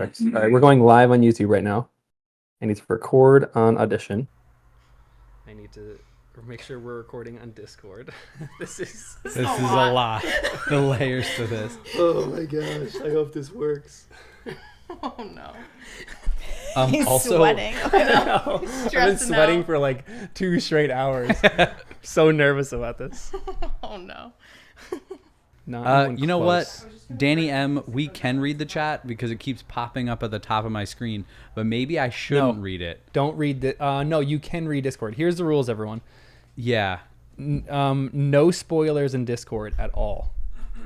Perfect. All right, we're going live on YouTube right now. I need to record on Audition. I need to make sure we're recording on Discord. This is a lot. The layers to this. Oh my gosh! I hope this works. Oh no. He's also sweating. I've been sweating for like 2 straight hours. So nervous about this. Oh no. You know what, Danny M, we can read the chat because it keeps popping up at the top of my screen, but maybe I shouldn't read it. Don't read the. No, you can read Discord. Here's the rules, everyone. Yeah. No spoilers in Discord at all.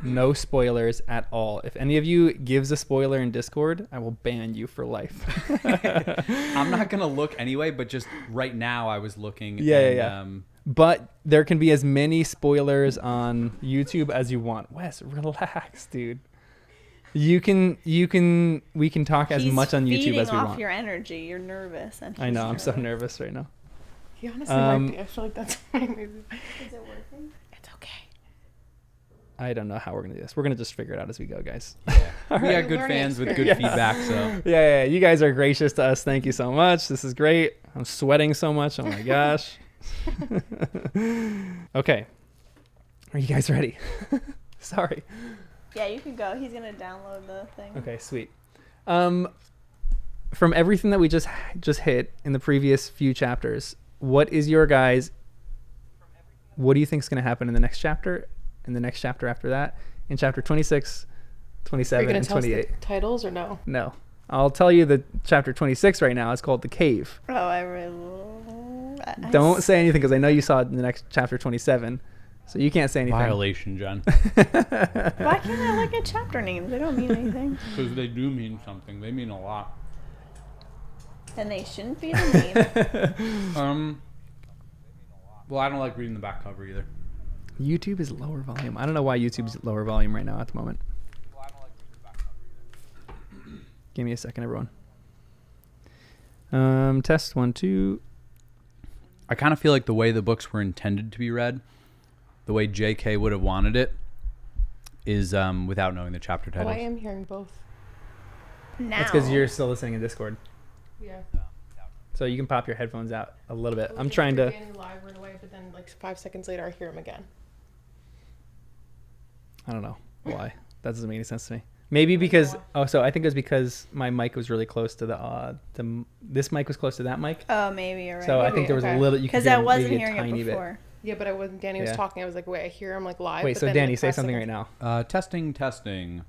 No spoilers at all. If any of you gives a spoiler in Discord, I will ban you for life. I'm not gonna look anyway, but just right now I was looking. Yeah. But there can be as many spoilers on YouTube as you want. Wes, relax, dude. We can talk as much on YouTube as we want. Off your energy. You're nervous. And I know. I'm so nervous right now. He honestly might be. I feel like that's why maybe. Is it working? It's okay. I don't know how we're gonna do this. We're gonna just figure it out as we go, guys. Yeah. We got good fans with good feedback, so yeah. You guys are gracious to us. Thank you so much. This is great. I'm sweating so much. Oh my gosh. Okay. Are you guys ready? Sorry. Yeah, you can go. He's gonna download the thing. Okay, sweet. From everything that we just hit in the previous few chapters, what is your guys? What do you think is going to happen in the next chapter? In the next chapter after that? In chapter 26, 27, and 28? Are you gonna tell us the titles or no? No. I'll tell you the chapter 26 right now. It's called The Cave. Oh, Don't say anything because I know you saw it in the next chapter 27. So you can't say anything. Violation, John. Why can't I look at chapter names? They don't mean anything. Because they do mean something. They mean a lot. And they shouldn't be the name. Well, I don't like reading the back cover either. YouTube is lower volume. I don't know why YouTube's lower volume right now at the moment. Give me a second, everyone. Test 1, 2. I kind of feel like the way the books were intended to be read, the way JK would have wanted it, is without knowing the chapter titles. Oh, I am hearing both. Now. That's because you're still listening in Discord. Yeah. So you can pop your headphones out a little bit. Well, I'm trying to... live right away, but then like 5 seconds later I hear him again. I don't know why. That doesn't make any sense to me. Maybe because... Oh, so I think it was because my mic was really close to the this mic was close to that mic. Oh, maybe you're right. So I think there was a little... Because I wasn't hearing it before. Yeah, but I wasn't. Danny was talking. I was like, wait, I hear him like live. Wait, but so then Danny, like say 5 something seconds. right now. Testing.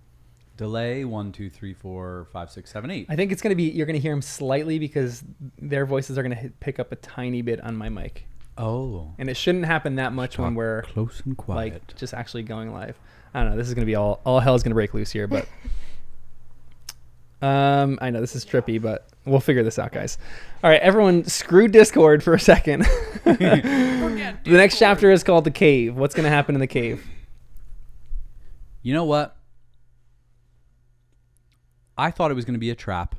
Delay 1, 2, 3, 4, 5, 6, 7, 8. I think it's going to be... You're going to hear them slightly because their voices are going to pick up a tiny bit on my mic. Oh. And it shouldn't happen that much when we're... close and quiet. Like, just actually going live. I don't know. This is going to be all hell's going to break loose here, but... I know this is trippy, but we'll figure this out, guys. All right, everyone, screw Discord for a second. The next chapter is called The Cave. What's going to happen in the cave? You know what? I thought it was going to be a trap.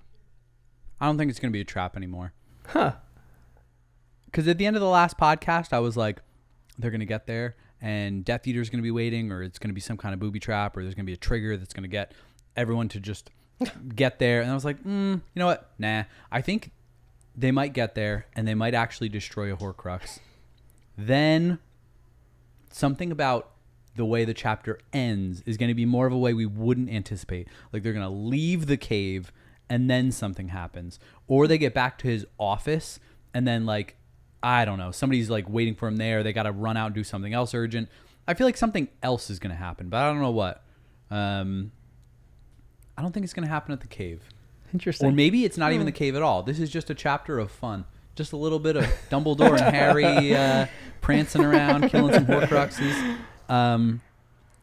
I don't think it's going to be a trap anymore. Huh. Because at the end of the last podcast, I was like, they're going to get there, and Death Eater's going to be waiting, or it's going to be some kind of booby trap, or there's going to be a trigger that's going to get everyone to just get there. And I was like, you know what? Nah. I think they might get there, and they might actually destroy a Horcrux. Then something about the way the chapter ends is going to be more of a way we wouldn't anticipate. Like they're going to leave the cave, and then something happens. Or they get back to his office, and then like, I don't know, somebody's like waiting for him there. They got to run out and do something else urgent. I feel like something else is going to happen, but I don't know what. I don't think it's going to happen at the cave. Interesting. Or maybe it's not even the cave at all. This is just a chapter of fun. Just a little bit of Dumbledore and Harry prancing around, killing some Horcruxes. And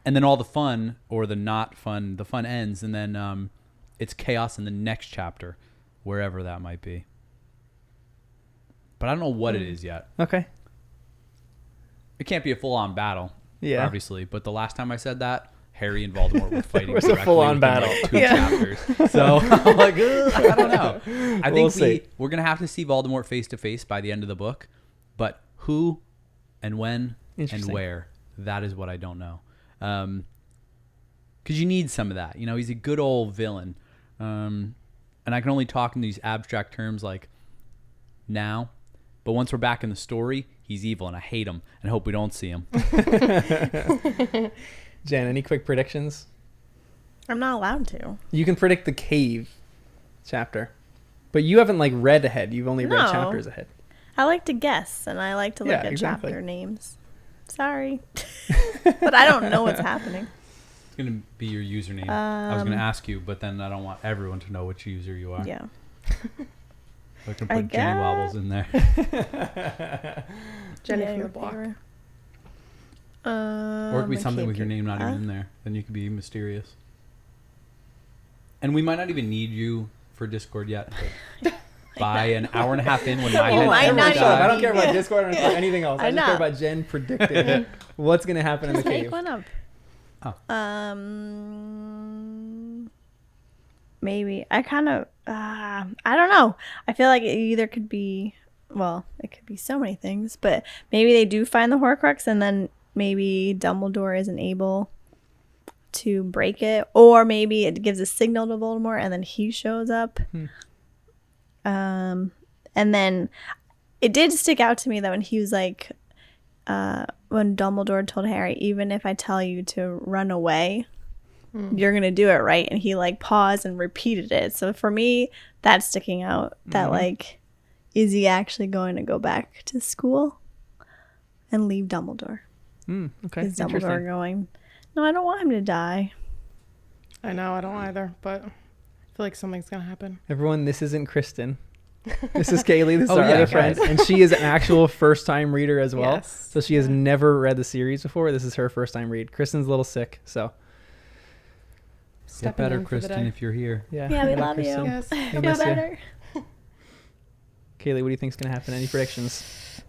then all the fun, or the not fun, the fun ends, and then it's chaos in the next chapter, wherever that might be. But I don't know what it is yet. Okay. It can't be a full-on battle, obviously. But the last time I said that, Harry and Voldemort were fighting. It was a full-on battle. Like 2 chapters. So I'm like, I don't know. I think we're going to have to see Voldemort face-to-face by the end of the book. But who and when and where, that is what I don't know. Because you need some of that. You know, he's a good old villain. and I can only talk in these abstract terms like now. But once we're back in the story, he's evil, and I hate him, and hope we don't see him. Jen, any quick predictions? I'm not allowed to. You can predict the cave chapter, but you haven't like read ahead. You've only read No. chapters ahead. I like to guess, and I like to look Yeah, at exactly. chapter names. Sorry. But I don't know what's happening. It's going to be your username. I was going to ask you, but then I don't want everyone to know which user you are. Yeah. So I can I put Jenny guess. Wobbles in there. Jenny Yeah, from the your block. favorite. Or it could be I something can't with your keep- name not even in there. Then you could be mysterious. And we might not even need you for Discord yet. But by an hour and a half in when my You head might Everyone not shut up. I don't even care about be- Discord or anything else. I I just care know. about Jen predicting what's going to happen in the Just make cave. one up. Oh. Maybe I kind of I don't know. I feel like it either could be, well, it could be so many things, but maybe they do find the Horcrux and then maybe Dumbledore isn't able to break it, or maybe it gives a signal to Voldemort and then he shows up. And then it did stick out to me that when he was like, when Dumbledore told Harry, even if I tell you to run away, you're gonna do it, right? And he like paused and repeated it. So for me, that's sticking out. That like, is he actually going to go back to school and leave Dumbledore? Okay, Is Dumbledore interesting. going, no, I don't want him to die. I know, I don't either, but I feel like something's gonna happen. Everyone, this isn't Kristen. This is Kaylee. This is Oh, our yeah, other friend, guys. and she is an actual first-time reader as well. Yes. So she has never read the series before. This is her first-time read. Kristen's a little sick, so Get Stepping better, in for the Kristen, day. if you're here. yeah. Yeah, we Good luck, love you. Kristen. Yes. We Feel miss you. better. Kaylee, what do you think's gonna happen? Any predictions?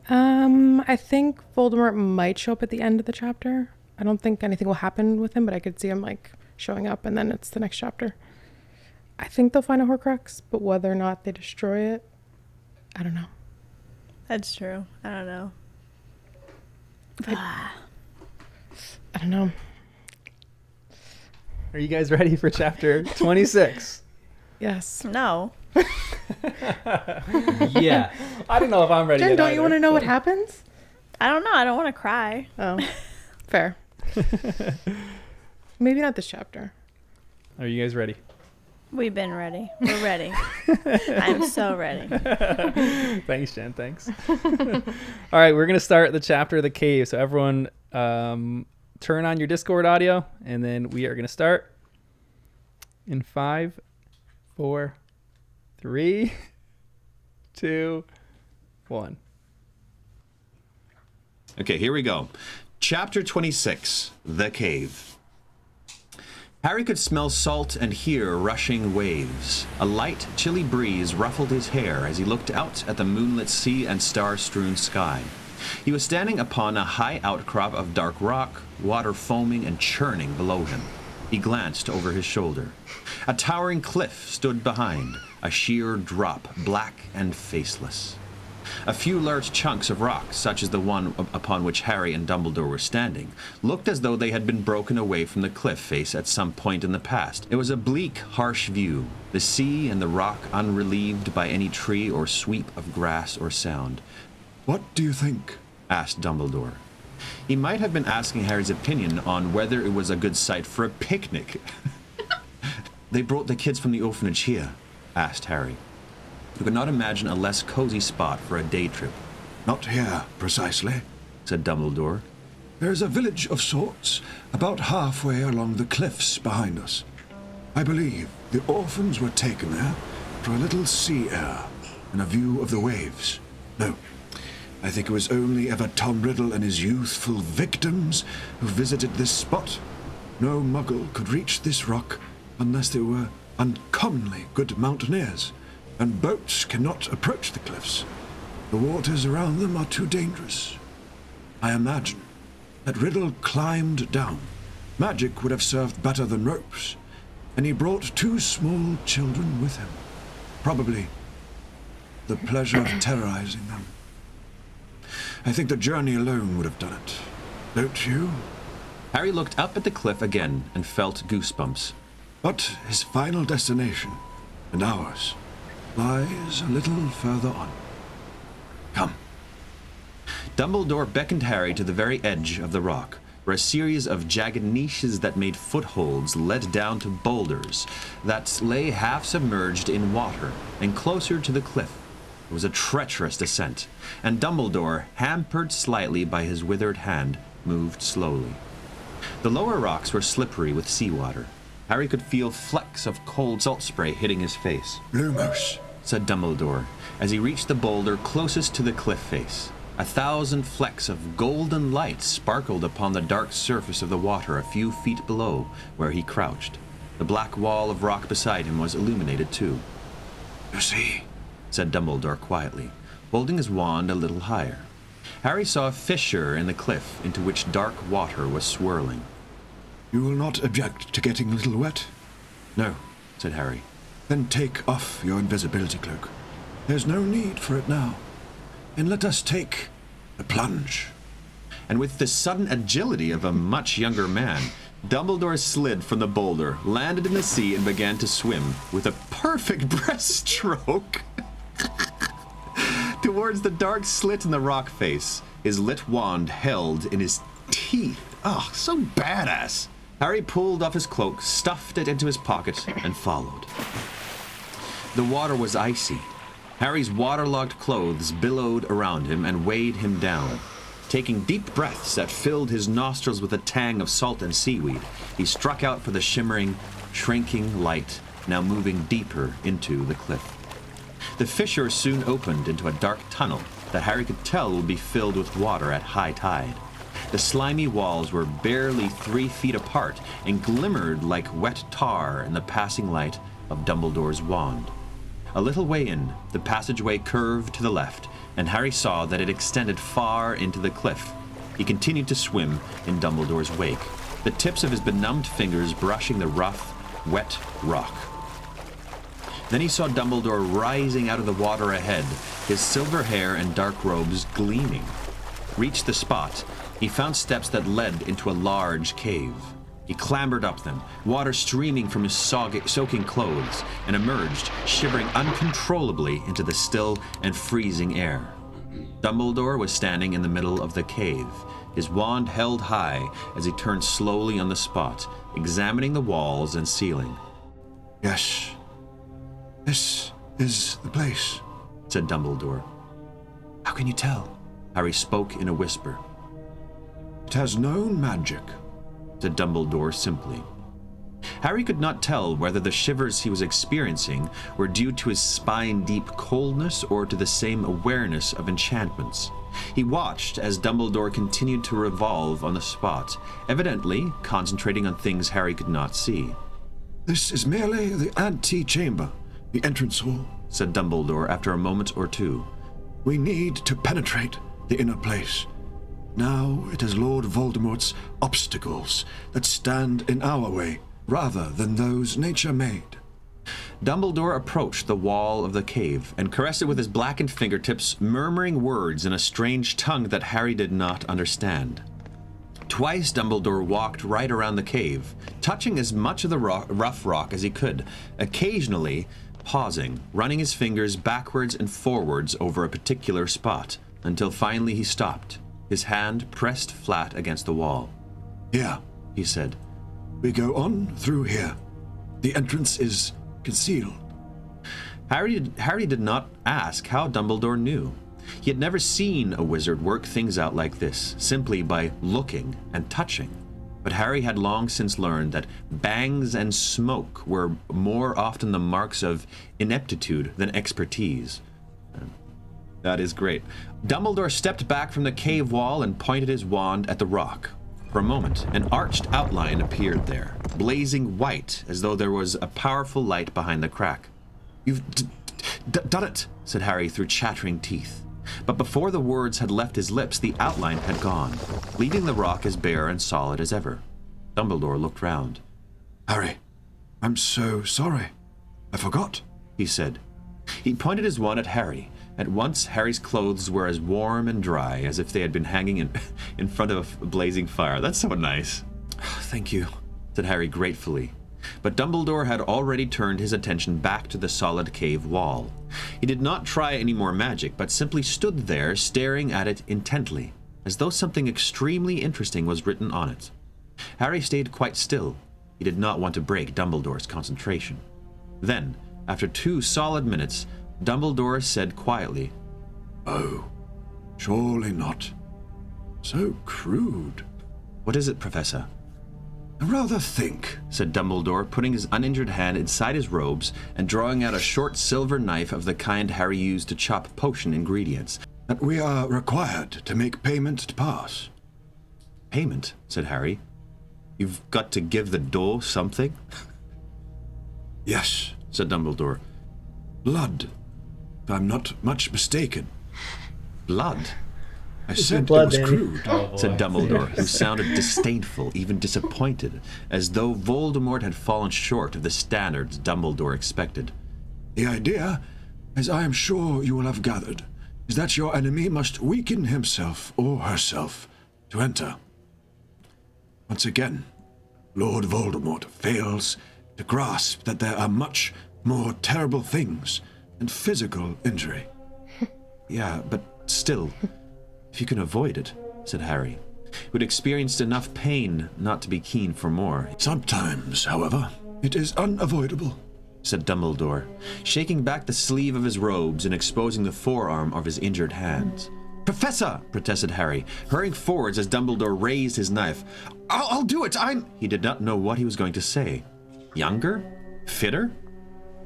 I think Voldemort might show up at the end of the chapter. I don't think anything will happen with him, but I could see him like showing up and then it's the next chapter. I think they'll find a Horcrux, but whether or not they destroy it, I don't know. That's true. I don't know. I don't know. Are you guys ready for chapter 26? Yes. No. Yeah. I don't know if I'm ready. Jen, yet don't you either, want to know what but- happens? I don't know. I don't want to cry. Oh, fair. Maybe not this chapter. Are you guys ready? We've been ready. We're ready. I'm so ready. Thanks, Jen. Thanks. All right, we're gonna start the chapter of the cave. So everyone, turn on your Discord audio, and then we are gonna start in 5, 4, 3, 2, 1. Okay, here we go. Chapter 26, The Cave. Harry could smell salt and hear rushing waves. A light, chilly breeze ruffled his hair as he looked out at the moonlit sea and star-strewn sky. He was standing upon a high outcrop of dark rock, water foaming and churning below him. He glanced over his shoulder. A towering cliff stood behind, a sheer drop, black and faceless. A few large chunks of rock, such as the one upon which Harry and Dumbledore were standing, looked as though they had been broken away from the cliff face at some point in the past. It was a bleak, harsh view, the sea and the rock unrelieved by any tree or sweep of grass or sound. What do you think? Asked Dumbledore. He might have been asking Harry's opinion on whether it was a good site for a picnic. They brought the kids from the orphanage here, asked Harry. You could not imagine a less cozy spot for a day trip. Not here, precisely. Said Dumbledore. There's a village of sorts, about halfway along the cliffs behind us. I believe the orphans were taken there for a little sea air and a view of the waves. No, I think it was only ever Tom Riddle and his youthful victims who visited this spot. No muggle could reach this rock unless they were uncommonly good mountaineers, and boats cannot approach the cliffs. The waters around them are too dangerous. I imagine that Riddle climbed down. Magic would have served better than ropes, and he brought 2 small children with him. Probably the pleasure of terrorizing them. I think the journey alone would have done it. Don't you? Harry looked up at the cliff again and felt goosebumps. But his final destination, and ours lies a little further on. Come. Dumbledore beckoned Harry to the very edge of the rock, where a series of jagged niches that made footholds led down to boulders that lay half submerged in water and closer to the cliff. It was a treacherous descent, and Dumbledore, hampered slightly by his withered hand, moved slowly. The lower rocks were slippery with seawater. Harry could feel flecks of cold salt spray hitting his face. Lumos, said Dumbledore, as he reached the boulder closest to the cliff face. 1,000 flecks of golden light sparkled upon the dark surface of the water a few feet below where he crouched. The black wall of rock beside him was illuminated too. You see, said Dumbledore quietly, holding his wand a little higher. Harry saw a fissure in the cliff into which dark water was swirling. You will not object to getting a little wet? No, said Harry. Then take off your invisibility cloak. There's no need for it now. And let us take the plunge. And with the sudden agility of a much younger man, Dumbledore slid from the boulder, landed in the sea, and began to swim with a perfect breaststroke towards the dark slit in the rock face, his lit wand held in his teeth. Oh, so badass. Harry pulled off his cloak, stuffed it into his pocket, and followed. The water was icy. Harry's waterlogged clothes billowed around him and weighed him down. Taking deep breaths that filled his nostrils with a tang of salt and seaweed, he struck out for the shimmering, shrinking light, now moving deeper into the cliff. The fissure soon opened into a dark tunnel that Harry could tell would be filled with water at high tide. The slimy walls were barely 3 feet apart and glimmered like wet tar in the passing light of Dumbledore's wand. A little way in, the passageway curved to the left, and Harry saw that it extended far into the cliff. He continued to swim in Dumbledore's wake, the tips of his benumbed fingers brushing the rough, wet rock. Then he saw Dumbledore rising out of the water ahead, his silver hair and dark robes gleaming. Reached the spot, he found steps that led into a large cave. He clambered up them, water streaming from his soaking clothes, and emerged, shivering uncontrollably into the still and freezing air. Dumbledore was standing in the middle of the cave, his wand held high as he turned slowly on the spot, examining the walls and ceiling. Yes, this is the place, said Dumbledore. How can you tell? Harry spoke in a whisper. It has known magic, said Dumbledore simply. Harry could not tell whether the shivers he was experiencing were due to his spine-deep coldness or to the same awareness of enchantments. He watched as Dumbledore continued to revolve on the spot, evidently concentrating on things Harry could not see. This is merely the antechamber, the entrance hall, said Dumbledore after a moment or two. We need to penetrate the inner place. Now it is Lord Voldemort's obstacles that stand in our way, rather than those nature made. Dumbledore approached the wall of the cave and caressed it with his blackened fingertips, murmuring words in a strange tongue that Harry did not understand. Twice Dumbledore walked right around the cave, touching as much of the rough rock as he could, occasionally pausing, running his fingers backwards and forwards over a particular spot, until finally he stopped, his hand pressed flat against the wall. Here, he said. We go on through here. The entrance is concealed. Harry did not ask how Dumbledore knew. He had never seen a wizard work things out like this, simply by looking and touching. But Harry had long since learned that bangs and smoke were more often the marks of ineptitude than expertise. That is great. Dumbledore stepped back from the cave wall and pointed his wand at the rock. For a moment, an arched outline appeared there, blazing white as though there was a powerful light behind the crack. You've done it, said Harry through chattering teeth. But before the words had left his lips, the outline had gone, leaving the rock as bare and solid as ever. Dumbledore looked round. Harry, I'm so sorry. I forgot, he said. He pointed his wand at Harry. At once, Harry's clothes were as warm and dry as if they had been hanging in front of a blazing fire. That's so nice. Thank you, said Harry gratefully. But Dumbledore had already turned his attention back to the solid cave wall. He did not try any more magic, but simply stood there staring at it intently, as though something extremely interesting was written on it. Harry stayed quite still. He did not want to break Dumbledore's concentration. Then, after 2 solid minutes, Dumbledore said quietly, Oh, surely not. So crude. "What is it, Professor?" I rather think, said Dumbledore, putting his uninjured hand inside his robes and drawing out a short silver knife of the kind Harry used to chop potion ingredients. that we are required to make payment to pass. "Payment?" said Harry. "You've got to give the door something?" Yes, said Dumbledore. blood, if I'm not much mistaken. "Blood?" I said blood, it was Danny. crude. said Dumbledore, who sounded disdainful, even disappointed, as though Voldemort had fallen short of the standards Dumbledore expected. The idea, as I am sure you will have gathered, is that your enemy must weaken himself or herself to enter. Once again, Lord Voldemort fails to grasp that there are much more terrible things than physical injury. "Yeah, but still, if you can avoid it," said Harry, who had experienced enough pain not to be keen for more. Sometimes, however, it is unavoidable. Said Dumbledore, shaking back the sleeve of his robes and exposing the forearm of his injured hands. "Professor!" protested Harry, hurrying forwards as Dumbledore raised his knife. I'll do it, He did not know what he was going to say. Younger? Fitter?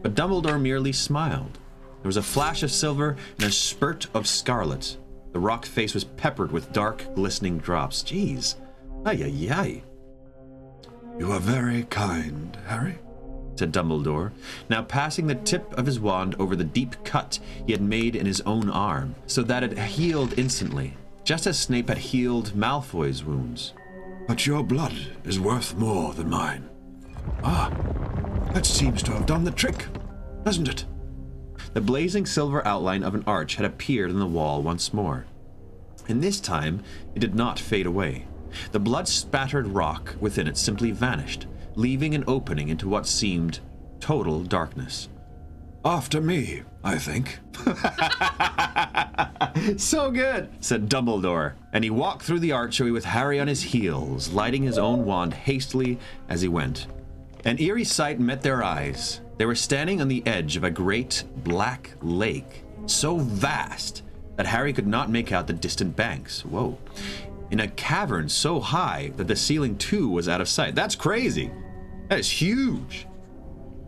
But Dumbledore merely smiled. There was a flash of silver and a spurt of scarlet. The rock face was peppered with dark, glistening drops. Jeez. Ay, ay, ay. You are very kind, Harry, said Dumbledore, now passing the tip of his wand over the deep cut he had made in his own arm, so that it healed instantly, just as Snape had healed Malfoy's wounds. But your blood is worth more than mine. Ah, that seems to have done the trick, doesn't it? The blazing silver outline of an arch had appeared in the wall once more, and this time it did not fade away. The blood-spattered rock within it simply vanished, leaving an opening into what seemed total darkness. After me, I think. So good, said Dumbledore, and he walked through the archway with Harry on his heels, lighting his own wand hastily as he went. An eerie sight met their eyes. They were standing on the edge of a great black lake, so vast that Harry could not make out the distant banks. Whoa. In a cavern so high that the ceiling too was out of sight. That's crazy. That is huge.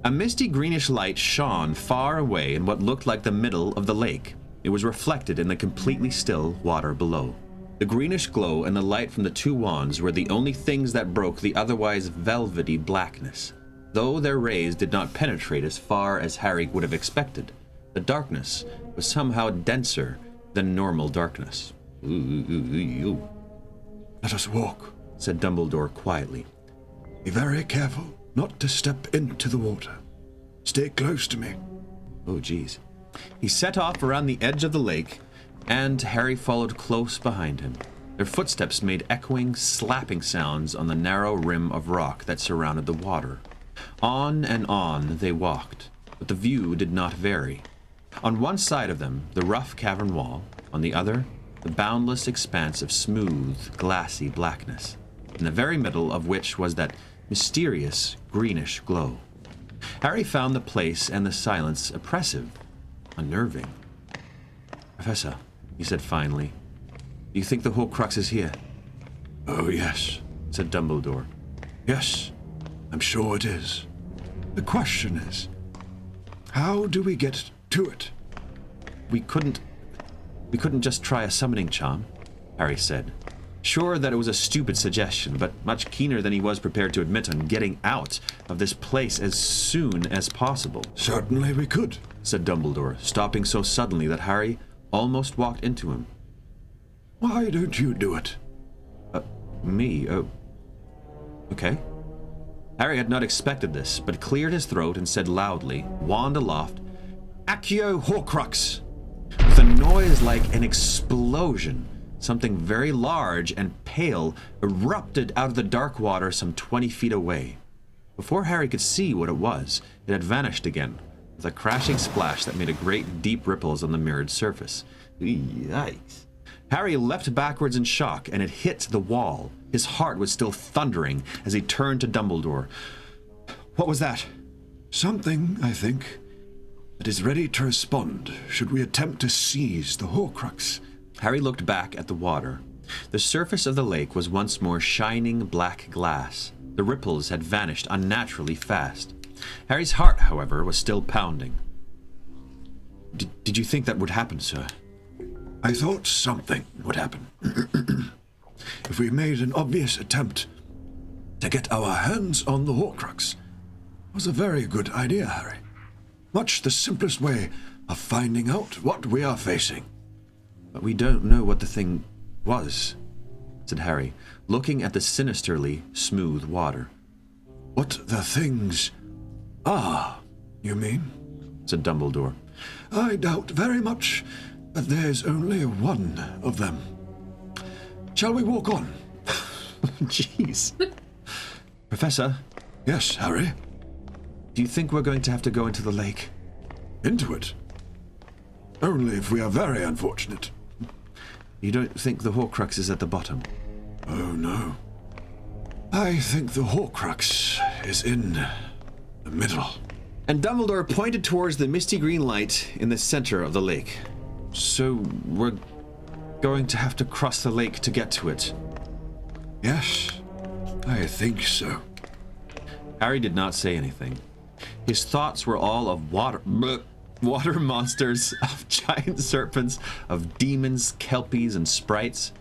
A misty greenish light shone far away in what looked like the middle of the lake. It was reflected in the completely still water below. The greenish glow and the light from the two wands were the only things that broke the otherwise velvety blackness. Though their rays did not penetrate as far as Harry would have expected, the darkness was somehow denser than normal darkness. Ooh. Let us walk, said Dumbledore quietly. Be very careful not to step into the water. Stay close to me. Oh, geez. He set off around the edge of the lake, and Harry followed close behind him. Their footsteps made echoing, slapping sounds on the narrow rim of rock that surrounded the water. On and on they walked, but the view did not vary. On one side of them, the rough cavern wall. On the other, the boundless expanse of smooth, glassy blackness, in the very middle of which was that mysterious greenish glow. Harry found the place and the silence oppressive, unnerving. Professor, he said finally, do you think the Horcrux is here? Oh, yes, said Dumbledore. Yes, I'm sure it is. The question is, how do we get to it? We couldn't just try a summoning charm, Harry said, sure that it was a stupid suggestion, but much keener than he was prepared to admit on getting out of this place as soon as possible. Certainly we could, said Dumbledore, stopping so suddenly that Harry almost walked into him. Why don't you do it? Me? Oh. Okay. Harry had not expected this, but cleared his throat and said loudly, wand aloft, Accio Horcrux! With a noise like an explosion, something very large and pale erupted out of the dark water some 20 feet away. Before Harry could see what it was, it had vanished again, with a crashing splash that made a great deep ripples on the mirrored surface. Yikes. Harry leapt backwards in shock, and it hit the wall. His heart was still thundering as he turned to Dumbledore. What was that? Something, I think, that is ready to respond should we attempt to seize the Horcrux. Harry looked back at the water. The surface of the lake was once more shining black glass. The ripples had vanished unnaturally fast. Harry's heart, however, was still pounding. Did you think that would happen, sir? I thought something would happen. If we made an obvious attempt to get our hands on the Horcrux, was a very good idea, Harry. Much the simplest way of finding out what we are facing. But we don't know what the thing was, said Harry, looking at the sinisterly smooth water. What the things are, you mean? Said Dumbledore. I doubt very much that there's only one of them. Shall we walk on? Jeez. Professor? Yes, Harry? Do you think we're going to have to go into the lake? Into it? Only if we are very unfortunate. You don't think the Horcrux is at the bottom? Oh, no. I think the Horcrux is in the middle. And Dumbledore pointed towards the misty green light in the center of the lake. So we're going to have to cross the lake to get to it. Yes, I think so. Harry did not say anything. His thoughts were all of water monsters, of giant serpents, of demons, kelpies, and sprites.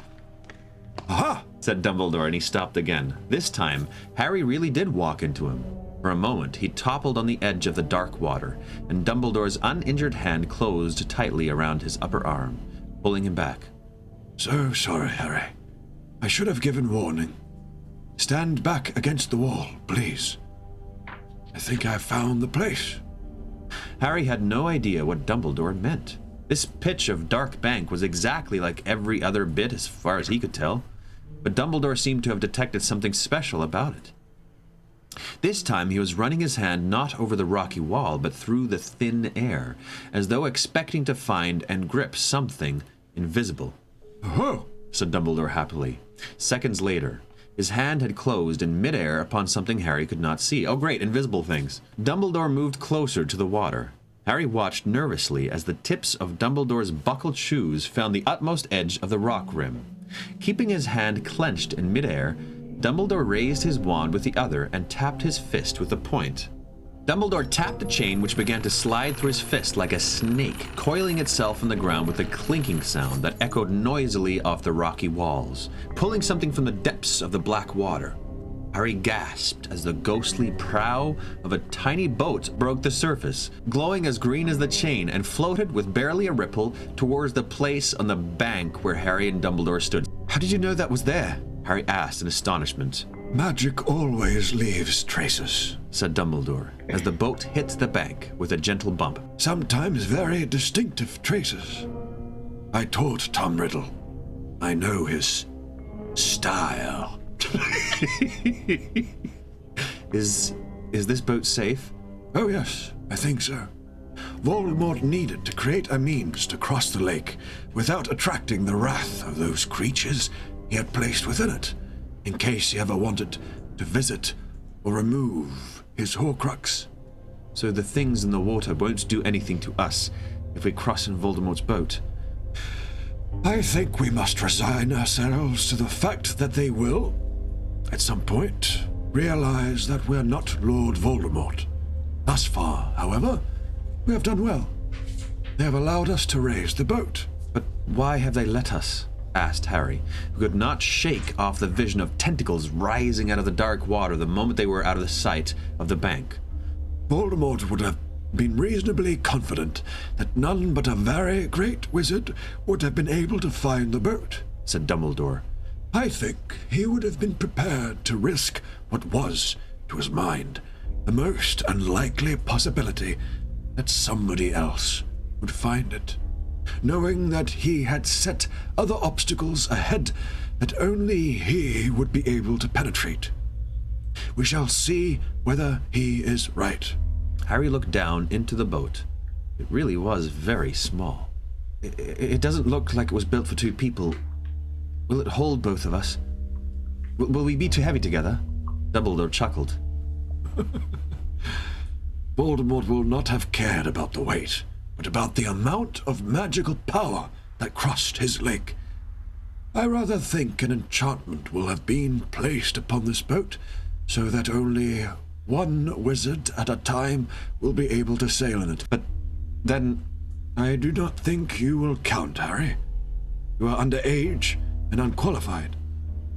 Aha! Said Dumbledore, and he stopped again. This time, Harry really did walk into him. For a moment, he toppled on the edge of the dark water, and Dumbledore's uninjured hand closed tightly around his upper arm, pulling him back. So sorry, Harry. I should have given warning. Stand back against the wall, please. I think I've found the place. Harry had no idea what Dumbledore meant. This pitch of dark bank was exactly like every other bit as far as he could tell, but Dumbledore seemed to have detected something special about it. This time he was running his hand not over the rocky wall, but through the thin air, as though expecting to find and grip something invisible. Oh, said Dumbledore happily. Seconds later, his hand had closed in midair upon something Harry could not see. Oh great, invisible things. Dumbledore moved closer to the water. Harry watched nervously as the tips of Dumbledore's buckled shoes found the utmost edge of the rock rim. Keeping his hand clenched in midair, Dumbledore raised his wand with the other and tapped his fist with the point. Dumbledore tapped the chain, which began to slide through his fist like a snake, coiling itself on the ground with a clinking sound that echoed noisily off the rocky walls, pulling something from the depths of the black water. Harry gasped as the ghostly prow of a tiny boat broke the surface, glowing as green as the chain, and floated with barely a ripple towards the place on the bank where Harry and Dumbledore stood. How did you know that was there? Harry asked in astonishment. Magic always leaves traces, said Dumbledore, as the boat hit the bank with a gentle bump. Sometimes very distinctive traces. I taught Tom Riddle. I know his style. Is this boat safe? Oh yes, I think so. Voldemort needed to create a means to cross the lake without attracting the wrath of those creatures he had placed within it, in case he ever wanted to visit or remove his Horcrux. So the things in the water won't do anything to us if we cross in Voldemort's boat? I think we must resign ourselves to the fact that they will, at some point, realize that we're not Lord Voldemort. Thus far, however, we have done well. They have allowed us to raise the boat. But why have they let us? Asked Harry, who could not shake off the vision of tentacles rising out of the dark water the moment they were out of the sight of the bank. Voldemort would have been reasonably confident that none but a very great wizard would have been able to find the boat, said Dumbledore. I think he would have been prepared to risk what was, to his mind, the most unlikely possibility that somebody else would find it, knowing that he had set other obstacles ahead that only he would be able to penetrate. we shall see whether he is right. Harry looked down into the boat. It really was very small. It doesn't look like it was built for 2 people. Will it hold both of us? Will we be too heavy together? Dumbledore chuckled. Voldemort will not have cared about the weight, but about the amount of magical power that crossed his lake. I rather think an enchantment will have been placed upon this boat, so that only one wizard at a time will be able to sail in it. But then I do not think you will count, Harry. You are underage and unqualified.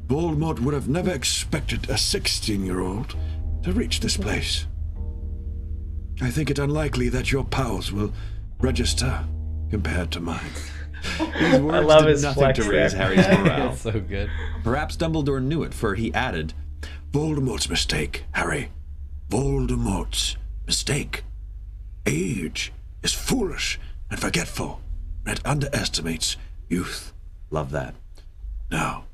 Voldemort would have never expected a 16-year-old to reach this place. I think it unlikely that your powers will register compared to mine. These words love did his nothing flex to raise there. Harry's morale. It's so good. Perhaps Dumbledore knew it, for he added, Voldemort's mistake, Harry. Voldemort's mistake. Age is foolish and forgetful, and it underestimates youth. Love that. Now,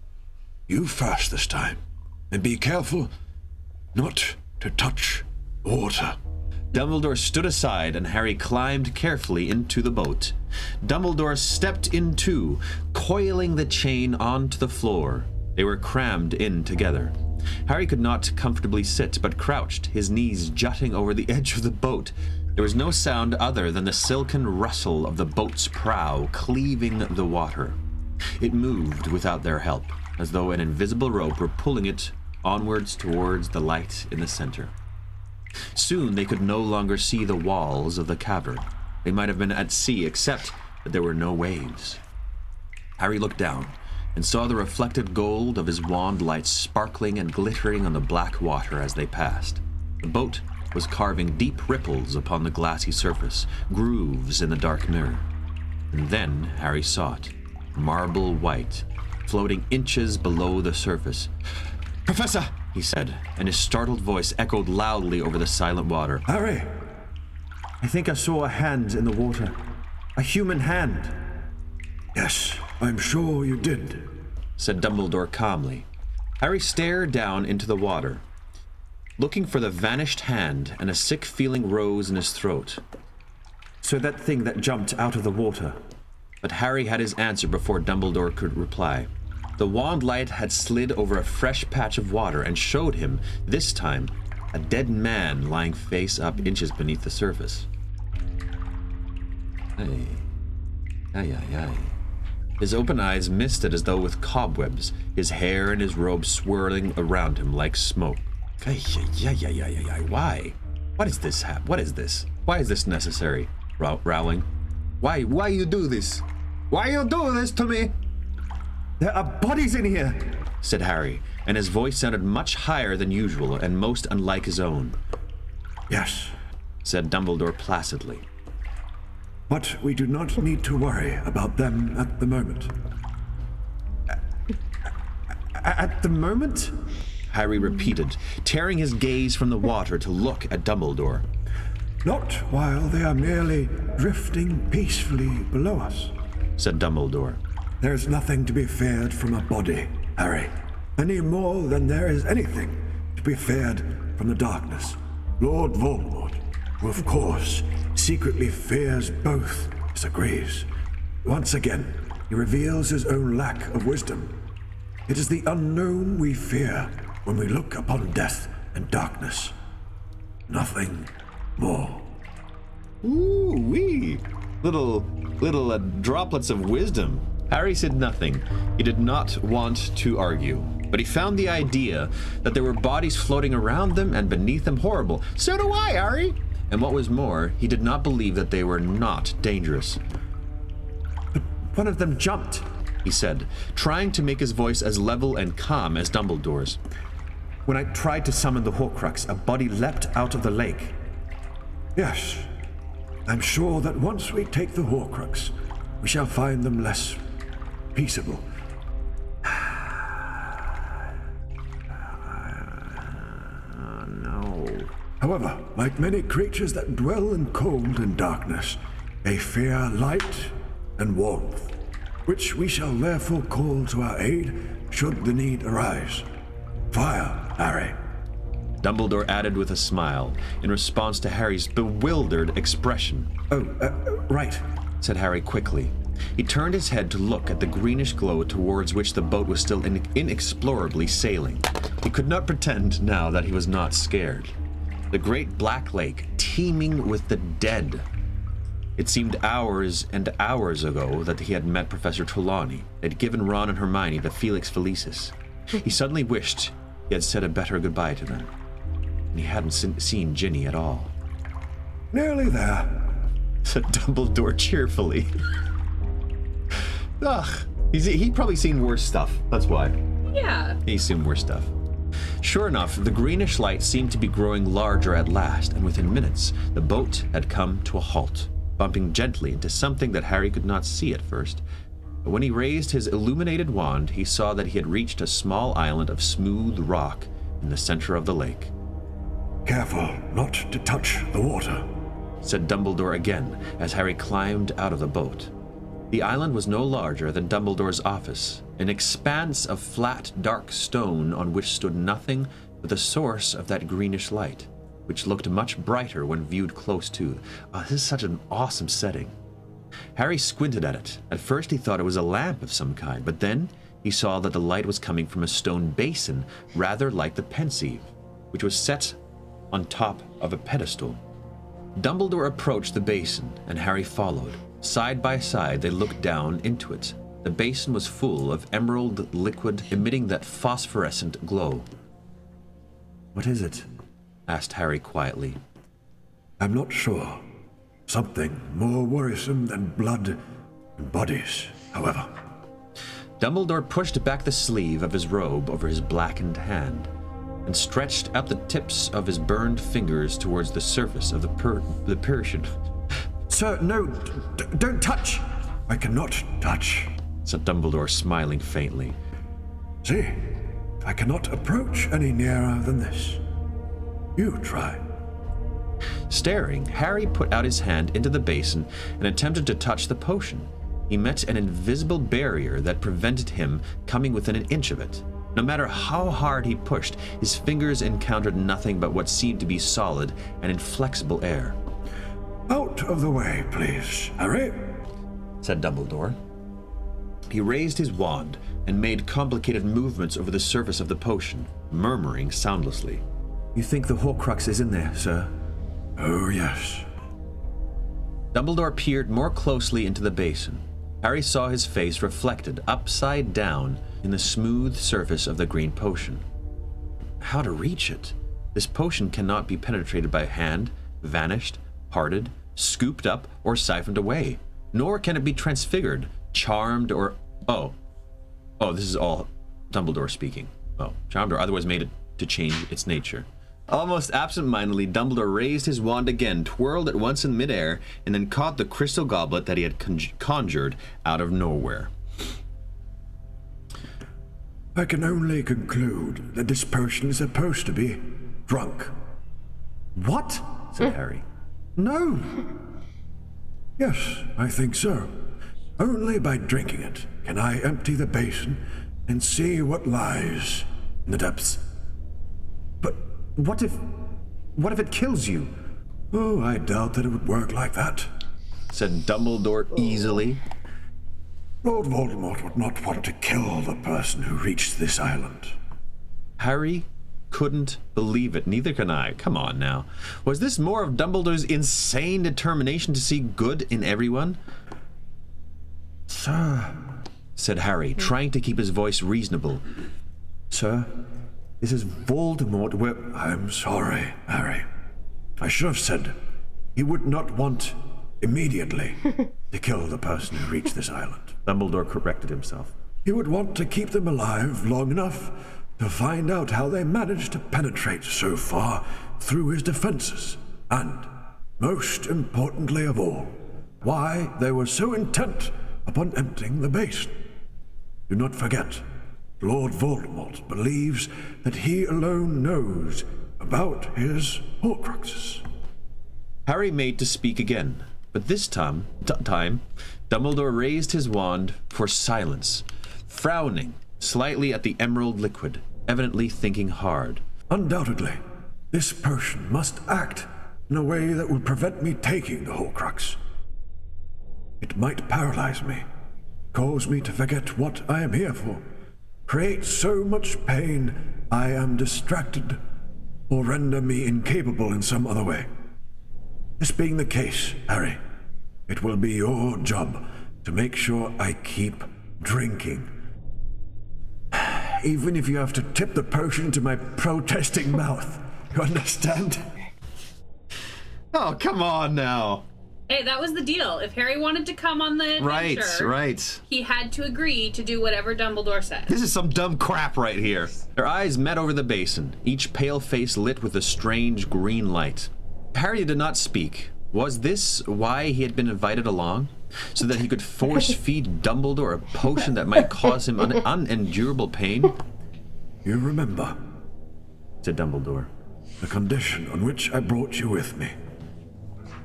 you first this time, and be careful not to touch water. Dumbledore stood aside and Harry climbed carefully into the boat. Dumbledore stepped in too, coiling the chain onto the floor. They were crammed in together. Harry could not comfortably sit, but crouched, his knees jutting over the edge of the boat. There was no sound other than the silken rustle of the boat's prow cleaving the water. It moved without their help, as though an invisible rope were pulling it onwards towards the light in the center. Soon they could no longer see the walls of the cavern. They might have been at sea, except that there were no waves. Harry looked down and saw the reflected gold of his wand light sparkling and glittering on the black water as they passed. The boat was carving deep ripples upon the glassy surface, grooves in the dark mirror. And then Harry saw it, marble white, floating inches below the surface. "Professor!" he said, and his startled voice echoed loudly over the silent water. Harry! "I think I saw a hand in the water. A human hand," Yes, I'm sure you did. said Dumbledore calmly. Harry stared down into the water, looking for the vanished hand, and a sick feeling rose in his throat. "So that thing that jumped out of the water." But Harry had his answer before Dumbledore could reply. The wand light had slid over a fresh patch of water and showed him, this time, a dead man lying face up inches beneath the surface. Ay. Ay, ay, ay. His open eyes misted as though with cobwebs, his hair and his robe swirling around him like smoke. Ay, ay, ay, ay, ay, ay. Why? What is this? What is this? Why is this necessary? Rowling. Why you do this? Why you do this to me? "There are bodies in here," said Harry, and his voice sounded much higher than usual and most unlike his own. Yes, Said Dumbledore placidly. but we do not need to worry about them at the moment. At the moment? Harry repeated, tearing his gaze from the water to look at Dumbledore. Not while they are merely drifting peacefully below us. Said Dumbledore. There is nothing to be feared from a body, Harry, any more than there is anything to be feared from the darkness. Lord Voldemort, who of course secretly fears both, disagrees. Once again, he reveals his own lack of wisdom. It is the unknown we fear when we look upon death and darkness. Nothing more. Ooh-wee. Little droplets of wisdom. Harry said nothing. He did not want to argue, but he found the idea that there were bodies floating around them and beneath them horrible. So do I, Harry! And what was more, he did not believe that they were not dangerous. "But one of them jumped," he said, trying to make his voice as level and calm as Dumbledore's. "When I tried to summon the Horcrux, a body leapt out of the lake." Yes, I'm sure that once we take the Horcrux, we shall find them less peaceable. No. However, like many creatures that dwell in cold and darkness, they fear light and warmth, which we shall therefore call to our aid should the need arise. Fire, Harry. Dumbledore added with a smile, in response to Harry's bewildered expression. Oh, right. Said Harry quickly. He turned his head to look at the greenish glow towards which the boat was still inexplorably sailing. He could not pretend now that he was not scared. The great black lake, teeming with the dead. It seemed hours and hours ago that he had met Professor Trelawney, had given Ron and Hermione the Felix Felicis. He suddenly wished he had said a better goodbye to them. And he hadn't seen Ginny at all. Nearly there, said Dumbledore cheerfully. Ugh, he'd probably seen worse stuff, that's why. Yeah. He's seen worse stuff. Sure enough, the greenish light seemed to be growing larger at last, and within minutes, the boat had come to a halt, bumping gently into something that Harry could not see at first. But when he raised his illuminated wand, he saw that he had reached a small island of smooth rock in the center of the lake. Careful not to touch the water, said Dumbledore again as Harry climbed out of the boat. The island was no larger than Dumbledore's office, an expanse of flat, dark stone on which stood nothing but the source of that greenish light, which looked much brighter when viewed close to. This is such an awesome setting. Harry squinted at it. At first he thought it was a lamp of some kind, but then he saw that the light was coming from a stone basin, rather like the Pensieve, which was set on top of a pedestal. Dumbledore approached the basin, and Harry followed. Side by side, they looked down into it. The basin was full of emerald liquid emitting that phosphorescent glow. What is it? Asked Harry quietly. I'm not sure. Something more worrisome than blood and bodies, however. Dumbledore pushed back the sleeve of his robe over his blackened hand and stretched out the tips of his burned fingers towards the surface of the Persian. Sir, no, don't touch! I cannot touch, said Dumbledore, smiling faintly. See, I cannot approach any nearer than this. You try. Staring, Harry put out his hand into the basin and attempted to touch the potion. He met an invisible barrier that prevented him coming within an inch of it. No matter how hard he pushed, his fingers encountered nothing but what seemed to be solid and inflexible air. Out of the way, please, Harry, said Dumbledore. He raised his wand and made complicated movements over the surface of the potion, murmuring soundlessly. You think the Horcrux is in there, sir? Oh, yes. Dumbledore peered more closely into the basin. Harry saw his face reflected upside down in the smooth surface of the green potion. How to reach it? This potion cannot be penetrated by hand, vanished, parted, scooped up, or siphoned away. Nor can it be transfigured, charmed, or... Oh, this is all Dumbledore speaking. Charmed or otherwise made it to change its nature. Almost absent-mindedly, Dumbledore raised his wand again, twirled it once in midair, and then caught the crystal goblet that he had conjured out of nowhere. I can only conclude that this potion is supposed to be drunk. What? Said Harry. No. Yes, I think so. Only by drinking it can I empty the basin and see what lies in the depths. But what if it kills you? Oh, I doubt that it would work like that, said Dumbledore easily. Lord Voldemort would not want to kill the person who reached this island. Harry couldn't believe it. Neither can I. Come on now. Was this more of Dumbledore's insane determination to see good in everyone? Sir, said Harry, trying to keep his voice reasonable. Sir, this is Voldemort. I'm sorry, Harry. I should have said he would not want immediately to kill the person who reached this island. Dumbledore corrected himself. He would want to keep them alive long enough to find out how they managed to penetrate so far through his defenses, and, most importantly of all, why they were so intent upon emptying the basin. Do not forget, Lord Voldemort believes that he alone knows about his Horcruxes. Harry made to speak again, but this time, Dumbledore raised his wand for silence, frowning slightly at the emerald liquid, evidently thinking hard. Undoubtedly, This potion must act in a way that will prevent me taking the Horcrux. It might paralyze me, cause me to forget what I am here for, create so much pain I am distracted, or render me incapable in some other way. This being the case, Harry, it will be your job to make sure I keep drinking. Even if you have to tip the potion to my protesting mouth. You understand? Oh, come on now. Hey, that was the deal. If Harry wanted to come on the adventure, Right. he had to agree to do whatever Dumbledore said. This is some dumb crap right here. Their eyes met over the basin, each pale face lit with a strange green light. Harry did not speak. Was this why he had been invited along? So that he could force feed Dumbledore a potion that might cause him unendurable pain? You remember Said Dumbledore. the condition on which I brought you with me.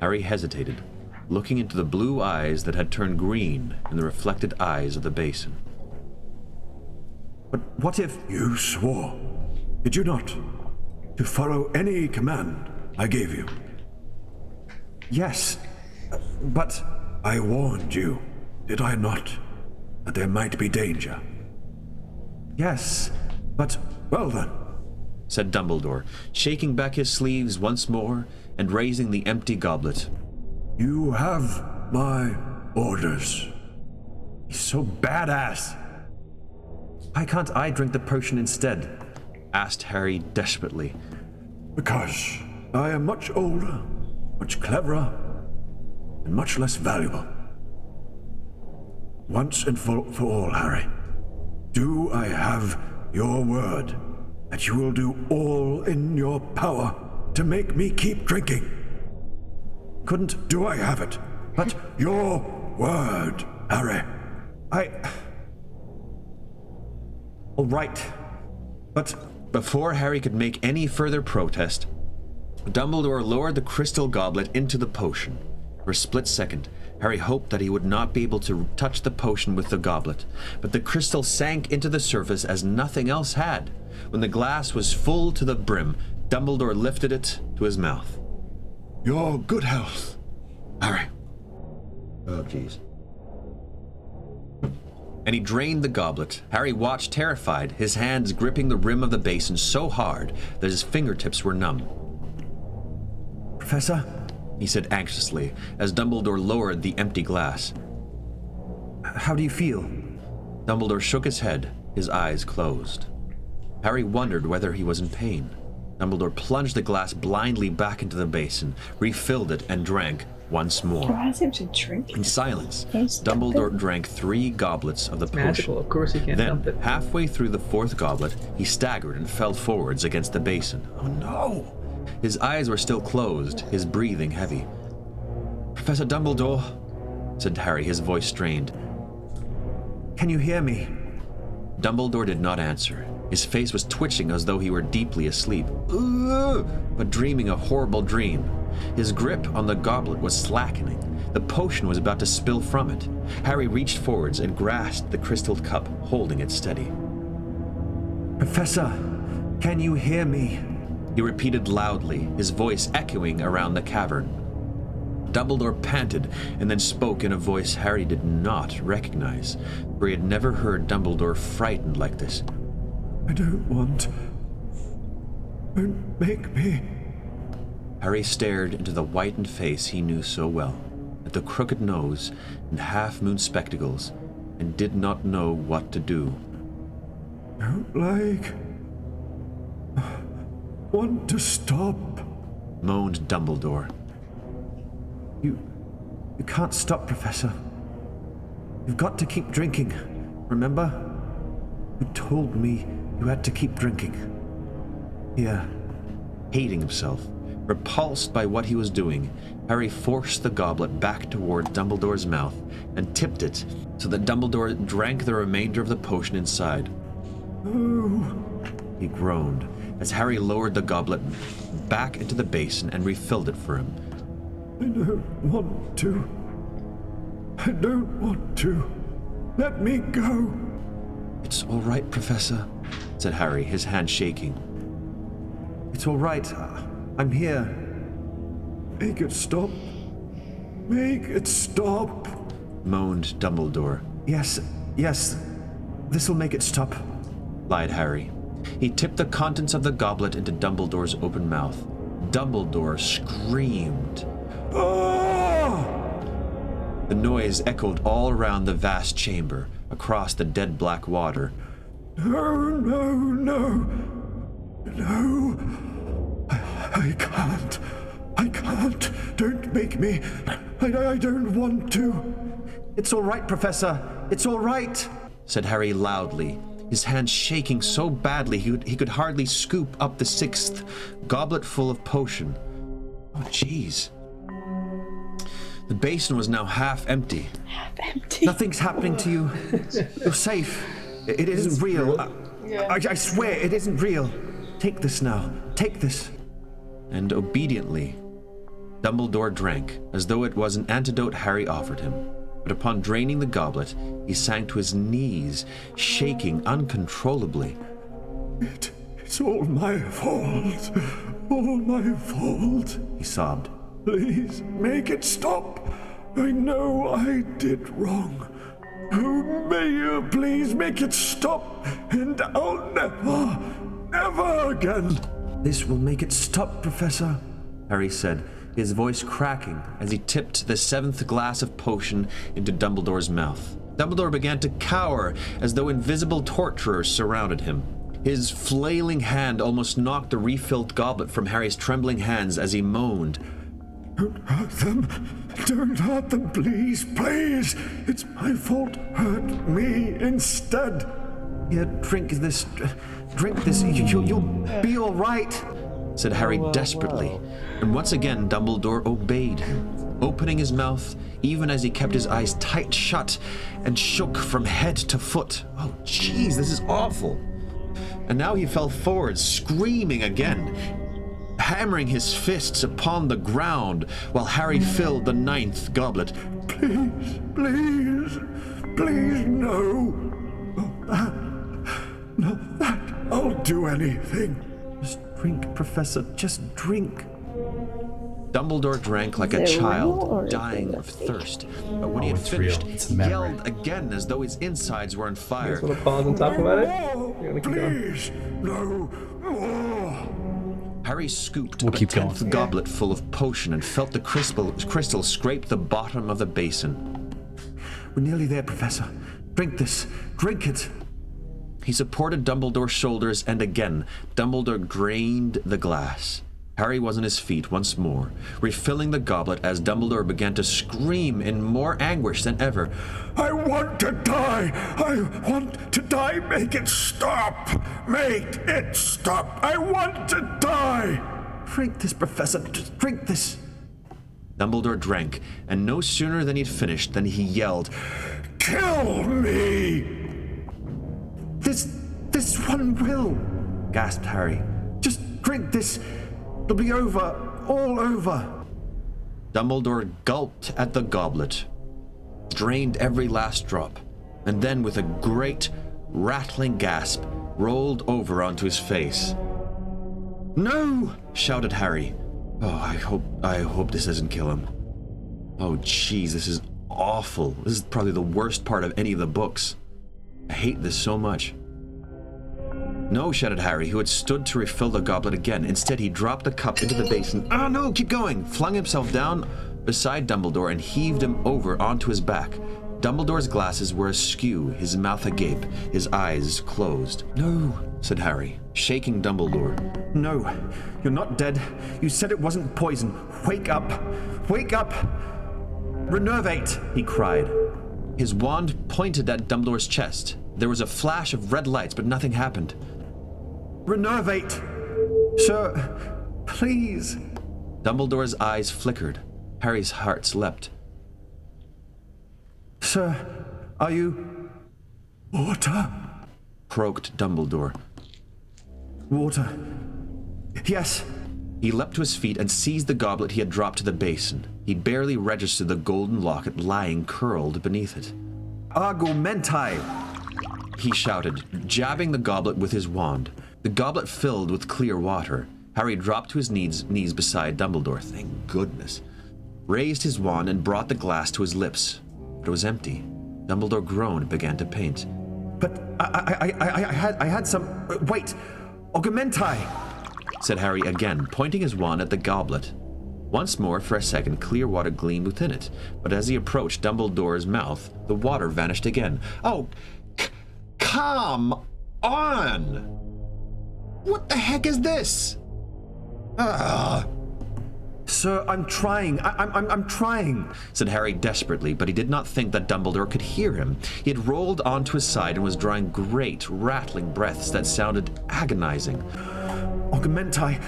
Harry hesitated, looking into the blue eyes that had turned green in the reflected eyes of the basin. But what if... You swore, did you not, to follow any command I gave you? Yes, but... I warned you, did I not, that there might be danger? Yes, but... Well then, Said Dumbledore, shaking back his sleeves once more and raising the empty goblet. you have my orders. he's so badass. Why can't I drink the potion instead? Asked Harry desperately. Because I am much older, much cleverer, and much less valuable. Once and for all, Harry, do I have your word that you will do all in your power to make me keep drinking? Do I have it? But... Your word, Harry. All right, but... Before Harry could make any further protest, Dumbledore lowered the crystal goblet into the potion. For a split second, Harry hoped that he would not be able to touch the potion with the goblet, but the crystal sank into the surface as nothing else had. When the glass was full to the brim, Dumbledore lifted it to his mouth. Your good health, Harry. Oh, jeez. And he drained the goblet. Harry watched terrified, his hands gripping the rim of the basin so hard that his fingertips were numb. Professor? He said anxiously, as Dumbledore lowered the empty glass. How do you feel? Dumbledore shook his head, his eyes closed. Harry wondered whether he was in pain. Dumbledore plunged the glass blindly back into the basin, refilled it, and drank once more. Why does he have to drink? In silence, He's Dumbledore drank 3 goblets of the potion. Magical, of course you can't Then, dump it. halfway through the 4th goblet, he staggered and fell forwards against the basin. Oh no! His eyes were still closed, his breathing heavy. Professor Dumbledore, said Harry, his voice strained. Can you hear me? Dumbledore did not answer. His face was twitching as though he were deeply asleep, but dreaming a horrible dream. His grip on the goblet was slackening. The potion was about to spill from it. Harry reached forwards and grasped the crystal cup, holding it steady. Professor, can you hear me? He repeated loudly, his voice echoing around the cavern. Dumbledore panted and then spoke in a voice Harry did not recognize, for he had never heard Dumbledore frightened like this. I don't want... Don't make me... Harry stared into the whitened face he knew so well, at the crooked nose and half-moon spectacles, and did not know what to do. Don't like... Want to stop. Moaned Dumbledore. You can't stop, Professor. You've got to keep drinking. Remember? You told me you had to keep drinking. Here. Hating himself, repulsed by what he was doing, Harry forced the goblet back toward Dumbledore's mouth and tipped it so that Dumbledore drank the remainder of the potion inside. Oh, He groaned as Harry lowered the goblet back into the basin and refilled it for him. I don't want to. I don't want to. Let me go. It's all right, Professor, said Harry, his hand shaking. It's all right. I'm here. Make it stop. Make it stop. Moaned Dumbledore. Yes. This'll make it stop, lied Harry. He tipped the contents of the goblet into Dumbledore's open mouth. Dumbledore screamed. Ah! The noise echoed all around the vast chamber, across the dead black water. No. I can't. Don't make me. I don't want to. It's all right, Professor. It's all right, said Harry loudly, his hands shaking so badly he could hardly scoop up the 6th goblet full of potion. Oh, jeez. The basin was now half empty. Nothing's happening to you. You're safe. It isn't real. I swear it isn't real. Take this now. Take this. And obediently, Dumbledore drank, as though it was an antidote Harry offered him. But upon draining the goblet, he sank to his knees, shaking uncontrollably. It's all my fault. All my fault, he sobbed. Please, make it stop. I know I did wrong. Oh, may you please make it stop, and I'll never again. This will make it stop, Professor, Harry said, his voice cracking as he tipped the 7th glass of potion into Dumbledore's mouth. Dumbledore began to cower as though invisible torturers surrounded him. His flailing hand almost knocked the refilled goblet from Harry's trembling hands as he moaned. Don't hurt them. Don't hurt them, please. It's my fault. Hurt me instead. Here, drink this. You'll be all right, said Harry desperately. And once again, Dumbledore obeyed, opening his mouth even as he kept his eyes tight shut and shook from head to foot. Oh, jeez, this is awful. And now he fell forward, screaming again, hammering his fists upon the ground while Harry filled the 9th goblet. Please, no. No, I'll do anything. Just drink, Professor, just drink. Dumbledore drank like a child, dying of thirst. But when he had finished, he yelled again as though his insides were on fire. You guys want to pause and talk about it? Please, no. Harry scooped up a 10th goblet full of potion and felt the crystal scrape the bottom of the basin. We're nearly there, Professor. Drink this. Drink it. He supported Dumbledore's shoulders, and again, Dumbledore drained the glass. Harry was on his feet once more, refilling the goblet as Dumbledore began to scream in more anguish than ever. I want to die! I want to die! Make it stop! Make it stop! I want to die! Drink this, Professor. Just drink this. Dumbledore drank, and no sooner than he'd finished than he yelled, Kill me! This one will, gasped Harry. Just drink this. It'll be over. All over. Dumbledore gulped at the goblet, drained every last drop, and then with a great, rattling gasp, rolled over onto his face. No! Shouted Harry. Oh, I hope this doesn't kill him. Oh, jeez, this is awful. This is probably the worst part of any of the books. I hate this so much. No, shouted Harry, who had stood to refill the goblet again. Instead, he dropped the cup into the basin. Ah, no, keep going! Flung himself down beside Dumbledore and heaved him over onto his back. Dumbledore's glasses were askew, his mouth agape, his eyes closed. No, said Harry, shaking Dumbledore. No, you're not dead. You said it wasn't poison. Wake up! Wake up! Renervate! He cried. His wand pointed at Dumbledore's chest. There was a flash of red lights, but nothing happened. Renervate! Sir, please. Dumbledore's eyes flickered. Harry's heart leapt. Sir, are you... Water? Croaked Dumbledore. Water. Yes. He leapt to his feet and seized the goblet he had dropped to the basin. He barely registered the golden locket lying curled beneath it. Argumenti! He shouted, jabbing the goblet with his wand. The goblet filled with clear water. Harry dropped to his knees beside Dumbledore, thank goodness, raised his wand and brought the glass to his lips. But it was empty. Dumbledore groaned and began to paint. But I had some... wait! Augmenti! Said Harry again, pointing his wand at the goblet. Once more, for a second, clear water gleamed within it, but as he approached Dumbledore's mouth, the water vanished again. Oh, come on! What the heck is this? Sir, I'm trying. I'm trying, said Harry desperately, but he did not think that Dumbledore could hear him. He had rolled onto his side and was drawing great, rattling breaths that sounded agonizing. Augmenti!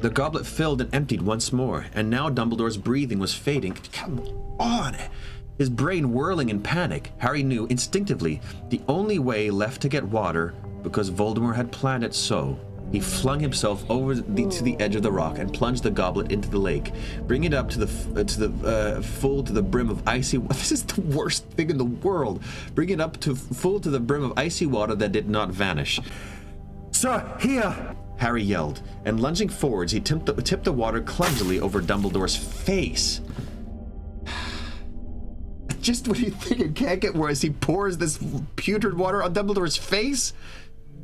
The goblet filled and emptied once more, and now Dumbledore's breathing was fading. Come on! His brain whirling in panic, Harry knew instinctively the only way left to get water, because Voldemort had planned it so. He flung himself over to the edge of the rock and plunged the goblet into the lake, bringing it up to the full to the brim of icy. This is the worst thing in the world. Bringing it up to full to the brim of icy water that did not vanish. Sir, here! Harry yelled, and lunging forwards, he tipped the water clumsily over Dumbledore's face. Just when you think it can't get worse, he pours this putrid water on Dumbledore's face?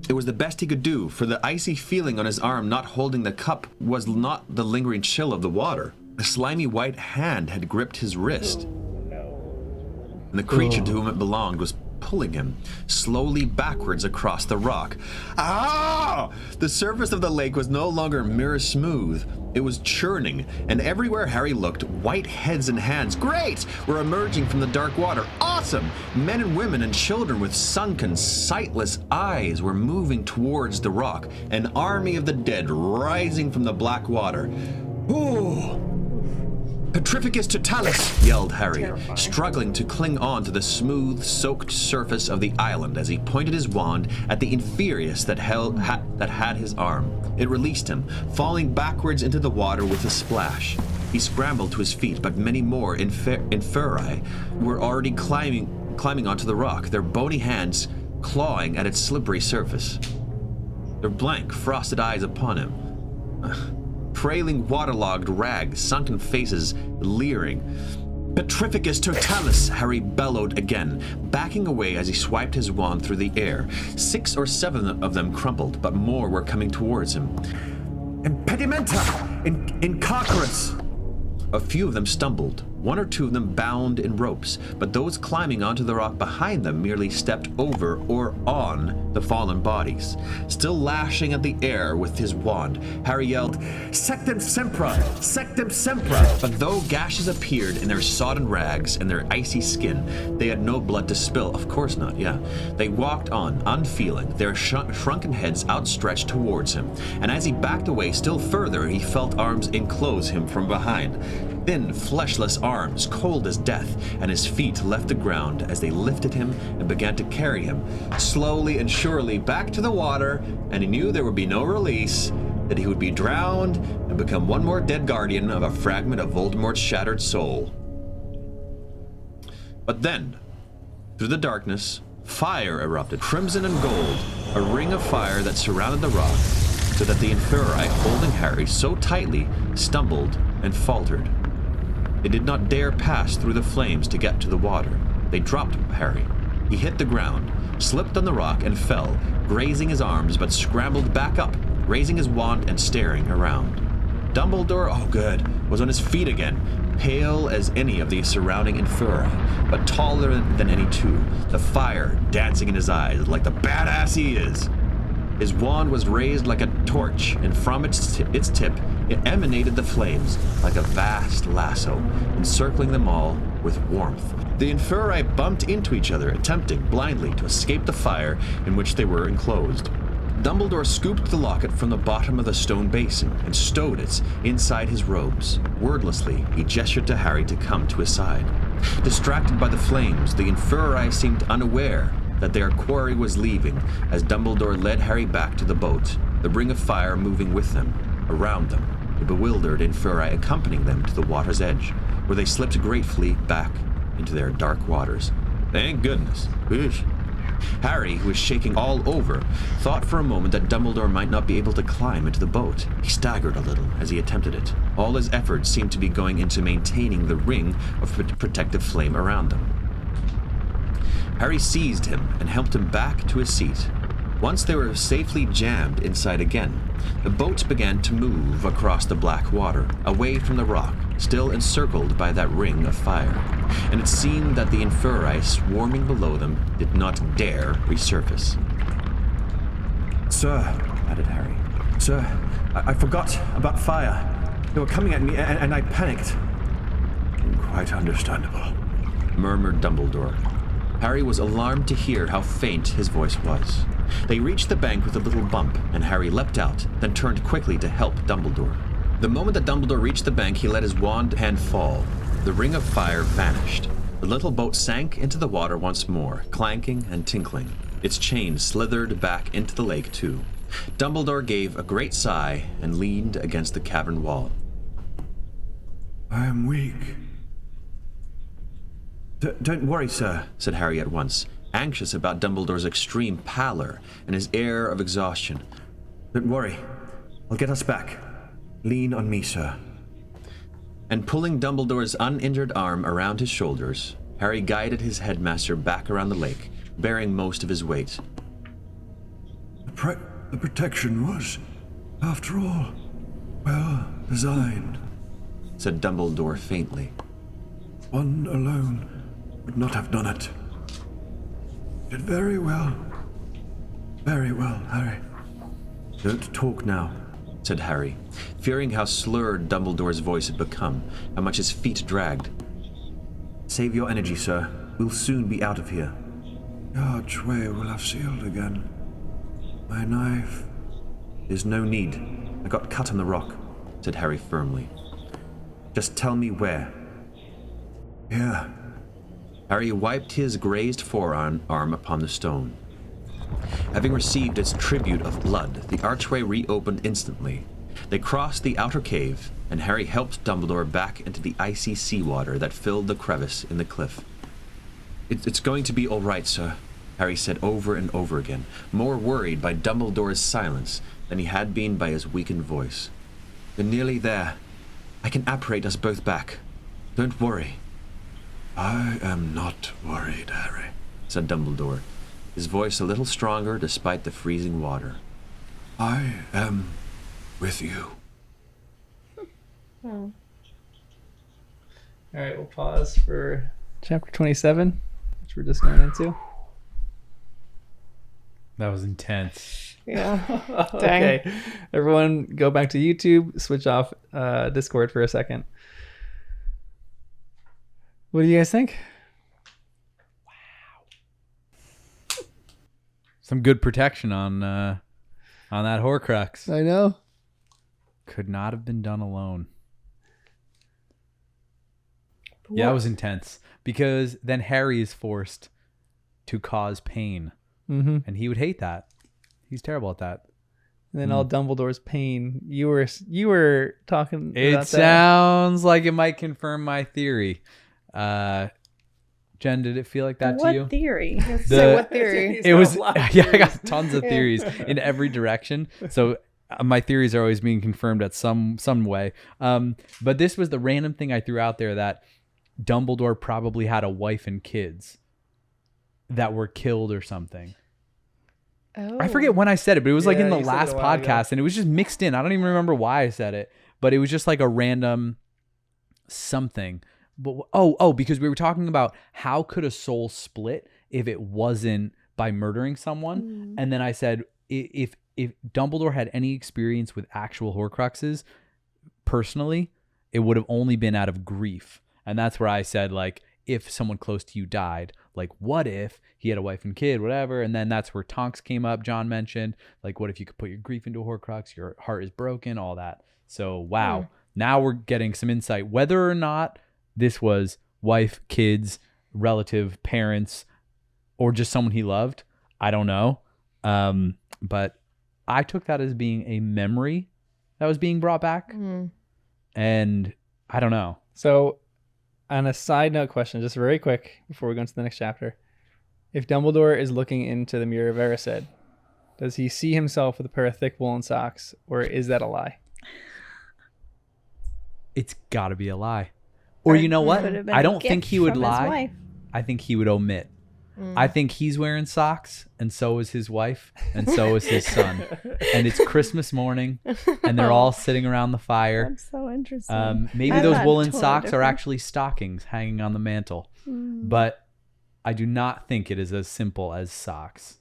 It was the best he could do, for the icy feeling on his arm not holding the cup was not the lingering chill of the water. A slimy white hand had gripped his wrist. And the creature to whom it belonged was pulling him slowly backwards across the rock. Ah! The surface of the lake was no longer mirror smooth. It was churning, and everywhere Harry looked, white heads and hands, great, were emerging from the dark water. Awesome! Men and women and children with sunken, sightless eyes were moving towards the rock, an army of the dead rising from the black water. Ooh! Petrificus totalis, yelled Harry, terrifying, struggling to cling on to the smooth, soaked surface of the island as he pointed his wand at the inferius that had his arm. It released him, falling backwards into the water with a splash. He scrambled to his feet, but many more inferi were already climbing onto the rock, their bony hands clawing at its slippery surface. Their blank, frosted eyes upon him. Trailing waterlogged rags, sunken faces leering. Petrificus totalis, Harry bellowed again, backing away as he swiped his wand through the air. 6 or 7 of them crumpled, but more were coming towards him. Impedimenta! Incarcerus! A few of them stumbled, 1 or 2 of them bound in ropes, but those climbing onto the rock behind them merely stepped over or on the fallen bodies. Still lashing at the air with his wand, Harry yelled, Sectum Sempra! Sectum Sempra! But though gashes appeared in their sodden rags and their icy skin, they had no blood to spill. Of course not, yeah. They walked on, unfeeling, their shrunken heads outstretched towards him, and as he backed away still further, he felt arms enclose him from behind. Thin, fleshless arms, cold as death, and his feet left the ground as they lifted him and began to carry him, slowly and surely back to the water, and he knew there would be no release, that he would be drowned and become one more dead guardian of a fragment of Voldemort's shattered soul. But then, through the darkness, fire erupted, crimson and gold, a ring of fire that surrounded the rock, so that the inferi holding Harry so tightly stumbled and faltered. They did not dare pass through the flames to get to the water. They dropped Harry. He hit the ground, slipped on the rock, and fell, grazing his arms, but scrambled back up, raising his wand and staring around. Dumbledore, oh good, was on his feet again, pale as any of the surrounding inferi, but taller than any two, the fire dancing in his eyes like the badass he is. His wand was raised like a torch, and from its tip, it emanated the flames like a vast lasso, encircling them all with warmth. The inferi bumped into each other, attempting blindly to escape the fire in which they were enclosed. Dumbledore scooped the locket from the bottom of the stone basin and stowed it inside his robes. Wordlessly, he gestured to Harry to come to his side. Distracted by the flames, the inferi seemed unaware that their quarry was leaving as Dumbledore led Harry back to the boat, the ring of fire moving with them, around them, the bewildered inferi accompanying them to the water's edge, where they slipped gratefully back into their dark waters. Thank goodness. Whoosh. Harry, who was shaking all over, thought for a moment that Dumbledore might not be able to climb into the boat. He staggered a little as he attempted it. All his efforts seemed to be going into maintaining the ring of protective flame around them. Harry seized him and helped him back to his seat. Once they were safely jammed inside again, the boat began to move across the black water, away from the rock, still encircled by that ring of fire. And it seemed that the inferi swarming below them did not dare resurface. Sir, added Harry. Sir, I forgot about fire. They were coming at me and I panicked. Quite understandable, murmured Dumbledore. Harry was alarmed to hear how faint his voice was. They reached the bank with a little bump, and Harry leapt out, then turned quickly to help Dumbledore. The moment that Dumbledore reached the bank, he let his wand hand fall. The ring of fire vanished. The little boat sank into the water once more, clanking and tinkling. Its chain slithered back into the lake, too. Dumbledore gave a great sigh and leaned against the cavern wall. I am weak. Don't worry, sir, said Harry at once, anxious about Dumbledore's extreme pallor and his air of exhaustion. Don't worry. I'll get us back. Lean on me, sir. And pulling Dumbledore's uninjured arm around his shoulders, Harry guided his headmaster back around the lake, bearing most of his weight. The protection was, after all, well designed, said Dumbledore faintly. One alone would not have done it. Did very well. Very well, Harry. Don't talk now, said Harry, fearing how slurred Dumbledore's voice had become, how much his feet dragged. Save your energy, sir. We'll soon be out of here. The archway will have sealed again. My knife. There's no need. I got cut on the rock, said Harry firmly. Just tell me where. Here. Harry wiped his grazed forearm upon the stone. Having received its tribute of blood, the archway reopened instantly. They crossed the outer cave, and Harry helped Dumbledore back into the icy seawater that filled the crevice in the cliff. It's going to be all right, sir, Harry said over and over again, more worried by Dumbledore's silence than he had been by his weakened voice. They're nearly there. I can apparate us both back. Don't worry. I am not worried, Harry, said Dumbledore, his voice a little stronger despite the freezing water. I am with you. All right, we'll pause for chapter 27, which we're just going into. That was intense. Yeah. Okay, everyone go back to YouTube, switch off Discord for a second. What do you guys think? Some good protection on that Horcrux. I know. Could not have been done alone. Yeah, it was intense because then Harry is forced to cause pain, and he would hate that. He's terrible at that. And then all Dumbledore's pain. You were talking. It about sounds like it might confirm my theory. Jen, did it feel like that to you? What theory? Say what theory? It was yeah, I got tons of theories in every direction. So my theories are always being confirmed at some way. But this was the random thing I threw out there, that Dumbledore probably had a wife and kids that were killed or something. Oh. I forget when I said it, but it was like in the you said it last a while ago. podcast, and it was just mixed in. I don't even remember why I said it, but it was just like a random something. But because we were talking about how could a soul split if it wasn't by murdering someone, and then I said if Dumbledore had any experience with actual Horcruxes personally, it would have only been out of grief, and that's where I said, like, if someone close to you died, like, what if he had a wife and kid, whatever, and then that's where Tonks came up. John mentioned, like, what if you could put your grief into a Horcrux, your heart is broken, all that. So wow, now we're getting some insight whether or not this was wife, kids, relative, parents, or just someone he loved. I don't know. But I took that as being a memory that was being brought back. And I don't know. So, on a side note question, just very quick before we go into the next chapter. If Dumbledore is looking into the Mirror of Erised, does he see himself with a pair of thick woolen socks, or is that a lie? It's got to be a lie. Or you know what? Could have been I a don't think gift he would from his lie. wife. I think he would omit. I think he's wearing socks, and so is his wife, and so is his son. And it's Christmas morning, and they're all sitting around the fire. That's so interesting. Maybe I those thought woolen totally socks are different. actually stockings hanging on the mantle. But I do not think it is as simple as socks.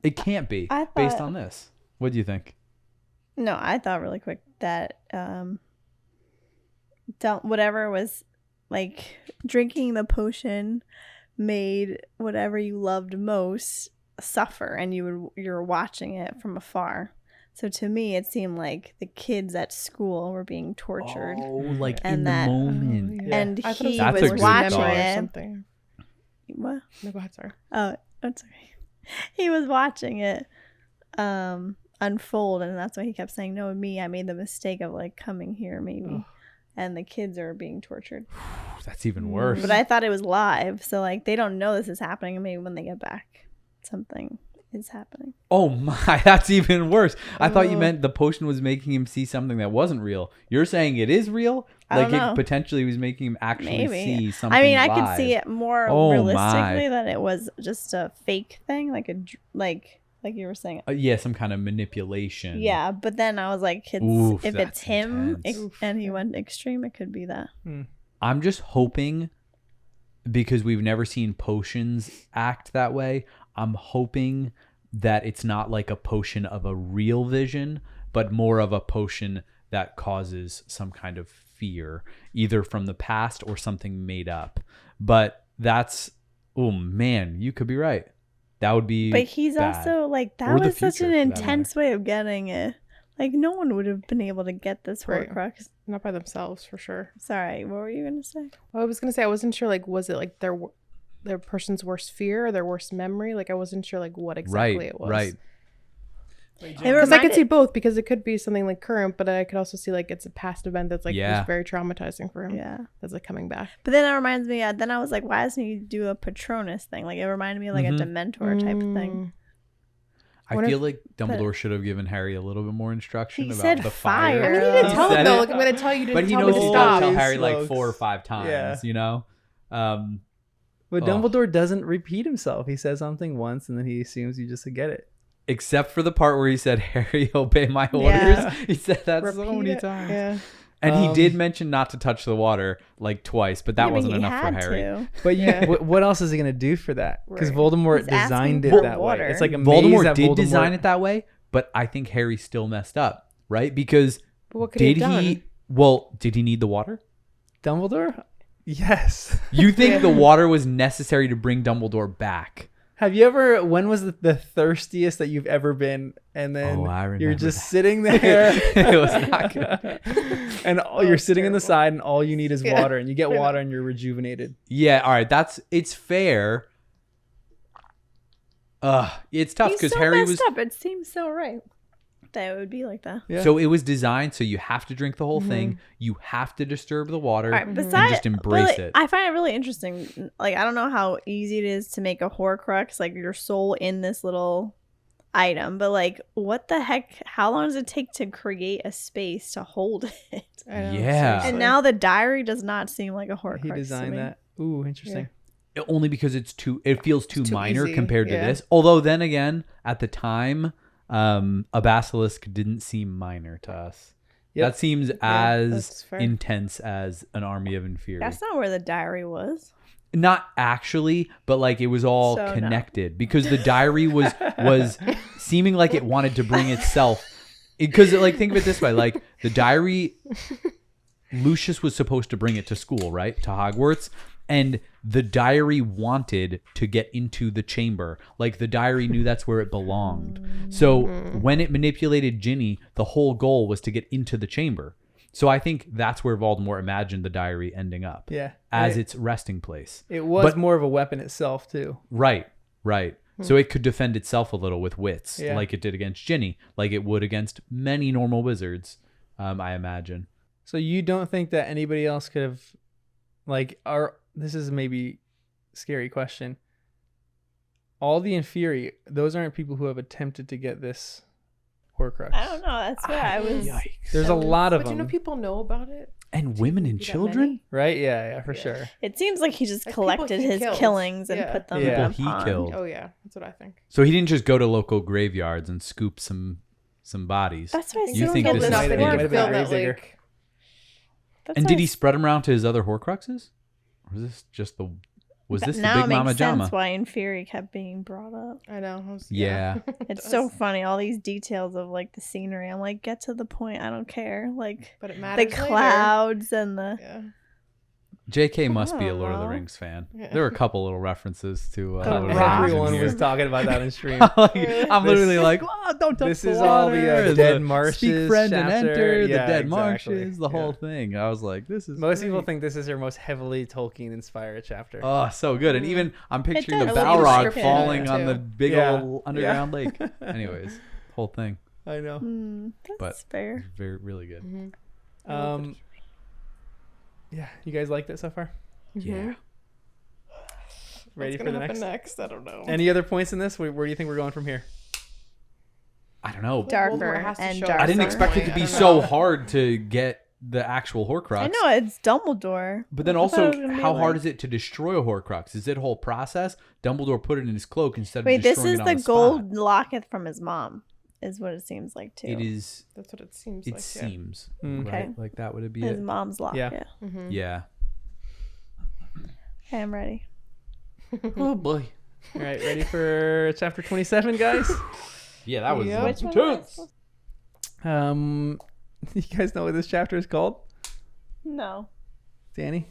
It can't be I based thought- on this. What do you think? No, I thought really quick that whatever was like drinking the potion made whatever you loved most suffer, and you're watching it from afar. So to me, it seemed like the kids at school were being tortured, Oh, like And in that- the moment. and I thought it he That's a was good watching thought. or it. something. What? No, go ahead, sorry. Oh, that's okay. He was watching it unfold, and that's why he kept saying, "No, me, I made the mistake of like coming here, maybe." And the kids are being tortured. That's even worse. But I thought it was live, so like they don't know this is happening, and maybe when they get back, something is happening. Oh my, that's even worse. I thought you meant the potion was making him see something that wasn't real. You're saying it is real? I Like don't know. it potentially was making him actually Maybe. see something I mean, I live. could see it more Oh, realistically my. that it was just a fake thing, like you were saying. Yeah, some kind of manipulation. Yeah, but then I was like, Oof, if that's it's him intense. and he went extreme, it could be that. I'm just hoping, because we've never seen potions act that way, I'm hoping that it's not like a potion of a real vision, but more of a potion that causes some kind of fear, either from the past or something made up. But that's, oh man, you could be right. That would be But he's bad. also like, that Or the was such an future, for that intense way of getting it. Like, no one would have been able to get this Right. Horcrux. Not by themselves, for sure. Sorry, what were you going to say? Well, I was gonna say I wasn't sure. Like, was it like their person's worst fear or their worst memory? Like, I wasn't sure like what exactly it was. Right. Because I could see both. Because it could be something like current, but I could also see like it's a past event that's like Yeah. was very traumatizing for him. Yeah. That's like coming back. But then it reminds me, then I was like, why doesn't he do a Patronus thing? Like, it reminded me of like a Dementor type thing. I wonder feel if- like Dumbledore should have given Harry a little bit more instruction He about said the fire. fire. I mean, he didn't He tell him said though. it. Like, I'm gonna tell you to But he tell knows me to he's got to stop. tell Harry like Slugs. 4 or 5 times, Yeah. you know? But Oh. Dumbledore doesn't repeat himself. He says something once, and then he assumes you just get it. Except for the part where he said, Harry, obey my orders. Yeah. He said that so Repeat many it. times. Yeah. And he did mention not to touch the water like twice, but that Yeah, but wasn't he enough for had Harry. to. But Yeah. what else is he gonna do for that? Because Right. Voldemort He's asking designed it for that water. way. It's like a maze Voldemort that did Voldemort design it that way, but I think Harry still messed up, right? Because But what could he did have he? done? Well, did he need the water? Dumbledore? Yes. You think the water was necessary to bring Dumbledore back? Have you ever? When was the thirstiest that you've ever been? And then Oh, I you're remember just that. sitting there. It was not good. And you're sitting in the terrible. side, and all you need is Yeah. water, and you get water, and you're rejuvenated. Yeah, all right, it's fair. It's tough He's because so Harry messed was up. It seems so right that it would be like that. Yeah. so it was designed so you have to drink the whole thing, you have to disturb the water, All right, and besides, just embrace really, it. I find it really interesting. Like, I don't know how easy it is to make a Horcrux, like your soul in this little item, but like, what the heck? How long does it take to create a space to hold it? I know, Yeah. seriously. And now the diary does not seem like a Horcrux. He to designed me. that. Ooh, interesting. Only because it feels too too minor easy, compared to yeah. this. Although then again, at the time, a basilisk didn't seem minor to us. Yep. That seems that's as fair. intense as an army of inferi. That's not where the diary was. Not actually, but like it was all So, no. connected because the diary was seeming like it wanted to bring itself. Because like think of it this way, like the diary, Lucius was supposed to bring it to school, right, to Hogwarts, and the diary wanted to get into the chamber. Like the diary knew that's where it belonged. So when it manipulated Ginny, the whole goal was to get into the chamber. So I think that's where Voldemort imagined the diary ending up. Yeah. As It- its resting place. It was But- more of a weapon itself too. Right. So it could defend itself a little with wits, Yeah. like it did against Ginny, like it would against many normal wizards, I imagine. So you don't think that anybody else could have, like, this is maybe a scary question. all the inferi, those aren't people who have attempted to get this Horcrux. I don't know. That's where I was. There's a lot of But them. people know about it. And women and That children? many? Right? Yeah, for sure. It seems like he just Like people collected he his kills. killings and Yeah. put them Yeah. in a He pond. killed. Oh yeah, that's what I think. So he didn't just go to local graveyards and scoop some bodies. That's why I You still think get this this is might have fake? been- Might might have been a that, gravedigger. like, That's And why did he I spread them around to his other Horcruxes? Or was this just the... Was this the now Big it makes Mama sense Jama? why Inferi kept being brought up. I know. Yeah. It's so funny, all these details of like the scenery. I'm like, get to the point. I don't care. Like But it the matters later. clouds and the. Yeah. JK must be a Lord of the Aw. Rings fan. Yeah. There were a couple little references to The Lord of the Rock. Rings in Everyone here. was talking about that in stream. I'm literally like, oh, don't touch This the is all the, water, Dead Marshes Speak friend and chapter. enter, the Yeah, Dead exactly. Marshes, the whole thing. I was like, this is Most people great. think this is their most heavily Tolkien-inspired chapter. Oh, so good. And even I'm picturing the does look Balrog like it, falling too. on the big Yeah. old underground lake. Anyways, whole thing. I know. That's But fair. very, really good. Um, yeah, you guys liked it so far? Yeah. Ready What's for gonna the happen next? next? I don't know. Any other points in this? Where do you think we're going from here? I don't know. Darker Voldemort has to and show darker. I didn't some expect it point. to I be don't so know. hard to get the actual Horcrux. I know it's Dumbledore. But then I thought it also, was gonna be how hard like- is it to destroy a Horcrux? Is it a whole process? Dumbledore put it in his cloak instead Wait, of this destroying is it the on the gold spot. locket from his mom, is what it seems like too. It is. That's what it seems It like. seems Mm. right. Okay. Like that would be his it. mom's locket. Yeah. Okay, I'm ready. Oh boy. All right, ready for chapter 27, guys? Yeah, that was Yep. Which one am I intense. supposed- You guys know what this chapter is called? No. Danny?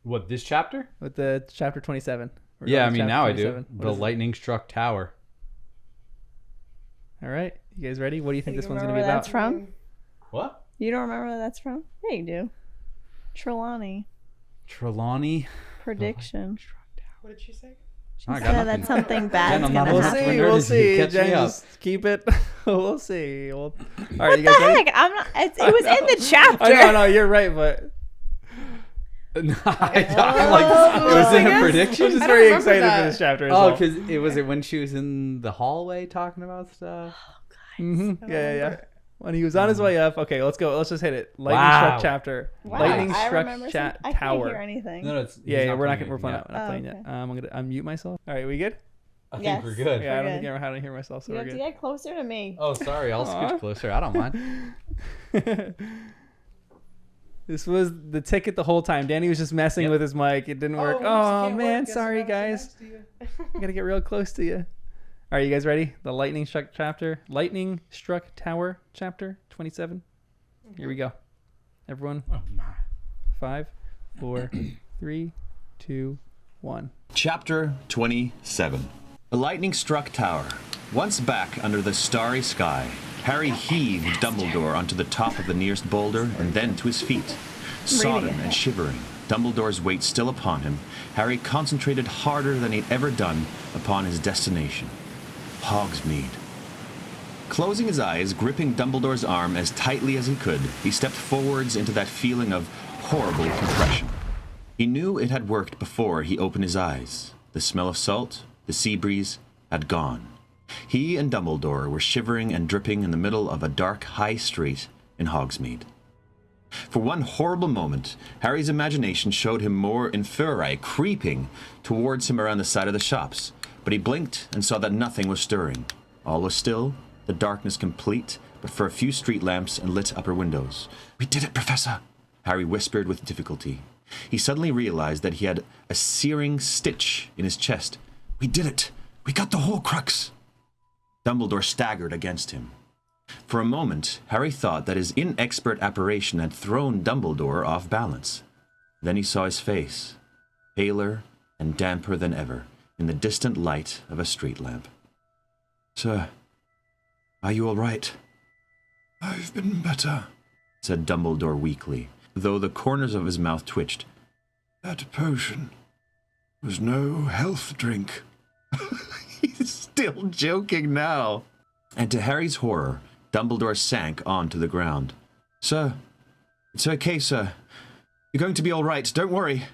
What, this chapter? With the chapter 27. We're Yeah, I going to mean, chapter now I do. 27. What The is it? lightning struck tower. All right, you guys ready? What do you think Do this you one's going to be remember about? that's from? What? You don't remember where that's from? Yeah, you do. Trelawney. Trelawney. Prediction. What did she say? I got Said nothing. that something Jen, bad's I'm not gonna We'll enough of a happen. see. nerd We'll as you. see. Catch me Jen, up. just keep it. We'll see. All right, What you the guys ready? heck? I'm not. It was in the chapter. I know, you're right, but I'm like, it was in a I'm prediction? just I don't very remember excited that. for this chapter. As Oh, well. because it was it when she was in the hallway talking about stuff? Yeah. When he was on his way up. Okay, let's go. Let's just hit it. Lightning Wow. struck chapter. Wow, Lightning I struck remember chat I can't hear tower. anything. No, it's Yeah, we're not playing playing it. that. We're not playing okay. yet. I'm gonna unmute myself. All right, we good? I think Yes. we're good. Yeah, I don't We're think good. I don't hear myself, so You we're have to good. get closer to me. Oh, sorry. I'll Aw. scooch closer. I don't mind. This was the ticket the whole time. Danny was just messing with his mic. It didn't work. Oh man, sorry guys. I gotta get real close to you. All right, you guys ready? The lightning struck tower chapter 27. Here we go. Everyone. Oh, my. 5, 4, 3, 2, 1. Chapter 27. The lightning struck tower. Once back under the starry sky, Harry heaved Dumbledore onto the top of the nearest boulder and then to his feet. Sodden and shivering, Dumbledore's weight still upon him, Harry concentrated harder than he'd ever done upon his destination, Hogsmeade. Closing his eyes, gripping Dumbledore's arm as tightly as he could, he stepped forwards into that feeling of horrible compression. He knew it had worked before he opened his eyes. The smell of salt, the sea breeze, had gone. He and Dumbledore were shivering and dripping in the middle of a dark high street in Hogsmeade. For one horrible moment, Harry's imagination showed him more inferi creeping towards him around the side of the shops, but he blinked and saw that nothing was stirring. All was still, the darkness complete, but for a few street lamps and lit upper windows. "We did it, Professor," Harry whispered with difficulty. He suddenly realized that he had a searing stitch in his chest. "We did it! We got the Horcrux!" Dumbledore staggered against him. For a moment, Harry thought that his inexpert apparition had thrown Dumbledore off balance. Then he saw his face, paler and damper than ever, in the distant light of a street lamp. "Sir, are you all right?" I've been better. said Dumbledore weakly, though the corners of his mouth twitched. That potion was no health drink. He's still joking now. And to Harry's horror, Dumbledore sank onto the ground. "Sir, it's okay, sir. You're going to be all right. Don't worry."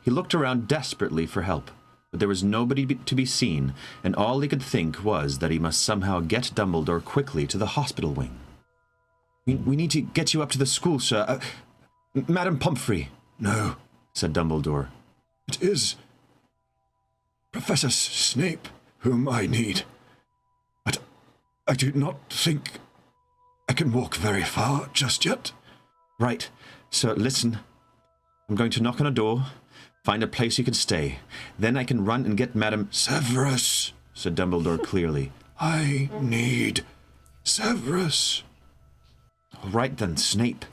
He looked around desperately for help. but there was nobody to be seen, and all he could think was that he must somehow get Dumbledore quickly to the hospital wing. We need to get you up to the school, sir. Madam Pomfrey. No, said Dumbledore. it is Professor Snape whom I need. But I do not think I can walk very far just yet. Right, so listen. I'm going to knock on a door, find a place you can stay. Then I can run and get Madam... Severus, said Dumbledore clearly. I need Severus. All right then, Snape.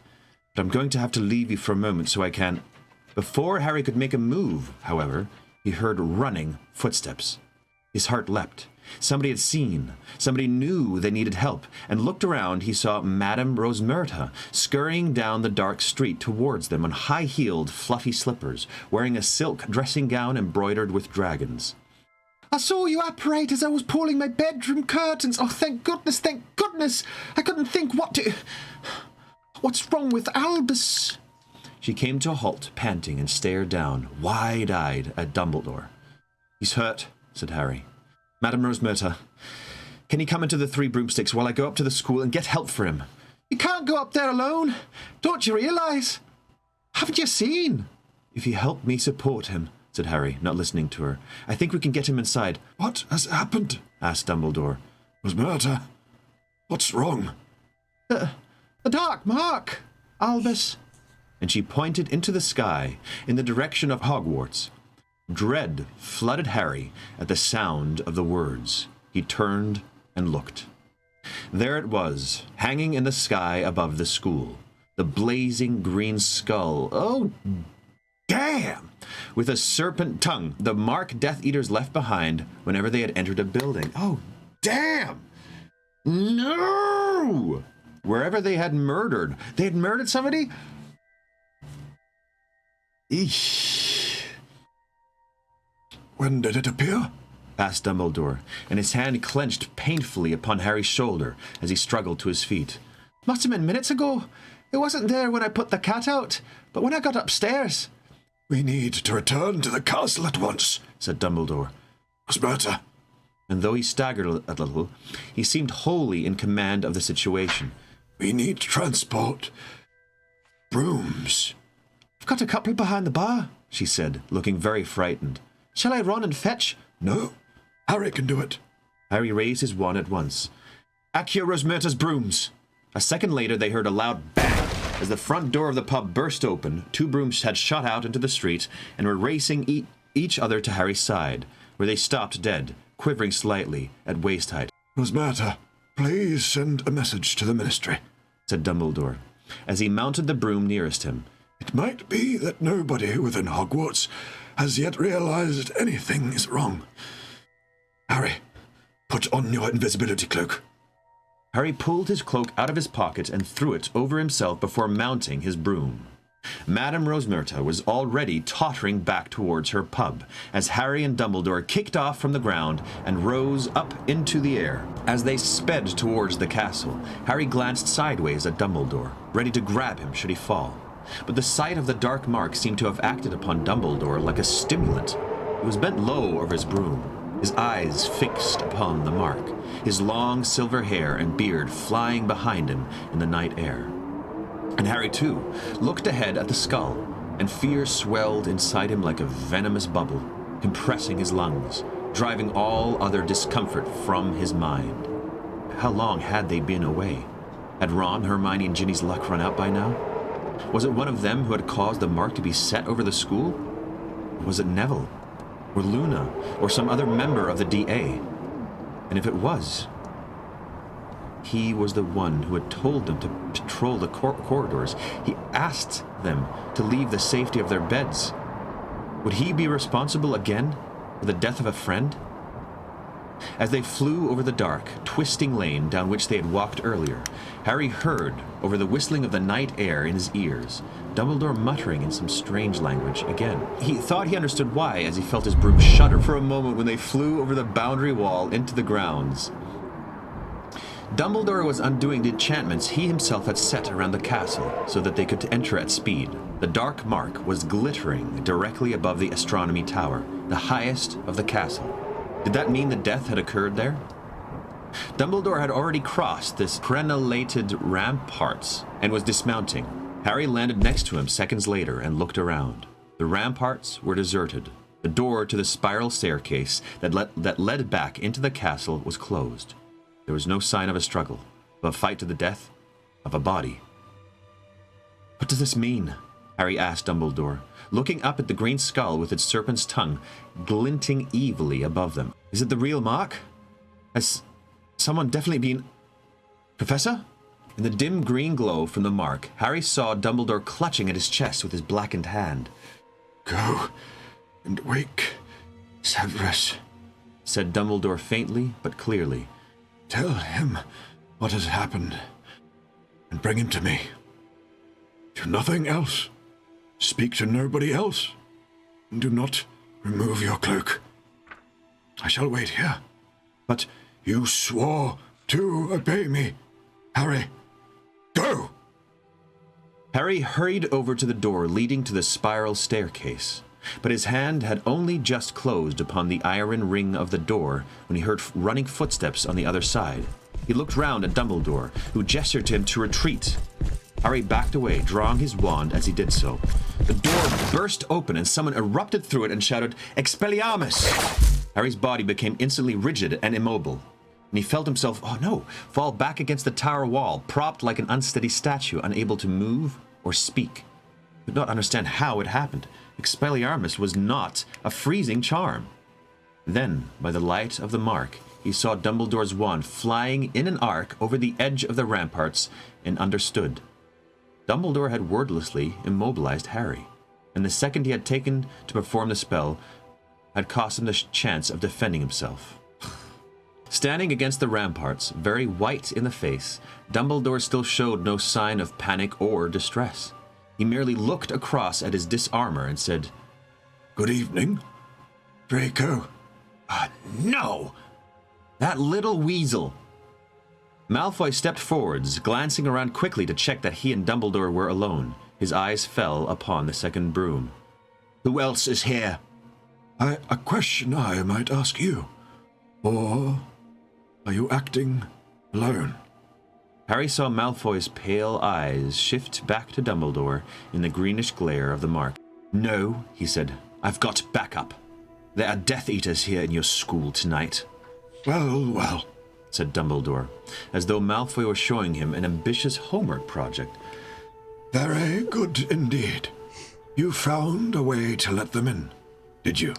But I'm going to have to leave you for a moment so I can... Before Harry could make a move, however, he heard running footsteps. His heart leapt. Somebody had seen. Somebody knew they needed help. And looked around, he saw Madame Rosmerta scurrying down the dark street towards them on high-heeled, fluffy slippers, wearing a silk dressing gown embroidered with dragons. I saw you apparate as I was pulling my bedroom curtains. Oh, thank goodness, thank goodness. I couldn't think what's wrong with Albus? She came to a halt, panting, and stared down, wide-eyed, at Dumbledore. He's hurt, said Harry. Madame Rosmerta, can you come into the Three Broomsticks while I go up to the school and get help for him? You can't go up there alone. Don't you realize? Haven't you seen? If you help me support him, said Harry, not listening to her, I think we can get him inside. What has happened? Asked Dumbledore. Rosmerta, what's wrong? The dark mark, Albus. And she pointed into the sky, in the direction of Hogwarts. Dread flooded Harry at the sound of the words. He turned and looked. There it was, hanging in the sky above the school. The blazing green skull. Oh, damn! With a serpent tongue, the mark Death Eaters left behind whenever they had entered a building. Oh, damn! No! Wherever they had murdered somebody? Eesh. When did it appear? Asked Dumbledore, and his hand clenched painfully upon Harry's shoulder as he struggled to his feet. Must have been minutes ago. It wasn't there when I put the cat out, but when I got upstairs. We need to return to the castle at once, said Dumbledore. Rosmerta. And though he staggered a little, he seemed wholly in command of the situation. We need transport. Brooms. I've got a couple behind the bar, she said, looking very frightened. Shall I run and fetch? No, Harry can do it. Harry raised his wand at once. Accio Rosmerta's brooms. A second later, they heard a loud bang as the front door of the pub burst open. Two brooms had shot out into the street and were racing each other to Harry's side, where they stopped dead, quivering slightly at waist height. Rosmerta, please send a message to the Ministry, said Dumbledore, as he mounted the broom nearest him. It might be that nobody within Hogwarts has yet realized anything is wrong. Harry, put on your invisibility cloak. Harry pulled his cloak out of his pocket and threw it over himself before mounting his broom. Madame Rosmerta was already tottering back towards her pub as Harry and Dumbledore kicked off from the ground and rose up into the air. As they sped towards the castle, Harry glanced sideways at Dumbledore, ready to grab him should he fall. But the sight of the dark mark seemed to have acted upon Dumbledore like a stimulant. He was bent low over his broom, his eyes fixed upon the mark, his long silver hair and beard flying behind him in the night air. And Harry, too, looked ahead at the skull, and fear swelled inside him like a venomous bubble, compressing his lungs, driving all other discomfort from his mind. How long had they been away? Had Ron, Hermione, and Ginny's luck run out by now? Was it one of them who had caused the mark to be set over the school? Or was it Neville? Or Luna? Or some other member of the DA? And if it was, he was the one who had told them to patrol the corridors. He asked them to leave the safety of their beds. Would he be responsible again for the death of a friend? As they flew over the dark, twisting lane down which they had walked earlier, Harry heard, over the whistling of the night air in his ears, Dumbledore muttering in some strange language again. He thought he understood why as he felt his broom shudder for a moment when they flew over the boundary wall into the grounds. Dumbledore was undoing the enchantments he himself had set around the castle so that they could enter at speed. The dark mark was glittering directly above the astronomy tower, the highest of the castle. Did that mean the death had occurred there? Dumbledore had already crossed this crenellated ramparts and was dismounting. Harry landed next to him seconds later and looked around. The ramparts were deserted. The door to the spiral staircase that led back into the castle was closed. There was no sign of a struggle, of a fight to the death, of a body. What does this mean? Harry asked Dumbledore, looking up at the green skull with its serpent's tongue glinting evilly above them. Is it the real mark? Has someone definitely been... Professor? In the dim green glow from the mark, Harry saw Dumbledore clutching at his chest with his blackened hand. Go and wake Severus, said Dumbledore faintly but clearly. Tell him what has happened and bring him to me. Do nothing else. Speak to nobody else. And do not remove your cloak. I shall wait here. But you swore to obey me. Harry, go! Harry hurried over to the door leading to the spiral staircase, but his hand had only just closed upon the iron ring of the door when he heard running footsteps on the other side. He looked round at Dumbledore, who gestured to him to retreat. Harry backed away, drawing his wand as he did so. The door burst open and someone erupted through it and shouted, "Expelliarmus!" Harry's body became instantly rigid and immobile, and he felt himself, fall back against the tower wall, propped like an unsteady statue, unable to move or speak. He could not understand how it happened. Expelliarmus was not a freezing charm. Then, by the light of the mark, he saw Dumbledore's wand flying in an arc over the edge of the ramparts and understood. Dumbledore had wordlessly immobilized Harry, and the second he had taken to perform the spell had cost him the chance of defending himself. Standing against the ramparts, very white in the face, Dumbledore still showed no sign of panic or distress. He merely looked across at his disarmor and said, Good evening, Draco. No! That little weasel! Malfoy stepped forwards, glancing around quickly to check that he and Dumbledore were alone. His eyes fell upon the second broom. Who else is here? A question I might ask you. Or are you acting alone? Harry saw Malfoy's pale eyes shift back to Dumbledore in the greenish glare of the mark. No, he said. I've got backup. There are Death Eaters here in your school tonight. Well, said Dumbledore, as though Malfoy were showing him an ambitious homework project. Very good indeed. You found a way to let them in, did you?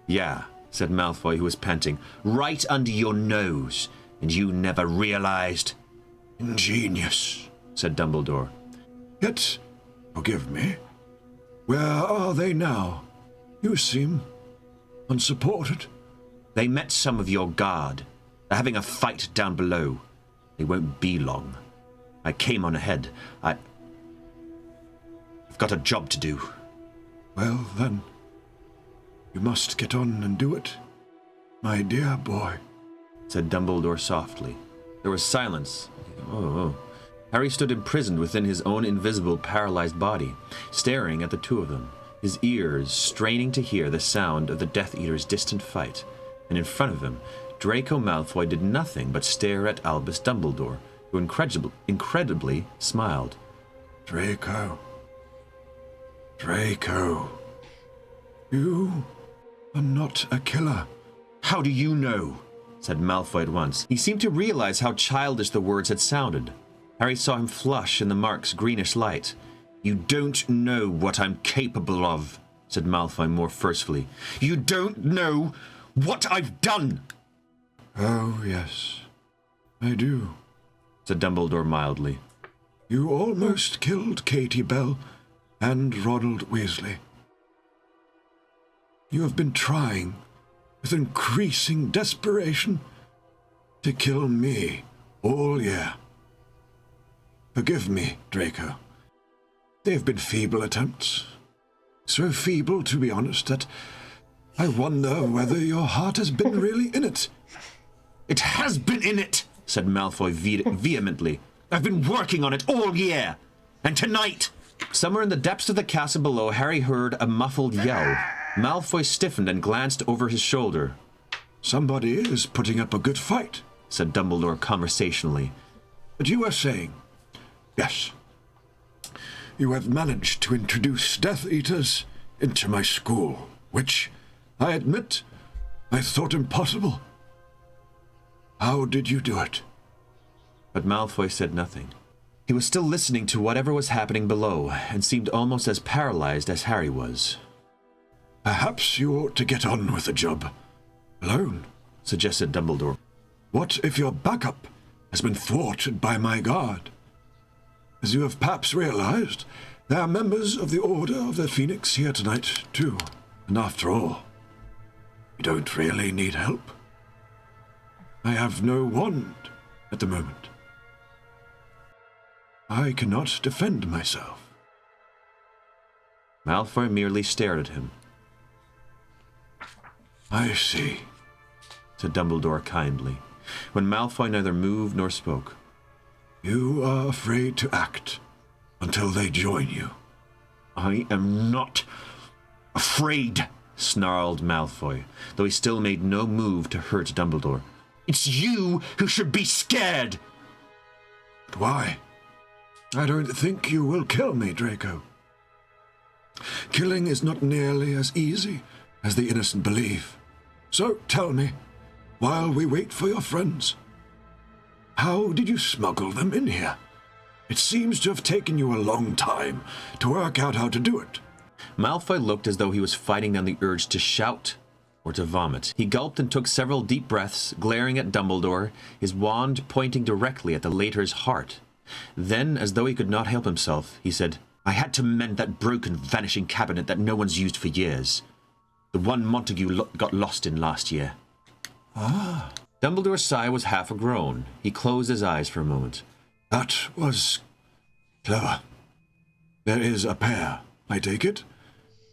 Yeah, said Malfoy, who was panting. Right under your nose, and you never realized? Ingenious, said Dumbledore. Yet, forgive me, where are they now? You seem unsupported. They met some of your guard. They're having a fight down below. They won't be long. I came on ahead. I've got a job to do. Well, then, you must get on and do it, my dear boy, said Dumbledore softly. There was silence. Harry stood imprisoned within his own invisible, paralyzed body, staring at the two of them, his ears straining to hear the sound of the Death Eater's distant fight. And in front of him, Draco Malfoy did nothing but stare at Albus Dumbledore, who incredibly smiled. Draco, you are not a killer. How do you know? Said Malfoy at once. He seemed to realize how childish the words had sounded. Harry saw him flush in the mark's greenish light. You don't know what I'm capable of, said Malfoy more forcefully. You don't know what I've done. Oh, yes, I do, said Dumbledore mildly. You almost killed Katie Bell and Ronald Weasley. You have been trying, with increasing desperation, to kill me all year. Forgive me, Draco. They have been feeble attempts. So feeble, to be honest, that I wonder whether your heart has been really in it. It has been in it, said Malfoy vehemently. "I've been working on it all year. And tonight..." Somewhere in the depths of the castle below, Harry heard a muffled yell. Malfoy stiffened and glanced over his shoulder. "Somebody is putting up a good fight," said Dumbledore conversationally. "But you were saying..." "Yes. You have managed to introduce Death Eaters into my school, which, I admit, I thought impossible. How did you do it?" But Malfoy said nothing. He was still listening to whatever was happening below, and seemed almost as paralyzed as Harry was. "Perhaps you ought to get on with the job alone," suggested Dumbledore. "What if your backup has been thwarted by my guard? As you have perhaps realized, there are members of the Order of the Phoenix here tonight, too. And after all, you don't really need help. I have no wand at the moment. I cannot defend myself." Malfoy merely stared at him. "I see," said Dumbledore kindly, when Malfoy neither moved nor spoke. "You are afraid to act until they join you." "I am not afraid," snarled Malfoy, though he still made no move to hurt Dumbledore. "It's you who should be scared." "But why? I don't think you will kill me, Draco. Killing is not nearly as easy as the innocent believe. So tell me, while we wait for your friends, how did you smuggle them in here? It seems to have taken you a long time to work out how to do it." Malfoy looked as though he was fighting down the urge to shout or to vomit. He gulped and took several deep breaths, glaring at Dumbledore, his wand pointing directly at the latter's heart. Then, as though he could not help himself, he said, "I had to mend that broken vanishing cabinet that no one's used for years. The one Montague got lost in last year." "Ah." Dumbledore's sigh was half a groan. He closed his eyes for a moment. "That was clever. There is a pair, I take it?"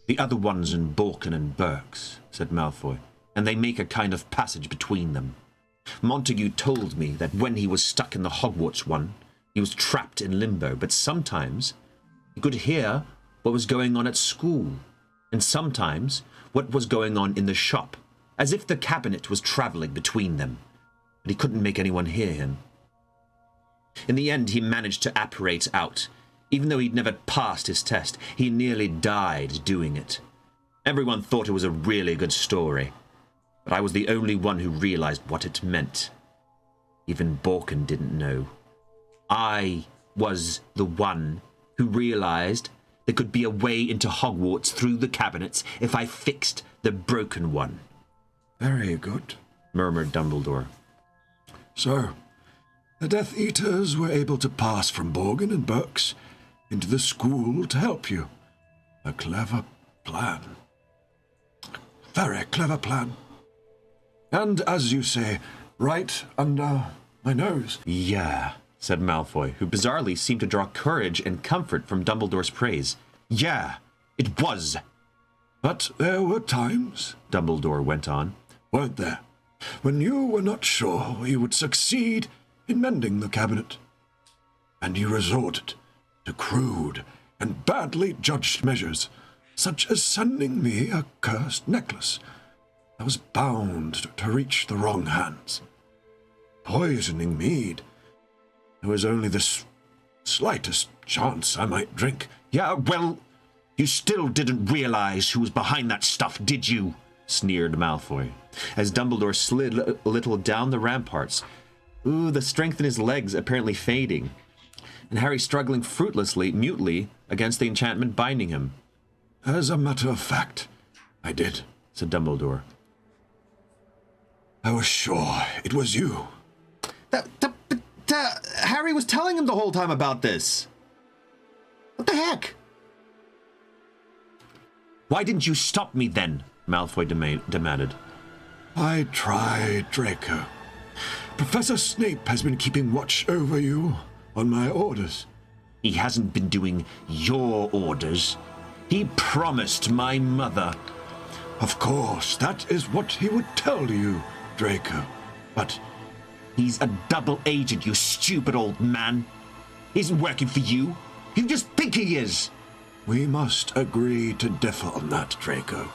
"The other one's in Borkin and Burke's," said Malfoy, "and they make a kind of passage between them. Montague told me that when he was stuck in the Hogwarts one, he was trapped in limbo, but sometimes he could hear what was going on at school, and sometimes what was going on in the shop, as if the cabinet was travelling between them, but he couldn't make anyone hear him. In the end, he managed to apparate out. Even though he'd never passed his test, he nearly died doing it. Everyone thought it was a really good story, but I was the only one who realized what it meant. Even Borkin didn't know. I was the one who realized there could be a way into Hogwarts through the cabinets if I fixed the broken one." "Very good," murmured Dumbledore. "So, the Death Eaters were able to pass from Borgin and Burke's into the school to help you. A clever plan. Very clever plan. And, as you say, right under my nose." "Yeah," said Malfoy, who bizarrely seemed to draw courage and comfort from Dumbledore's praise. "Yeah, it was." "But there were times," Dumbledore went on, "weren't there, when you were not sure you would succeed in mending the cabinet, and you resorted to crude and badly judged measures, such as sending me a cursed necklace that was bound to reach the wrong hands, poisoning Meade. There was only the slightest chance I might drink." "Yeah, well, you still didn't realize who was behind that stuff, did you?" sneered Malfoy, as Dumbledore slid a little down the ramparts, the strength in his legs apparently fading, and Harry struggling mutely against the enchantment binding him. "As a matter of fact, I did," said Dumbledore. "I was sure it was you." Harry was telling him the whole time about this. What the heck? "Why didn't you stop me then?" Malfoy demanded. "I tried, Draco. Professor Snape has been keeping watch over you on my orders." "He hasn't been doing your orders. He promised my mother." "Of course, that is what he would tell you, Draco. But He's a double agent, you stupid old man. He isn't working for you. You just think he is. We must agree to differ on that, Draco.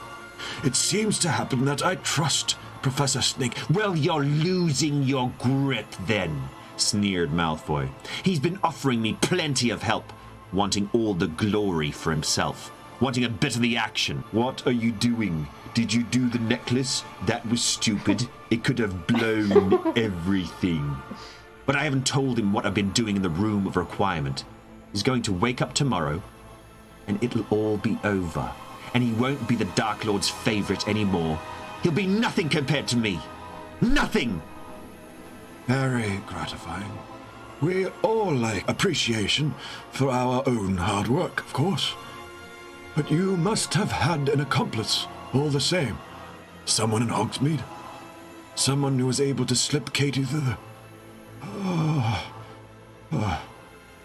It seems to happen that I trust Professor Snape. Well, you're losing your grip then, sneered Malfoy. He's been offering me plenty of help, wanting all the glory for himself, wanting a bit of the action. What are you doing? Did you do the necklace? That was stupid. It could have blown everything. But I haven't told him what I've been doing in the room of requirement. He's going to wake up tomorrow, and it'll all be over. And he won't be the Dark Lord's favorite anymore. He'll be nothing compared to me. Nothing! Very gratifying. We all like appreciation for our own hard work, of course. But you must have had an accomplice, all the same. Someone in Hogsmeade. Someone who was able to slip Katie thither.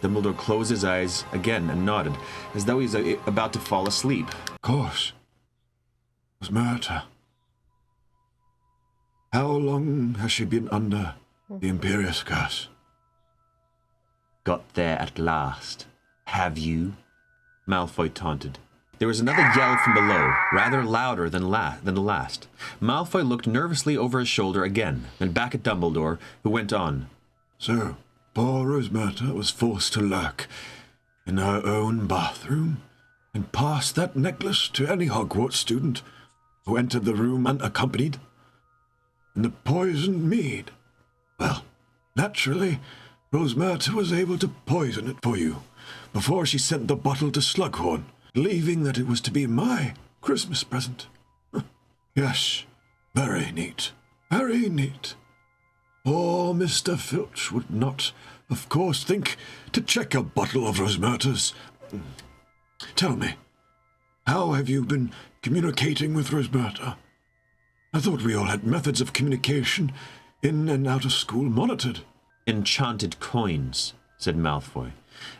Dumbledore closed his eyes again and nodded, as though he's about to fall asleep. Of course. It was murder. How long has she been under the Imperious curse? Got there at last. Have you? Malfoy taunted. There was another yell from below, rather louder than the last. Malfoy looked nervously over his shoulder again, and back at Dumbledore, who went on. So, poor Rosemerta was forced to lurk in her own bathroom and pass that necklace to any Hogwarts student who entered the room unaccompanied. And the poisoned mead. Well, naturally, Rosemerta was able to poison it for you before she sent the bottle to Slughorn, believing that it was to be my Christmas present. Yes, very neat. Very neat. Poor Mr. Filch would not, of course, think to check a bottle of Rosemerta's. Tell me, how have you been communicating with Rosemerta? I thought we all had methods of communication in and out of school monitored. Enchanted coins, said Malfoy,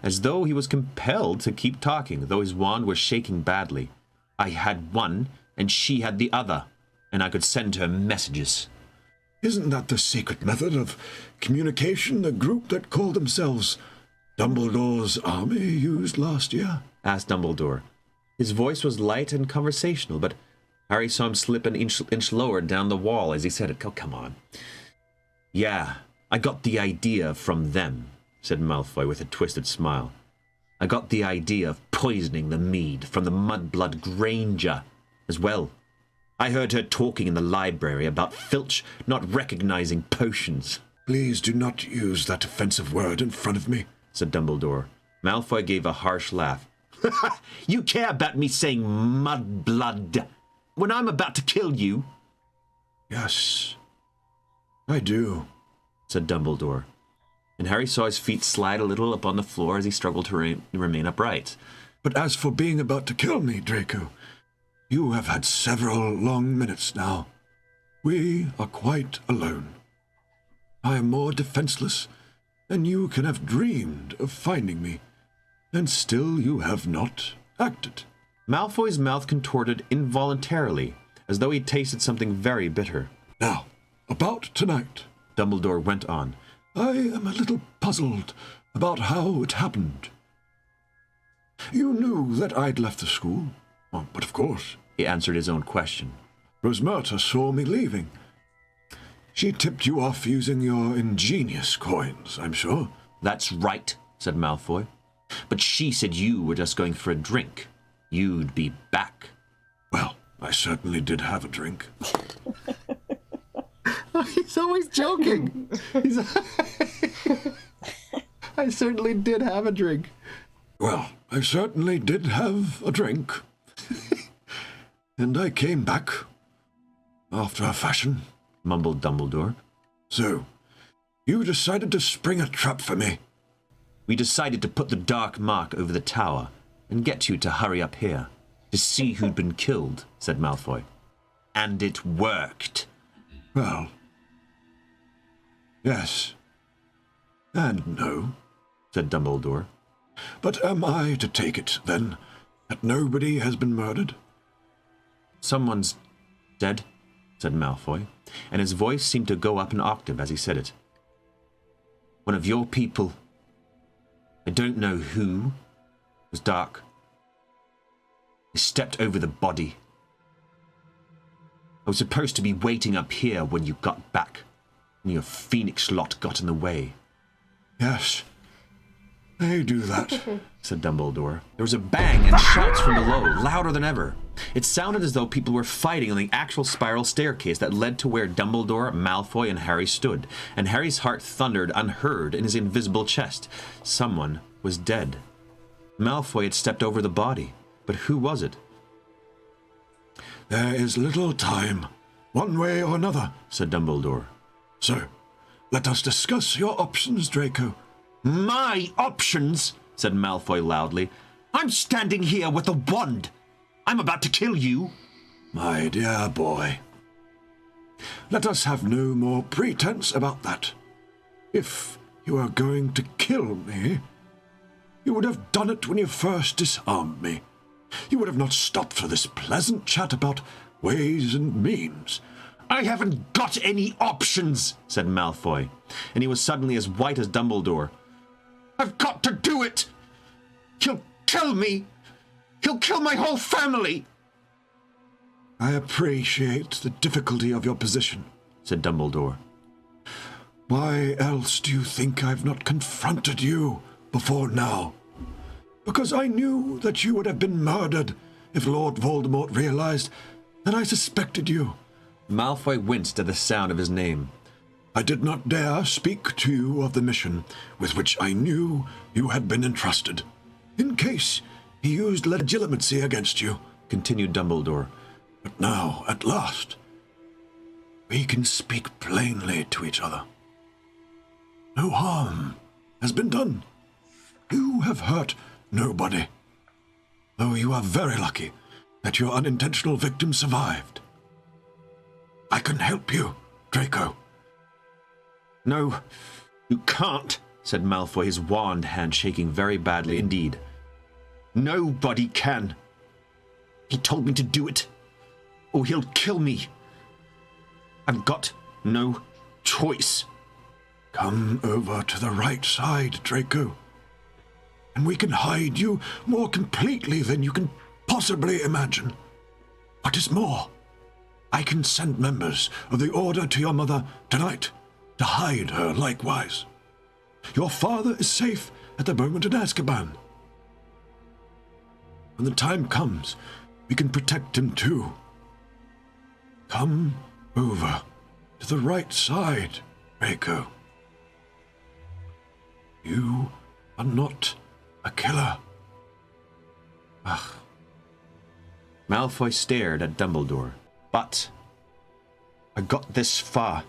as though he was compelled to keep talking, though his wand was shaking badly. I had one, and she had the other, and I could send her messages. Isn't that the secret method of communication the group that called themselves Dumbledore's Army used last year? Asked Dumbledore. His voice was light and conversational, but Harry saw him slip an inch lower down the wall as he said it. Oh, come on. Yeah, I got the idea from them, said Malfoy with a twisted smile. I got the idea of poisoning the mead from the Mudblood Granger as well. I heard her talking in the library about Filch not recognizing potions. Please do not use that offensive word in front of me, said Dumbledore. Malfoy gave a harsh laugh. You care about me saying mudblood when I'm about to kill you? Yes, I do, said Dumbledore. And Harry saw his feet slide a little upon the floor as he struggled to remain upright. But as for being about to kill me, Draco, you have had several long minutes now. We are quite alone. I am more defenseless than you can have dreamed of finding me, and still you have not acted. Malfoy's mouth contorted involuntarily, as though he tasted something very bitter. Now, about tonight, Dumbledore went on. I am a little puzzled about how it happened. You knew that I'd left the school, but of course, he answered his own question. Rosemerta saw me leaving. She tipped you off using your ingenious coins, I'm sure. That's right, said Malfoy. But she said you were just going for a drink. You'd be back. Well, I certainly did have a drink. He's always joking. I certainly did have a drink. Well, I certainly did have a drink. And I came back, after a fashion, mumbled Dumbledore. So, you decided to spring a trap for me. We decided to put the dark mark over the tower and get you to hurry up here to see who'd been killed, said Malfoy. And it worked. Well, yes. And no, said Dumbledore. But am I to take it, then, that nobody has been murdered? Someone's dead, said Malfoy, and his voice seemed to go up an octave as he said it. one of your people. I don't know who. It was dark. I stepped over the body. I was supposed to be waiting up here when you got back, and your phoenix lot got in the way. Yes, they do that, said Dumbledore. There was a bang and shouts from below, louder than ever. It sounded as though people were fighting on the actual spiral staircase that led to where Dumbledore, Malfoy, and Harry stood, and Harry's heart thundered unheard in his invisible chest. Someone was dead. Malfoy had stepped over the body, but who was it? There is little time, one way or another, said Dumbledore. So, let us discuss your options, Draco. My options, said Malfoy loudly. I'm standing here with a wand. I'm about to kill you. My dear boy, let us have no more pretense about that. If you are going to kill me, you would have done it when you first disarmed me. You would have not stopped for this pleasant chat about ways and means. I haven't got any options, said Malfoy, and he was suddenly as white as Dumbledore. I've got to do it. He'll kill me. He'll kill my whole family. I appreciate the difficulty of your position, said Dumbledore. Why else do you think I've not confronted you before now? Because I knew that you would have been murdered if Lord Voldemort realized that I suspected you. Malfoy winced at the sound of his name. I did not dare speak to you of the mission with which I knew you had been entrusted, in case he used legitimacy against you, continued Dumbledore. But now, at last, we can speak plainly to each other. No harm has been done. You have hurt nobody, though you are very lucky that your unintentional victim survived. I can help you, Draco. No, you can't, said Malfoy, his wand hand shaking very badly indeed. Nobody can. He told me to do it, or he'll kill me. I've got no choice. Come over to the right side, Draco, and we can hide you more completely than you can possibly imagine. What is more, I can send members of the Order to your mother tonight to hide her likewise. Your father is safe at the moment in Azkaban. When the time comes, we can protect him too. Come over to the right side, Draco. You are not a killer. Ugh. Malfoy stared at Dumbledore. But I got this far,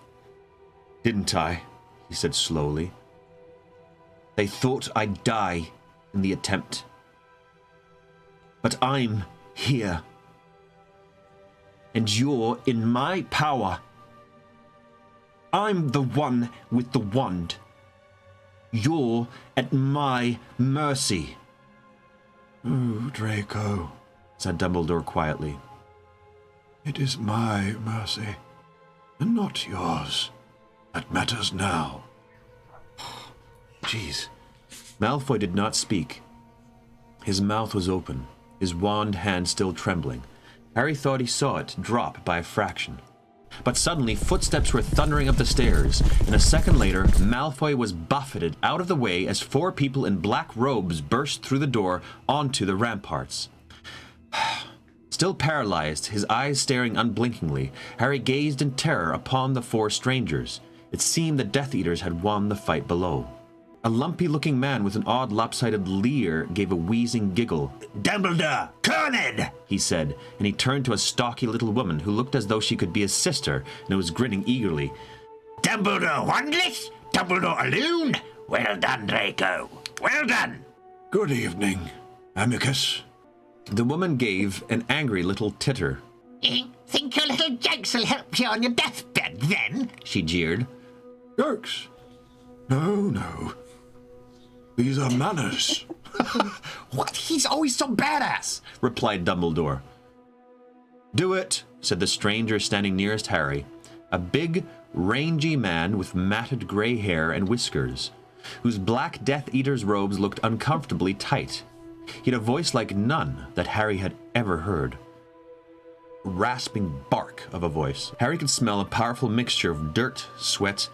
didn't I? He said slowly. They thought I'd die in the attempt. But I'm here. And you're in my power. I'm the one with the wand. You're at my mercy. Oh, Draco, said Dumbledore quietly. It is my mercy, and not yours, that matters now. Jeez. Malfoy did not speak. His mouth was open, his wand hand still trembling. Harry thought he saw it drop by a fraction. But suddenly, footsteps were thundering up the stairs, and a second later, Malfoy was buffeted out of the way as 4 people in black robes burst through the door onto the ramparts. Still paralyzed, his eyes staring unblinkingly, Harry gazed in terror upon the 4 strangers. It seemed the Death Eaters had won the fight below. A lumpy-looking man with an odd lopsided leer gave a wheezing giggle. Dumbledore! Cornered! He said, and he turned to a stocky little woman who looked as though she could be his sister, and was grinning eagerly. Dumbledore wandless? Dumbledore alone? Well done, Draco. Well done. Good evening, Amicus. The woman gave an angry little titter. Think your little jokes will help you on your deathbed, then? She jeered. Jokes? No. These are manners. What? He's always so badass, replied Dumbledore. Do it, said the stranger standing nearest Harry, a big, rangy man with matted gray hair and whiskers. whose black Death Eater's robes looked uncomfortably tight. He had a voice like none that Harry had ever heard. A rasping bark of a voice. Harry could smell a powerful mixture of dirt, sweat,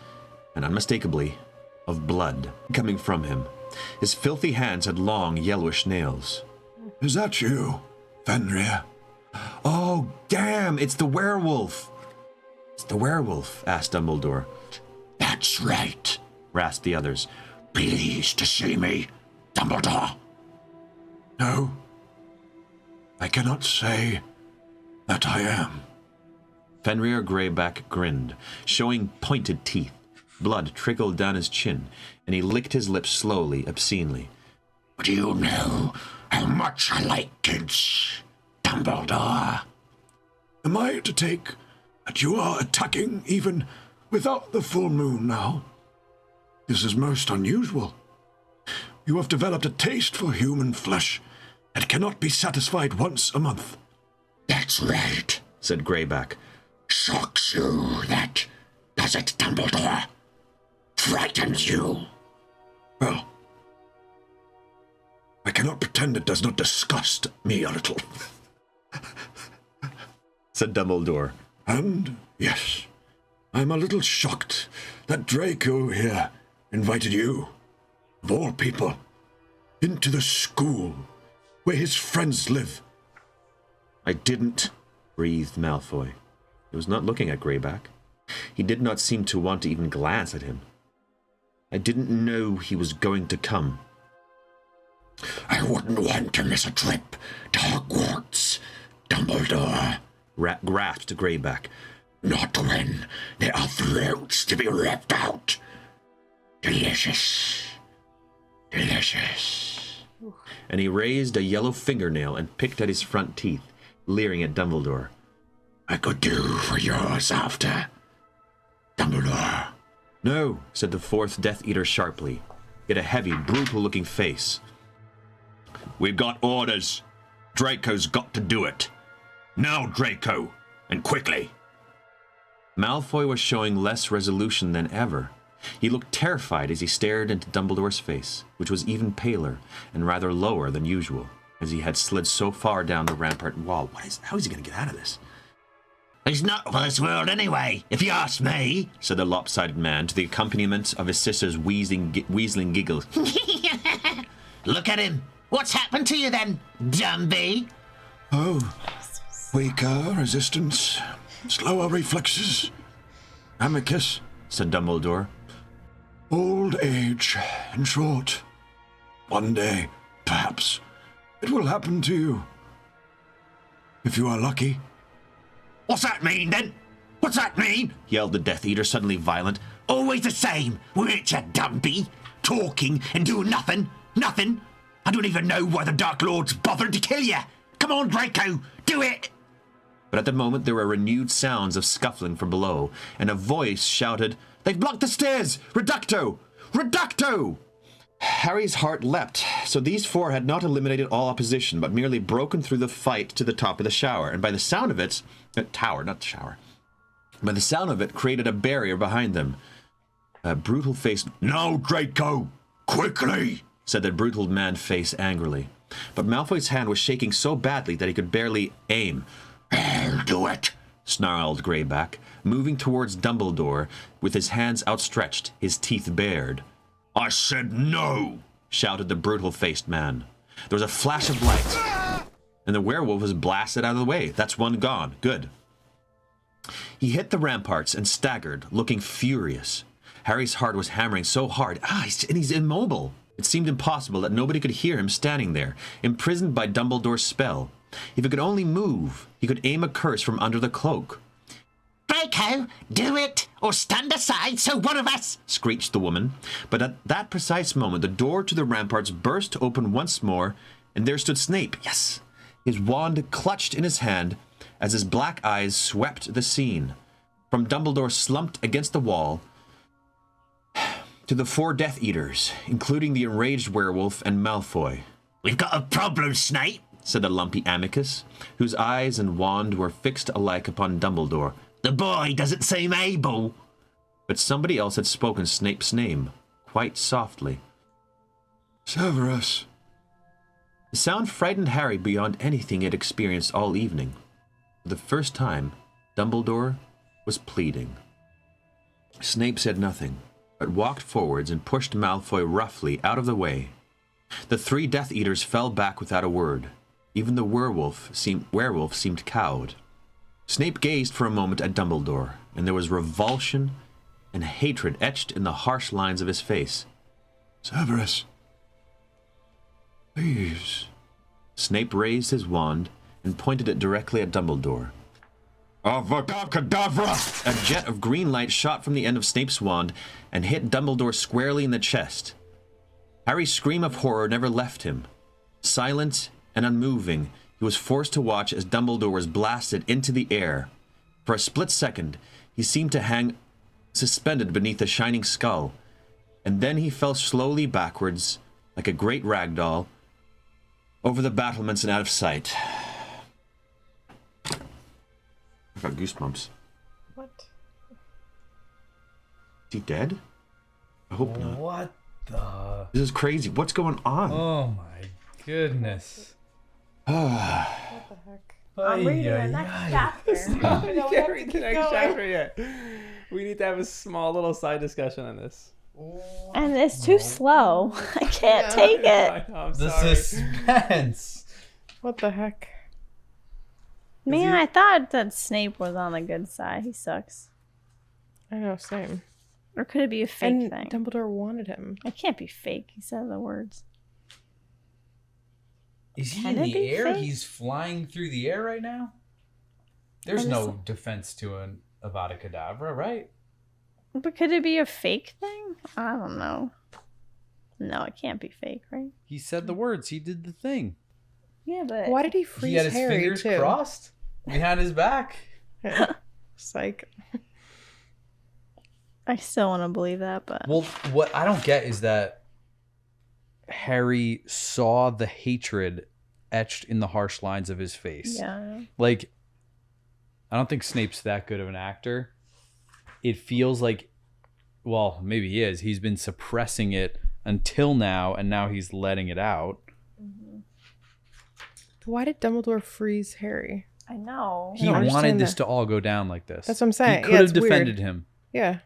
and unmistakably, of blood coming from him. His filthy hands had long, yellowish nails. Is that you, Fenrir? Oh, damn, it's the werewolf. It's the werewolf, asked Dumbledore. That's right, rasped the others. Pleased to see me, Dumbledore. No, I cannot say that I am. Fenrir Greyback grinned, showing pointed teeth. Blood trickled down his chin, and he licked his lips slowly, obscenely. Do you know how much I like kids, Dumbledore? Am I to take that you are attacking even without the full moon now? This is most unusual. You have developed a taste for human flesh and cannot be satisfied once a month. That's right, said Greyback. Shocks you, that, does it, Dumbledore? Frightens you? Well, I cannot pretend it does not disgust me a little, said Dumbledore. And, yes, I'm a little shocked that Draco here invited you, of all people, into the school where his friends live. I didn't, breathed Malfoy. He was not looking at Greyback. He did not seem to want to even glance at him. I didn't know he was going to come. I wouldn't want to miss a trip to Hogwarts, Dumbledore, grasped Greyback. Not when there are throats to be ripped out. Delicious. Delicious. And he raised a yellow fingernail and picked at his front teeth, leering at Dumbledore. I could do for yours after, Dumbledore. No, said the fourth Death Eater sharply. He had a heavy, brutal-looking face. We've got orders. Draco's got to do it. Now, Draco, and quickly. Malfoy was showing less resolution than ever. He looked terrified as he stared into Dumbledore's face, which was even paler and rather lower than usual, as he had slid so far down the rampart wall. How is he going to get out of this? He's not for this world anyway, if you ask me, said the lopsided man to the accompaniment of his sister's wheezing giggles. Look at him. What's happened to you then, Dumby? Oh, weaker resistance, slower reflexes. Amicus, said Dumbledore. Old age, in short. One day, perhaps, it will happen to you. If you are lucky. What's that mean, then? What's that mean? Yelled the Death Eater, suddenly violent. Always the same, weren't you, Dumby? Talking and doing nothing. Nothing. I don't even know why the Dark Lord's bothered to kill you. Come on, Draco, do it! But at the moment there were renewed sounds of scuffling from below, and a voice shouted, "They've blocked the stairs! Reducto! Reducto!" Harry's heart leapt. So these four had not eliminated all opposition, but merely broken through the fight to the top of the shower, and by the sound of it, tower, not the shower. By the sound of it, created a barrier behind them. A brutal face. "No, Draco! Quickly!" said the brutal man face angrily. But Malfoy's hand was shaking so badly that he could barely aim. "I'll do it," snarled Greyback, moving towards Dumbledore with his hands outstretched, his teeth bared. "I said no," shouted the brutal-faced man. There was a flash of light, and the werewolf was blasted out of the way. That's one gone. Good. He hit the ramparts and staggered, looking furious. Harry's heart was hammering so hard. And he's immobile. It seemed impossible that nobody could hear him standing there, imprisoned by Dumbledore's spell. If he could only move, he could aim a curse from under the cloak. "Draco, do it, or stand aside so one of us," screeched the woman. But at that precise moment, the door to the ramparts burst open once more, and there stood Snape. Yes! His wand clutched in his hand as his black eyes swept the scene. From Dumbledore slumped against the wall to the four Death Eaters, including the enraged werewolf and Malfoy. "We've got a problem, Snape," said the lumpy Amicus, whose eyes and wand were fixed alike upon Dumbledore. "The boy doesn't seem able." But somebody else had spoken Snape's name, quite softly. Severus. The sound frightened Harry beyond anything he had experienced all evening. For the first time, Dumbledore was pleading. Snape said nothing, but walked forwards and pushed Malfoy roughly out of the way. The 3 Death Eaters fell back without a word. Even the werewolf seemed cowed. Snape gazed for a moment at Dumbledore, and there was revulsion and hatred etched in the harsh lines of his face. Severus. Please. Snape raised his wand and pointed it directly at Dumbledore. Avada Kedavra! A jet of green light shot from the end of Snape's wand and hit Dumbledore squarely in the chest. Harry's scream of horror never left him. Silent and unmoving, he was forced to watch as Dumbledore was blasted into the air. For a split second, he seemed to hang suspended beneath a shining skull, and then he fell slowly backwards, like a great rag doll, over the battlements and out of sight. I got goosebumps. What? Is he dead? I hope not. What the? This is crazy. What's going on? Oh my goodness. What the heck? I'm reading the next chapter. We can't read the next chapter yet. We need to have a small little side discussion on this. And it's too slow. I can't take it. I know, I'm The sorry. suspense. What the heck? Man, I thought that Snape was on the good side. He sucks. I know, same. Or could it be a fake And thing? Dumbledore wanted him. It can't be fake. He said the words. Is he Can in it the be air? fake? He's flying through the air right now? There's And no defense to an Avada Kedavra, right? But could it be a fake thing? I don't know. No, it can't be fake, right? He said the words. He did the thing. Yeah, but Why did he He freeze had his Harry fingers too? crossed behind his back. Psych. I still want to believe that, but Well, what I don't get is that Harry saw the hatred etched in the harsh lines of his face. yeah. Like, I don't think Snape's that good of an actor. It feels like, well, maybe he is. He's been suppressing it until now, and now he's letting it out. Why did Dumbledore freeze Harry? I know. He don't wanted understand this that. to all go down like this. That's what I'm saying. He could Yeah, have it's weird. defended him. Yeah.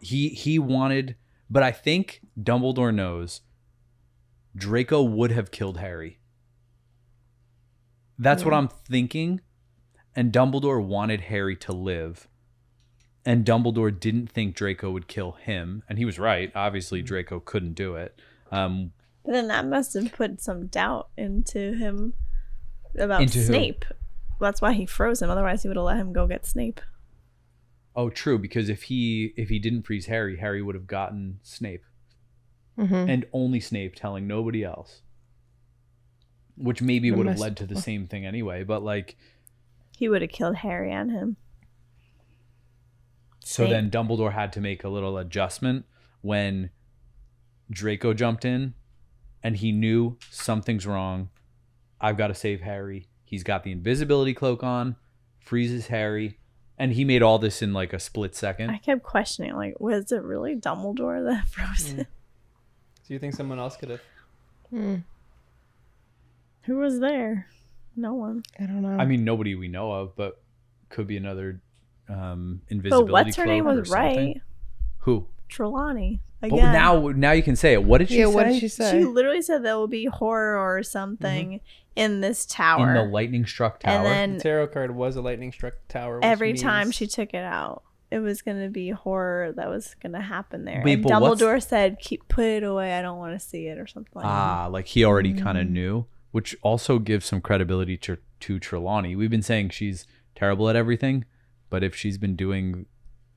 He wanted, but I think Dumbledore knows Draco would have killed Harry. That's what I'm thinking. And Dumbledore wanted Harry to live. And Dumbledore didn't think Draco would kill him. And he was right. Obviously, Draco couldn't do it. But then that must have put some doubt into him about Into who? Snape. That's why he froze him. Otherwise, he would have let him go get Snape. Oh, true. Because if he didn't freeze Harry, Harry would have gotten Snape. Mm-hmm. And only Snape, telling nobody else. Which maybe would have mess- led to the same thing anyway. But like, He would have killed Harry and him. so Snape. then Dumbledore had to make a little adjustment when Draco jumped in and he knew something's wrong. I've got to save Harry. He's got the invisibility cloak on, freezes Harry, and he made all this in like a split second. I kept questioning, like, was it really Dumbledore that froze him? Do you think someone else could have? Who was there? No one. I don't know. I mean, nobody we know of, but could be another invisibility But what's her cloak name or was something. right. Who? Trelawney. But Again. now you can say it. What did she yeah, say? what did she say? She literally said there will be horror or something in this tower. In the lightning struck tower. And The then tarot card was a lightning struck tower. Which every time means- she took it out, it was going to be horror that was going to happen there. Wait, and but what's- Dumbledore said, put it away. I don't want to see it or something like that. Like he already kind of knew, which also gives some credibility to Trelawney. We've been saying she's terrible at everything, but if she's been doing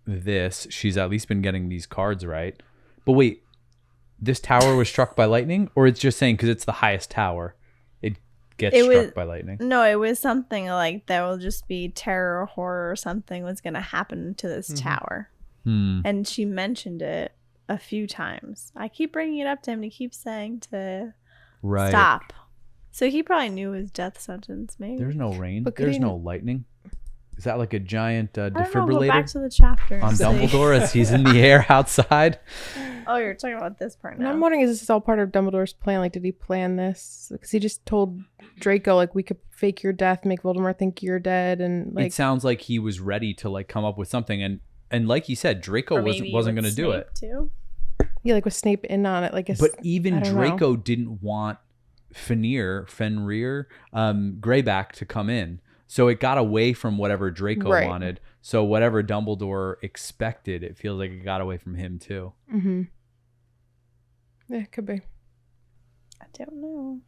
this, she's at least been getting these cards right. But wait, this tower was struck by lightning, or it's just saying because it's the highest tower, it gets It struck was- by lightning? No, it was something like there will just be terror or horror or something was going to happen to this tower. And she mentioned it a few times. I keep bringing it up to him and he keeps saying to Right. stop. So he probably knew his death sentence, maybe. There's no rain. But could There's he- no lightning. Is that like a giant I don't know, go defibrillator back to the chapter. on See. Dumbledore as he's in the air outside? Oh, you're talking about this part And now. I'm wondering, is this all part of Dumbledore's plan? Like, did he plan this? Because he just told Draco, like, we could fake your death, make Voldemort think you're dead, and like. It sounds like he was ready to like come up with something, and like you said, Draco Or wasn't maybe going to with do it. Snape, too. Yeah, like with Snape in on it, like. But even I don't Draco know. didn't want Fenrir, Greyback to come in. So it got away from whatever Draco Right. wanted. So whatever Dumbledore expected, it feels like it got away from him too. Mm-hmm. Yeah, could be. I don't know.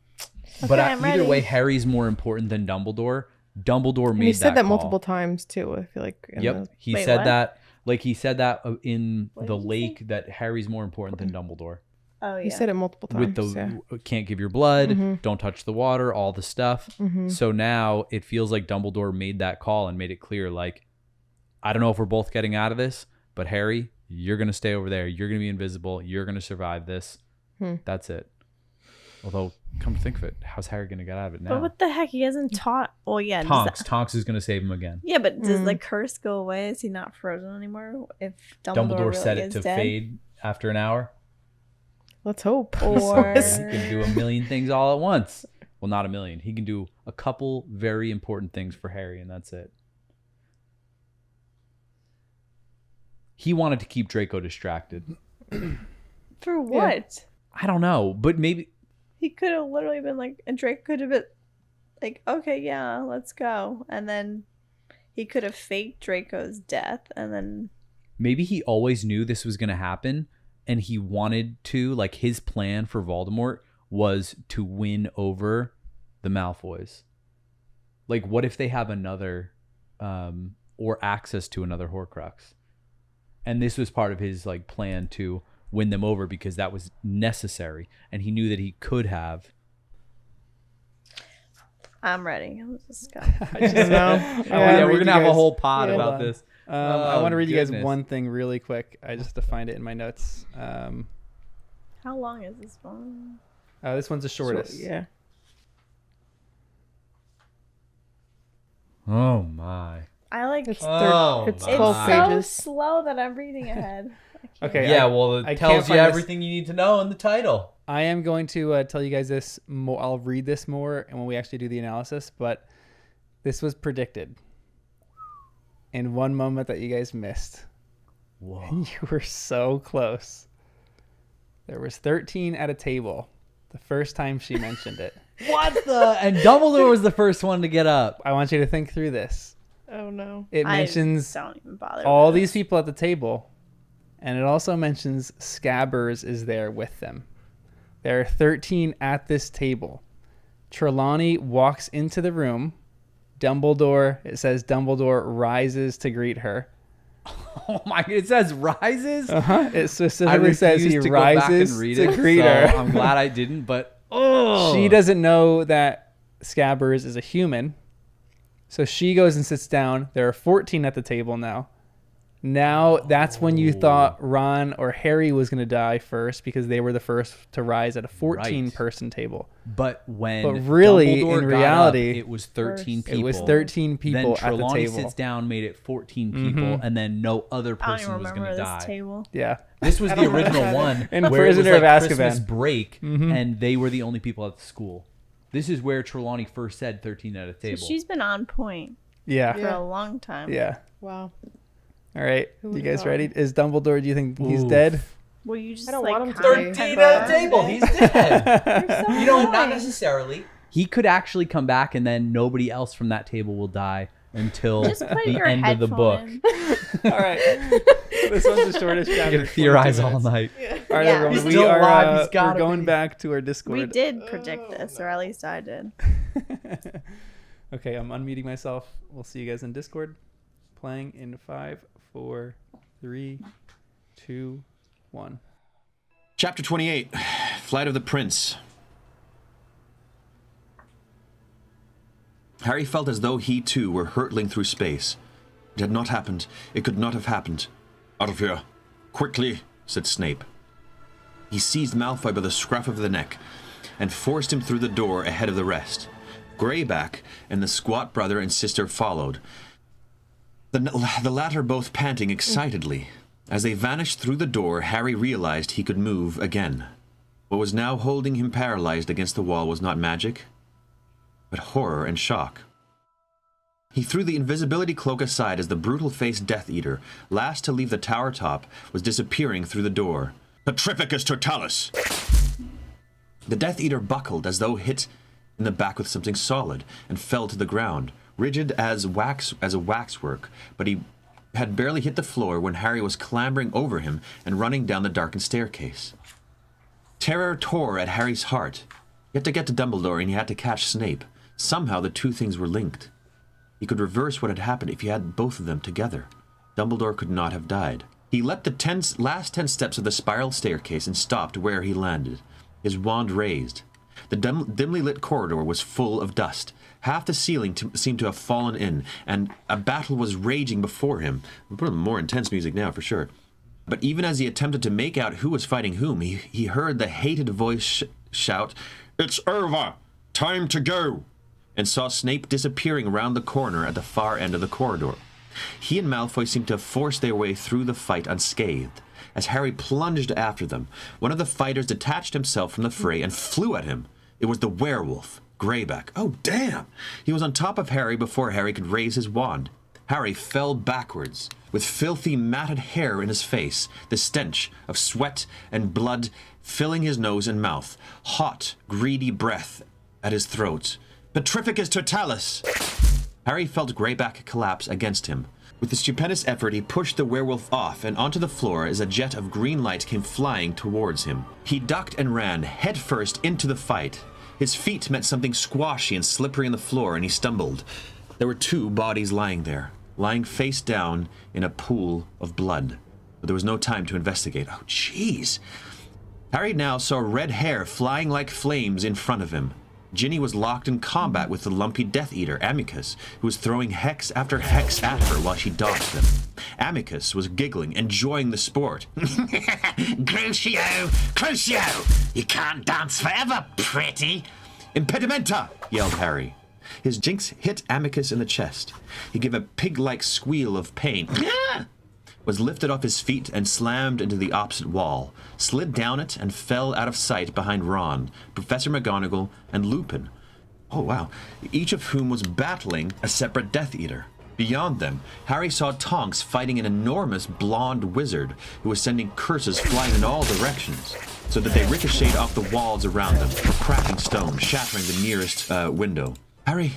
But Okay, I'm either ready. way, Harry's more important than Dumbledore. Dumbledore And made he said that call. multiple times too. I feel like. In Yep, the- he Wait, said what? that. Like he said that in What the did he lake that Harry's more important than Dumbledore. Oh, yeah. He said it multiple times. With the yeah. can't give your blood, Mhm. don't touch the water, all the stuff. Mhm. So now it feels like Dumbledore made that call and made it clear, like, I don't know if we're both getting out of this, but Harry, you're gonna stay over there. You're gonna be invisible. You're gonna survive this. That's it. Although, come to think of it, how's Harry gonna get out of it now? But what the heck? He hasn't taught. Well, yeah. does Tonks. that- Tonks is gonna save him again. Yeah, but does the curse go away? Is he not frozen anymore? If Dumbledore really Said it is to dead? fade after an hour. Let's hope. Or He can do a million things all at once. Well, not a million. He can do a couple very important things for Harry, and that's it. He wanted to keep Draco distracted. for what? I don't know, but maybe He could have literally been like, and Drake could have been like, okay, yeah, let's go. And then he could have faked Draco's death. And then maybe he always knew this was going to happen, and he wanted to, like, his plan for Voldemort was to win over the Malfoys. Like, what if they have another, or access to another Horcrux? And this was part of his, like, plan to win them over because that was necessary, and he knew that he could have. I'm ready. Let's just go. I just know. Yeah, we're read gonna you have a guys- whole pod yeah. about Hold on. this. I Oh, want to read you guys goodness. one thing really quick. I just have to find it in my notes. How long is this one? This one's the shortest. Yeah. Oh my. I like It's, Oh, it's my. 12 it's pages. so slow that I'm reading ahead. I can't- Okay. Yeah, I- well, I it can't tells you find this- everything you need to know in the title. I am going to tell you guys this more. I'll read this more and when we actually do the analysis, but this was predicted in one moment that you guys missed. Whoa. And you were so close. There was 13 at a table the first time she mentioned it. What the? And Dumbledore was the first one to get up. I want you to think through this. Oh no. It I mentions don't even bother. all with these this. people at the table, and it also mentions Scabbers is there with them. There are 13 at this table. Trelawney walks into the room. It says Dumbledore rises to greet her. Oh my! It says rises. It I specifically says he refuse to go back and rises read to it, greet so her. I'm glad I didn't. But oh, She doesn't know that Scabbers is a human. So she goes and sits down. There are 14 at the table now. Now that's when you thought Ron or Harry was going to die first because they were the first to rise at a 14-person table. But when But really, Dumbledore in got reality, up, it was 13 people. It was 13 people Then at the Trelawney table. sits down, made it 14 people, and then no other I don't person even was remember going to this die. table. Yeah. This was the original one In where it was Prisoner like of Christmas Azkaban. break, and they were the only people at the school. This is where Trelawney first said 13 at a table. So she's been on point Yeah. for a long time. Yeah. Wow. All right. Who You guys would've ready? Is Dumbledore, do you think he's Oof. dead? Well, you just I don't like want him to kinda be. 13 confirmed at a table. it. He's dead. You're so You know, not annoying. necessarily. He could actually come back, and then nobody else from that table will die until Just put the your end of the book. headphone in. All right. This one's the shortest chapter. You can theorize 22 all minutes. night. All right, Yeah. everyone. He's We still are alive. He's we're gotta going be. back to our Discord. We did predict this, or at least I did. Okay, I'm unmuting myself. We'll see you guys in Discord. Playing in 5, 4, 3, 2, 1. Chapter 28, Flight of the Prince. Harry felt as though he too were hurtling through space. It had not happened. It could not have happened. Out of here. Quickly, said Snape. He seized Malfoy by the scruff of the neck and forced him through the door ahead of the rest. Greyback and the squat brother and sister followed. the latter both panting excitedly. As they vanished through the door, Harry realized he could move again. What was now holding him paralyzed against the wall was not magic, but horror and shock. He threw the invisibility cloak aside as the brutal-faced Death Eater, last to leave the tower top, was disappearing through the door. Petrificus totalis! The Death Eater buckled as though hit in the back with something solid, and fell to the ground, rigid as a waxwork, but he had barely hit the floor when Harry was clambering over him and running down the darkened staircase. Terror tore at Harry's heart. He had to get to Dumbledore and he had to catch Snape. Somehow the two things were linked. He could reverse what had happened if he had both of them together. Dumbledore could not have died. He leapt the last 10 steps of the spiral staircase and stopped where he landed, his wand raised. The dimly lit corridor was full of dust. Half the ceiling seemed to have fallen in, and a battle was raging before him. More intense music now, for sure. But even as he attempted to make out who was fighting whom, he heard the hated voice shout, "It's over! Time to go!" and saw Snape disappearing around the corner at the far end of the corridor. He and Malfoy seemed to have forced their way through the fight unscathed. As Harry plunged after them, one of the fighters detached himself from the fray and flew at him. It was the werewolf, Greyback. Oh, damn! He was on top of Harry before Harry could raise his wand. Harry fell backwards, with filthy, matted hair in his face, the stench of sweat and blood filling his nose and mouth, hot, greedy breath at his throat. Petrificus totalis! Harry felt Greyback collapse against him. With a stupendous effort, he pushed the werewolf off and onto the floor as a jet of green light came flying towards him. He ducked and ran headfirst into the fight. His feet met something squashy and slippery on the floor, and he stumbled. There were two bodies lying there, lying face down in a pool of blood. But there was no time to investigate. Oh, jeez. Harry now saw red hair flying like flames in front of him. Ginny was locked in combat with the lumpy Death Eater, Amicus, who was throwing hex after hex at her while she dodged them. Amicus was giggling, enjoying the sport. Crucio! Crucio! You can't dance forever, pretty! Impedimenta! Yelled Harry. His jinx hit Amicus in the chest. He gave a pig-like squeal of pain, was lifted off his feet and slammed into the opposite wall, slid down it and fell out of sight behind Ron, Professor McGonagall, and Lupin. Oh, wow. Each of whom was battling a separate Death Eater. Beyond them, Harry saw Tonks fighting an enormous blonde wizard who was sending curses flying in all directions, so that they ricocheted off the walls around them, or cracking stones, shattering the nearest window. Harry,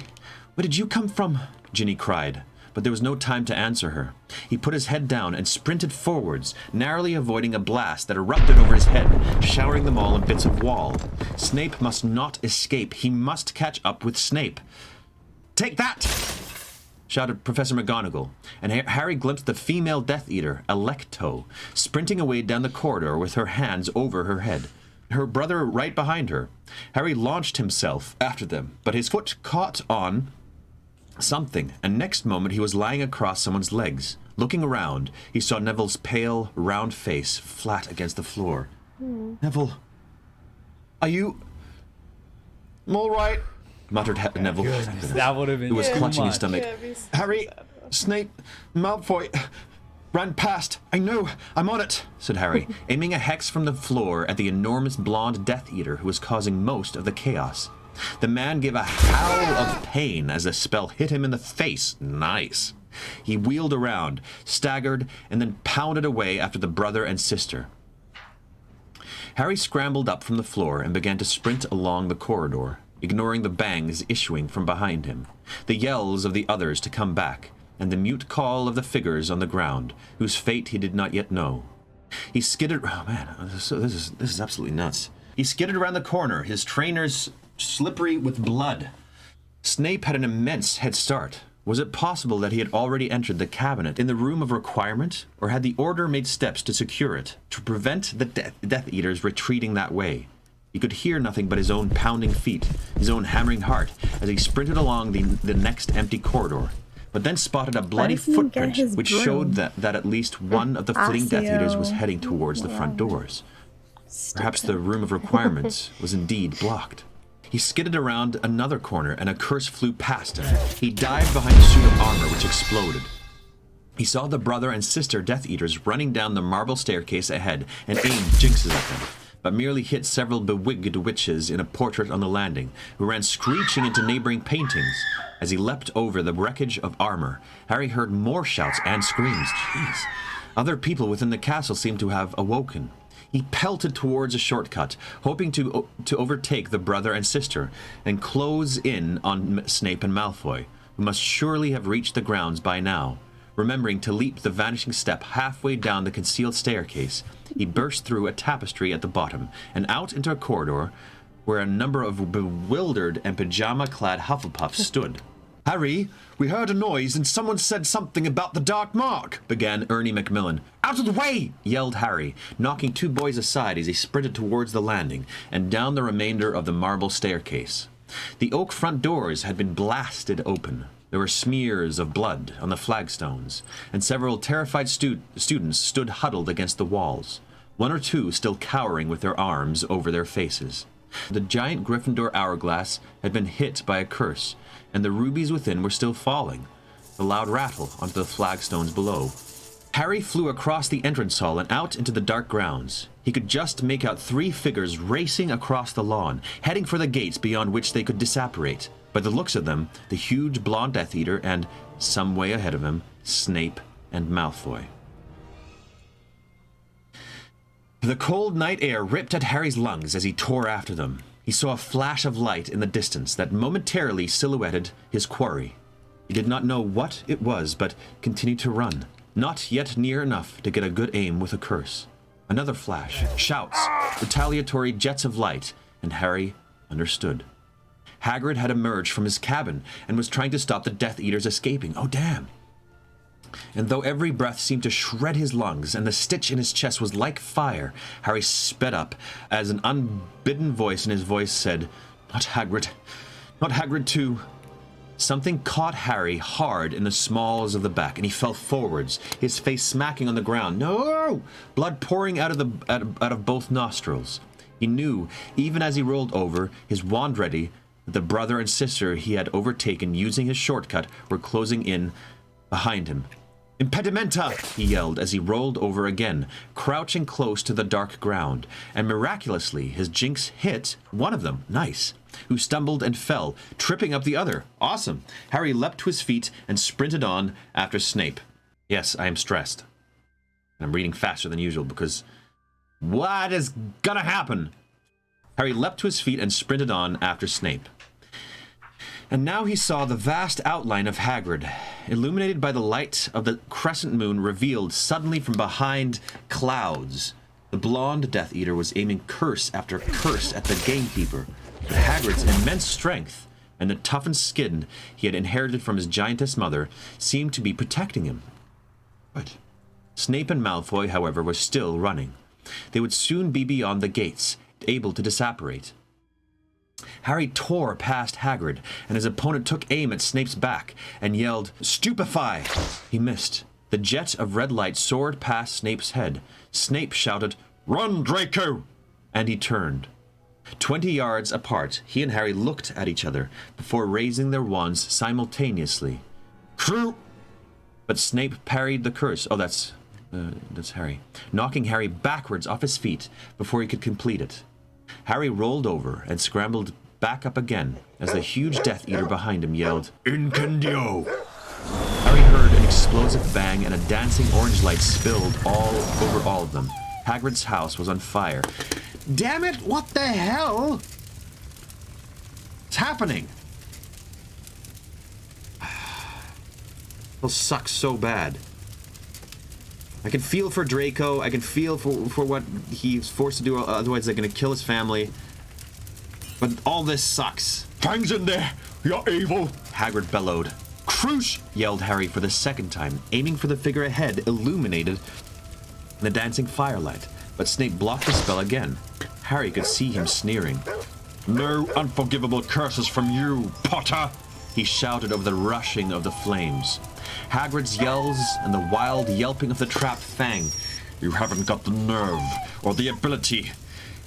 where did you come from? Ginny cried. But there was no time to answer her. He put his head down and sprinted forwards, narrowly avoiding a blast that erupted over his head, showering them all in bits of wall. Snape must not escape. He must catch up with Snape. "Take that!" shouted Professor McGonagall, and Harry glimpsed the female Death Eater, Alecto, sprinting away down the corridor with her hands over her head, her brother right behind her. Harry launched himself after them, but his foot caught on something, and next moment he was lying across someone's legs. Looking around, he saw Neville's pale, round face flat against the floor. Neville, are you all right? Muttered Neville, That would have been who was too clutching his much. stomach. Harry, Snape, Malfoy ran past. I know, I'm on it, said Harry, aiming a hex from the floor at the enormous blonde Death Eater who was causing most of the chaos. The man gave a howl of pain as the spell hit him in the face. Nice. He wheeled around, staggered, and then pounded away after the brother and sister. Harry scrambled up from the floor and began to sprint along the corridor, ignoring the bangs issuing from behind him, the yells of the others to come back, and the mute call of the figures on the ground, whose fate he did not yet know. He skidded... Oh, man, this is absolutely nuts. He skidded around the corner, his trainers slippery with blood. Snape had an immense head start. Was it possible that he had already entered the cabinet in the room of requirement, or had the Order made steps to secure it, to prevent the Death Eaters retreating that way? He could hear nothing but his own pounding feet, his own hammering heart, as he sprinted along the next empty corridor, but then spotted a bloody footprint which showed that at least one of the fleeing Death Eaters was heading towards the front doors. Perhaps the room of requirements was indeed blocked. He skidded around another corner, and a curse flew past him. He dived behind a suit of armor, which exploded. He saw the brother and sister Death Eaters running down the marble staircase ahead and aimed jinxes at them, but merely hit several bewigged witches in a portrait on the landing, who ran screeching into neighboring paintings. As he leapt over the wreckage of armor, Harry heard more shouts and screams. Jeez. Other people within the castle seemed to have awoken. He pelted towards a shortcut, hoping to overtake the brother and sister and close in on Snape and Malfoy, who must surely have reached the grounds by now. Remembering to leap the vanishing step halfway down the concealed staircase, he burst through a tapestry at the bottom and out into a corridor where a number of bewildered and pajama-clad Hufflepuffs stood. Harry, we heard a noise and someone said something about the Dark Mark, began Ernie Macmillan. Out of the way! Yelled Harry, knocking two boys aside as he sprinted towards the landing and down the remainder of the marble staircase. The oak front doors had been blasted open. There were smears of blood on the flagstones, and several terrified students stood huddled against the walls, one or two still cowering with their arms over their faces. The giant Gryffindor hourglass had been hit by a curse, and the rubies within were still falling, the loud rattle onto the flagstones below. Harry flew across the entrance hall and out into the dark grounds. He could just make out three figures racing across the lawn, heading for the gates beyond which they could disapparate. By the looks of them, the huge blonde Death Eater and, some way ahead of him, Snape and Malfoy. The cold night air ripped at Harry's lungs as he tore after them. He saw a flash of light in the distance that momentarily silhouetted his quarry. He did not know what it was, but continued to run, not yet near enough to get a good aim with a curse. Another flash, shouts, retaliatory jets of light, and Harry understood. Hagrid had emerged from his cabin and was trying to stop the Death Eaters escaping. Oh, damn. And though every breath seemed to shred his lungs and the stitch in his chest was like fire, Harry sped up as an unbidden voice in his voice said, "Not Hagrid. Not Hagrid too." Something caught Harry hard in the smalls of the back, and he fell forwards, his face smacking on the ground. No! Blood pouring out of both nostrils. He knew, even as he rolled over, his wand ready, that the brother and sister he had overtaken using his shortcut were closing in behind him. "Impedimenta!" he yelled as he rolled over again, crouching close to the dark ground, and miraculously his jinx hit one of them, nice, who stumbled and fell, tripping up the other. Awesome. Harry leapt to his feet and sprinted on after Snape. Yes, I am stressed. I'm reading faster than usual because what is gonna happen? Harry leapt to his feet and sprinted on after Snape. And now he saw the vast outline of Hagrid, illuminated by the light of the crescent moon revealed suddenly from behind clouds. The blonde Death Eater was aiming curse after curse at the gamekeeper, but Hagrid's immense strength and the toughened skin he had inherited from his giantess mother seemed to be protecting him. But Snape and Malfoy, however, were still running. They would soon be beyond the gates, able to disapparate. Harry tore past Hagrid, and his opponent took aim at Snape's back and yelled, "Stupefy!" He missed. The jet of red light soared past Snape's head. Snape shouted, "Run, Draco!" And he turned. 20 yards apart, he and Harry looked at each other before raising their wands simultaneously. "Crew!" But Snape parried the curse. Oh, that's Harry. Knocking Harry backwards off his feet before he could complete it. Harry rolled over and scrambled back up again as the huge Death Eater behind him yelled, "Incendio!" Harry heard an explosive bang and a dancing orange light spilled all over all of them. Hagrid's house was on fire. Damn it, what the hell? What's happening? This sucks so bad. I can feel for Draco. I can feel for what he's forced to do, otherwise they're going to kill his family. But all this sucks. Fangs in there, you're evil! Hagrid bellowed. "Crush!" yelled Harry for the second time, aiming for the figure ahead, illuminated in the dancing firelight. But Snape blocked the spell again. Harry could see him sneering. "No unforgivable curses from you, Potter!" he shouted over the rushing of the flames. Hagrid's yells and the wild yelping of the trapped Fang. "You haven't got the nerve or the ability."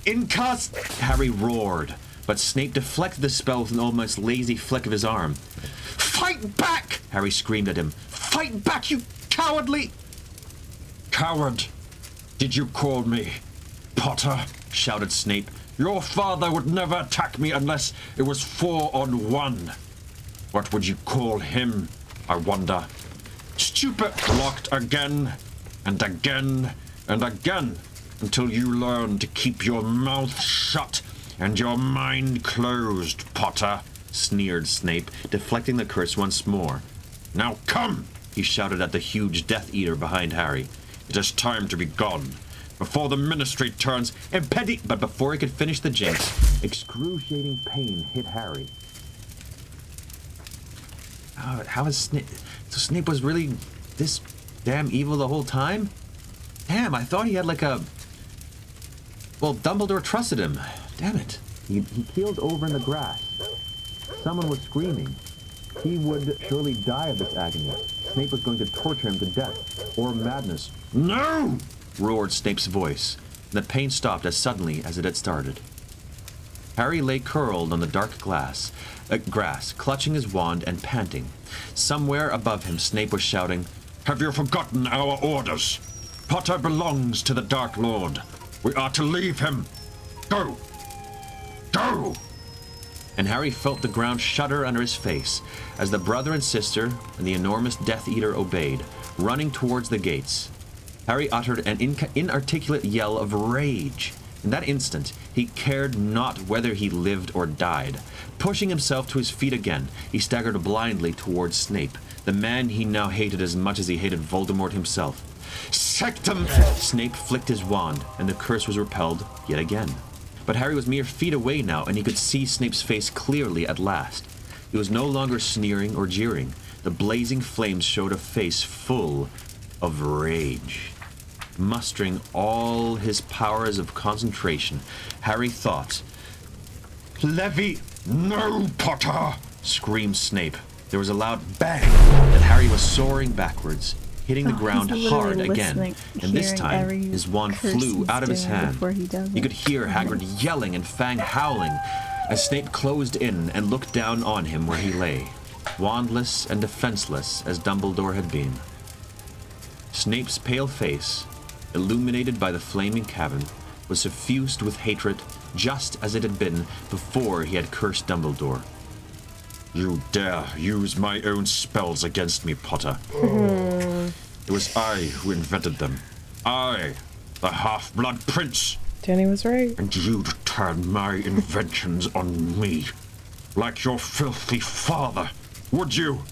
"Incast!" Harry roared, but Snape deflected the spell with an almost lazy flick of his arm. "Fight back!" Harry screamed at him. "Fight back, you cowardly... Coward, did you call me, Potter? shouted Snape. Your father would never attack me unless it was 4-on-1. What would you call him, I wonder? Stupid. Locked again, and again, and again, until you learn to keep your mouth shut and your mind closed, Potter, sneered Snape, deflecting the curse once more. Now come, he shouted at the huge Death Eater behind Harry. It is time to be gone, before the Ministry turns impedi... But before he could finish the jinx, excruciating pain hit Harry. How is Snape... So Snape was really this damn evil the whole time? Damn, I thought he had like a... Well, Dumbledore trusted him. Damn it. He keeled over in the grass. Someone was screaming. He would surely die of this agony. Snape was going to torture him to death, or madness. No! Roared Snape's voice. The pain stopped as suddenly as it had started. Harry lay curled on the dark grass, clutching his wand and panting. Somewhere above him, Snape was shouting, Have you forgotten our orders? Potter belongs to the Dark Lord. We are to leave him. Go! Go! And Harry felt the ground shudder under his face as the brother and sister and the enormous Death Eater obeyed, running towards the gates. Harry uttered an inarticulate yell of rage. In that instant, he cared not whether he lived or died. Pushing himself to his feet again, he staggered blindly towards Snape, the man he now hated as much as he hated Voldemort himself. Sectum! Snape flicked his wand, and the curse was repelled yet again. But Harry was mere feet away now, and he could see Snape's face clearly at last. He was no longer sneering or jeering. The blazing flames showed a face full of rage. Mustering all his powers of concentration, Harry thought, Levy! No, Potter! Screamed Snape. There was a loud bang, and Harry was soaring backwards, hitting the ground hard again, and this time his wand flew out of his hand. You could hear Hagrid yelling and Fang howling as Snape closed in and looked down on him where he lay, wandless and defenseless as Dumbledore had been. Snape's pale face, illuminated by the flaming cavern, was suffused with hatred just as it had been before he had cursed Dumbledore. You dare use my own spells against me, Potter. It was I who invented them. I, the Half-Blood Prince. Danny was right. And you'd turn my inventions on me, like your filthy father, would you?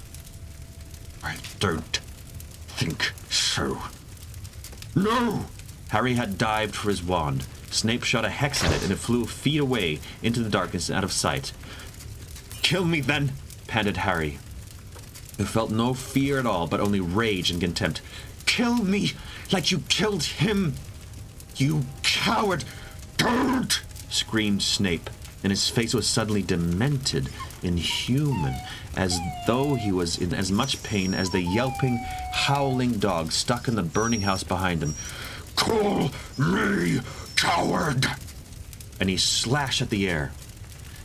I don't think so. No! Harry had dived for his wand. Snape shot a hex at it, and it flew feet away into the darkness and out of sight. Kill me, then, panted Harry, who felt no fear at all, but only rage and contempt. Kill me, like you killed him! You coward! Don't! Screamed Snape, and his face was suddenly demented, inhuman, as though he was in as much pain as the yelping, howling dog stuck in the burning house behind him. Call me coward! And he slashed at the air.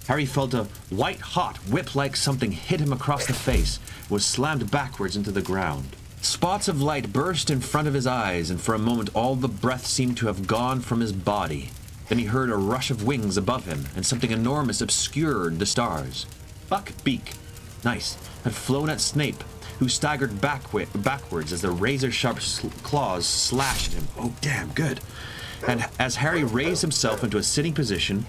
Harry felt a white-hot, whip-like something hit him across the face, and was slammed backwards into the ground. Spots of light burst in front of his eyes, and for a moment all the breath seemed to have gone from his body. Then he heard a rush of wings above him, and something enormous obscured the stars. Buckbeak, nice, had flown at Snape, who staggered backwards as the razor-sharp claws slashed at him. Oh, damn, good. And as Harry raised himself into a sitting position,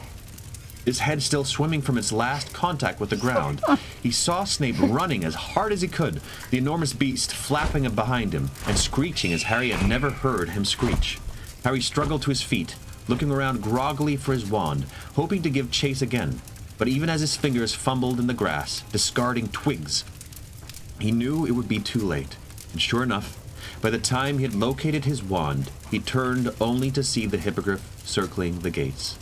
his head still swimming from its last contact with the ground, he saw Snape running as hard as he could, the enormous beast flapping behind him and screeching as Harry had never heard him screech. Harry struggled to his feet, looking around groggily for his wand, hoping to give chase again. But even as his fingers fumbled in the grass, discarding twigs, he knew it would be too late. And sure enough, by the time he had located his wand, he turned only to see the hippogriff circling the gates.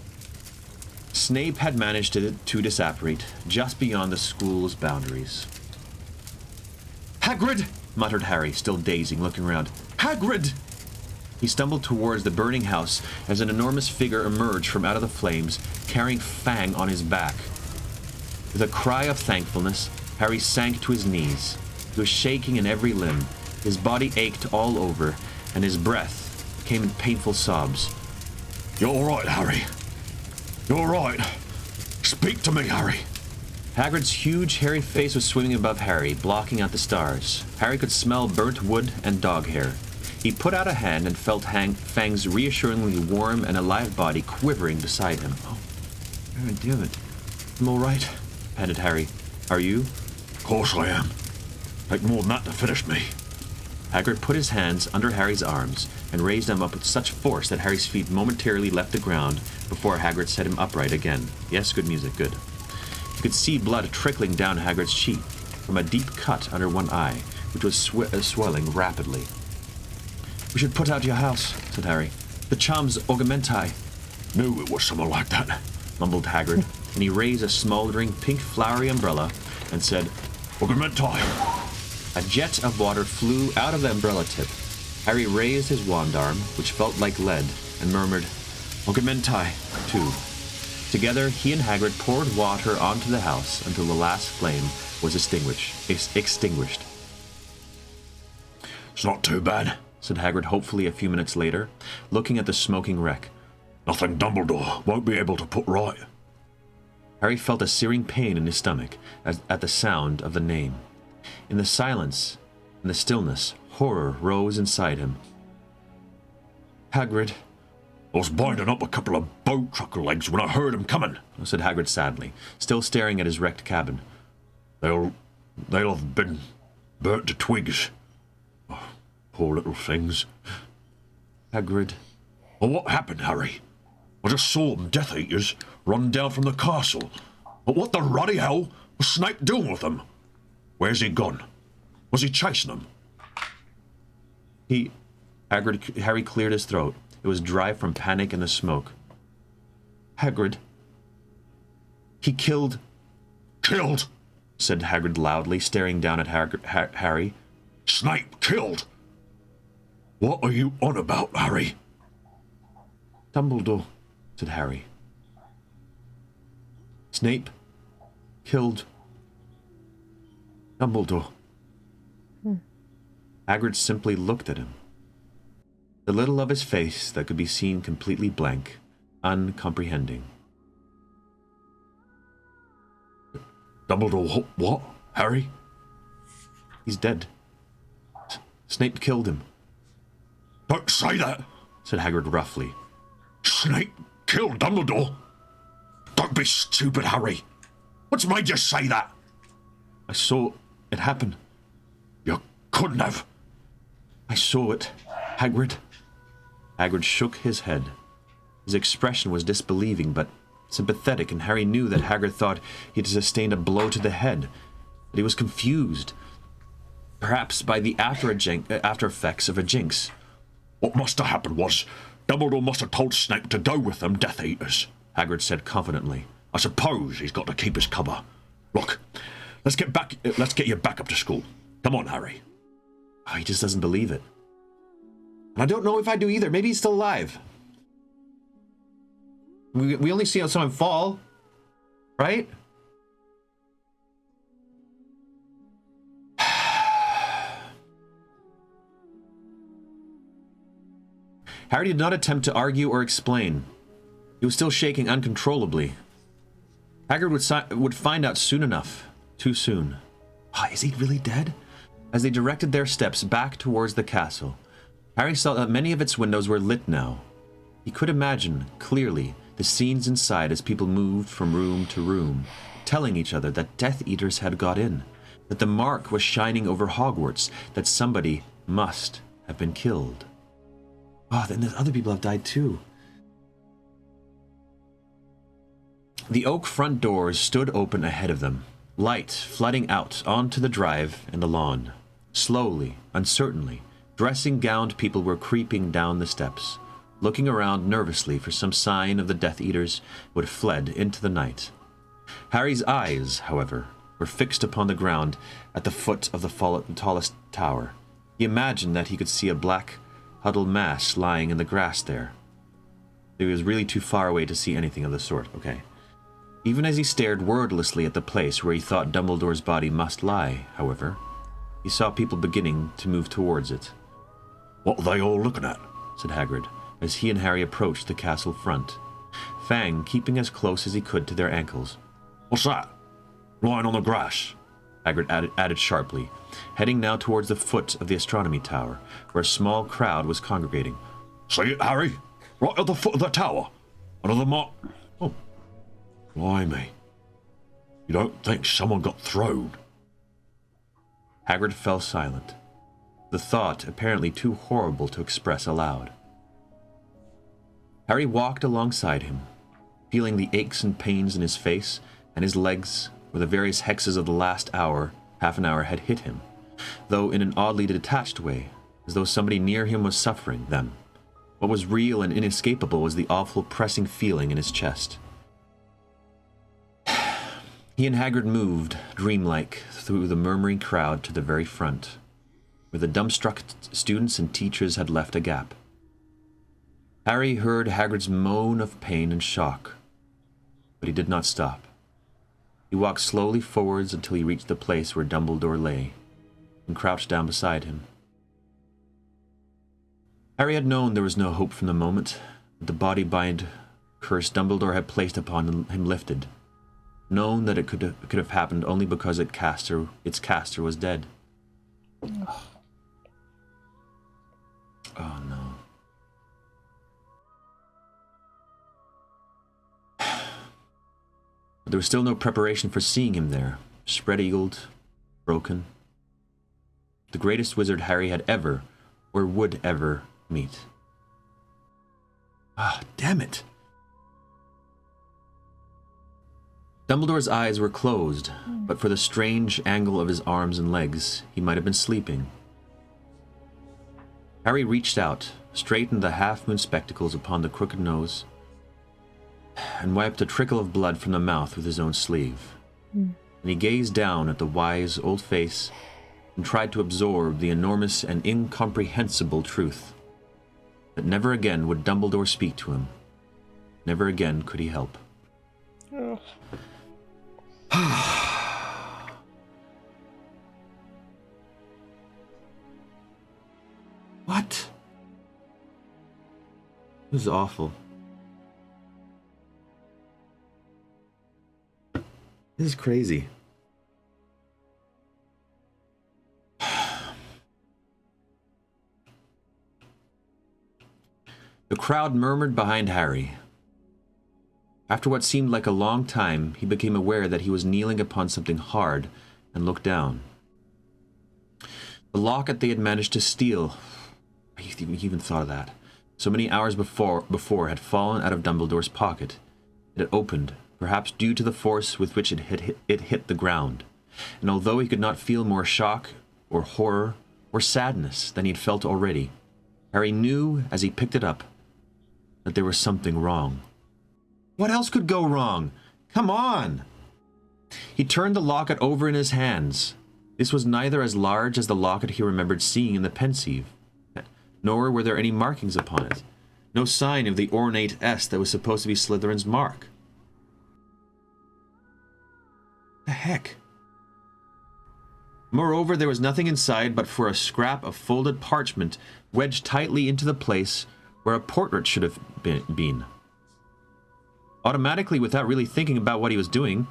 Snape had managed to disapparate just beyond the school's boundaries. "Hagrid!" muttered Harry, still dazing, looking around. "Hagrid!" He stumbled towards the burning house as an enormous figure emerged from out of the flames, carrying Fang on his back. With a cry of thankfulness, Harry sank to his knees. He was shaking in every limb. His body ached all over, and his breath came in painful sobs. You're all right, Harry. You're all right. Speak to me, Harry. Hagrid's huge, hairy face was swimming above Harry, blocking out the stars. Harry could smell burnt wood and dog hair. He put out a hand and felt Fang's reassuringly warm and alive body quivering beside him. Oh, God damn it. I'm all right, panted Harry. Are you? Of course I am. Take more than that to finish me. Hagrid put his hands under Harry's arms and raised them up with such force that Harry's feet momentarily left the ground before Hagrid set him upright again. Yes, good music, good. He could see blood trickling down Hagrid's cheek from a deep cut under one eye, which was swelling rapidly. We should put out your house, said Harry. The charm's augmenti. Knew it was something like that, mumbled Hagrid, and he raised a smoldering pink flowery umbrella and said, Augmenti. A jet of water flew out of the umbrella tip. Harry raised his wand arm, which felt like lead, and murmured, Augmenti, too. Together, he and Hagrid poured water onto the house until the last flame was extinguished. It's not too bad, said Hagrid hopefully a few minutes later, looking at the smoking wreck. Nothing Dumbledore won't be able to put right. Harry felt a searing pain in his stomach at the sound of the name. In the silence, in the stillness, horror rose inside him. Hagrid. I was binding up a couple of boat trucker legs when I heard him coming, said Hagrid sadly, still staring at his wrecked cabin. They'll have been burnt to twigs. Oh, poor little things. Hagrid. Well, what happened, Harry? I just saw them Death Eaters run down from the castle. But what the ruddy hell was Snape doing with them? Where's he gone? Was he chasing them? Harry cleared his throat. It was dry from panic and the smoke. Hagrid. He killed... Killed? Said Hagrid loudly, staring down at Harry. Snape killed? What are you on about, Harry? Dumbledore, said Harry. Snape killed Dumbledore. Hagrid simply looked at him. The little of his face that could be seen completely blank, uncomprehending. Dumbledore, what? Harry? He's dead. Snape killed him. Don't say that, said Hagrid roughly. Snape killed Dumbledore? Don't be stupid, Harry. What's made you say that? I saw it happen. You couldn't have. I saw it, Hagrid. Hagrid shook his head. His expression was disbelieving but sympathetic, and Harry knew that Hagrid thought he had sustained a blow to the head, that he was confused, perhaps by the after effects of a jinx. What must have happened was Dumbledore must have told Snape to go with them Death Eaters, Hagrid said confidently. I suppose he's got to keep his cover. Look, let's get you back up to school. Come on, Harry. Oh, he just doesn't believe it. And I don't know if I do either. Maybe he's still alive. We only see someone fall, right? Harry did not attempt to argue or explain. He was still shaking uncontrollably. Hagrid would find out soon enough. Too soon. Oh, is he really dead? As they directed their steps back towards the castle, Harry saw that many of its windows were lit now. He could imagine, clearly, the scenes inside as people moved from room to room, telling each other that Death Eaters had got in, that the mark was shining over Hogwarts, that somebody must have been killed. Oh, then the other people have died too. The oak front doors stood open ahead of them, light flooding out onto the drive and the lawn. Slowly, uncertainly, dressing-gowned people were creeping down the steps, looking around nervously for some sign of the Death Eaters who had fled into the night. Harry's eyes, however, were fixed upon the ground at the foot of the tallest tower. He imagined that he could see a black, huddled mass lying in the grass there. He was really too far away to see anything of the sort. Okay. Even as he stared wordlessly at the place where he thought Dumbledore's body must lie, however, he saw people beginning to move towards it. What are they all looking at? Said Hagrid, as he and Harry approached the castle front, Fang keeping as close as he could to their ankles. What's that? Lying on the grass. Hagrid added sharply, heading now towards the foot of the astronomy tower, where a small crowd was congregating. See it, Harry? Right at the foot of the tower. Another mark. Oh, blimey. You don't think someone got thrown? Hagrid fell silent, the thought apparently too horrible to express aloud. Harry walked alongside him, feeling the aches and pains in his face and his legs where the various hexes of the last half an hour had hit him, though in an oddly detached way, as though somebody near him was suffering them. What was real and inescapable was the awful pressing feeling in his chest. He and Hagrid moved, dreamlike, through the murmuring crowd to the very front, where the dumbstruck students and teachers had left a gap. Harry heard Hagrid's moan of pain and shock, but he did not stop. He walked slowly forwards until he reached the place where Dumbledore lay, and crouched down beside him. Harry had known there was no hope from the moment that the body-bind curse Dumbledore had placed upon him lifted, known that it could have happened only because its caster was dead. Oh no. But there was still no preparation for seeing him there, spread-eagled, broken. The greatest wizard Harry had ever, or would ever, meet. Ah, damn it! Dumbledore's eyes were closed, but for the strange angle of his arms and legs, he might have been sleeping. Harry reached out, straightened the half-moon spectacles upon the crooked nose, and wiped a trickle of blood from the mouth with his own sleeve. And he gazed down at the wise old face and tried to absorb the enormous and incomprehensible truth that never again would Dumbledore speak to him. Never again could he help. What? This is awful. This is crazy. The crowd murmured behind Harry. After what seemed like a long time, he became aware that he was kneeling upon something hard and looked down. The locket they had managed to steal, he even thought of that, so many hours before had fallen out of Dumbledore's pocket. It had opened, perhaps due to the force with which it hit the ground, and although he could not feel more shock or horror or sadness than he had felt already, Harry knew as he picked it up that there was something wrong. What else could go wrong? Come on! He turned the locket over in his hands. This was neither as large as the locket he remembered seeing in the Pensieve, nor were there any markings upon it. No sign of the ornate S that was supposed to be Slytherin's mark. The heck? Moreover, there was nothing inside but for a scrap of folded parchment wedged tightly into the place where a portrait should have been. Automatically, without really thinking about what he was doing,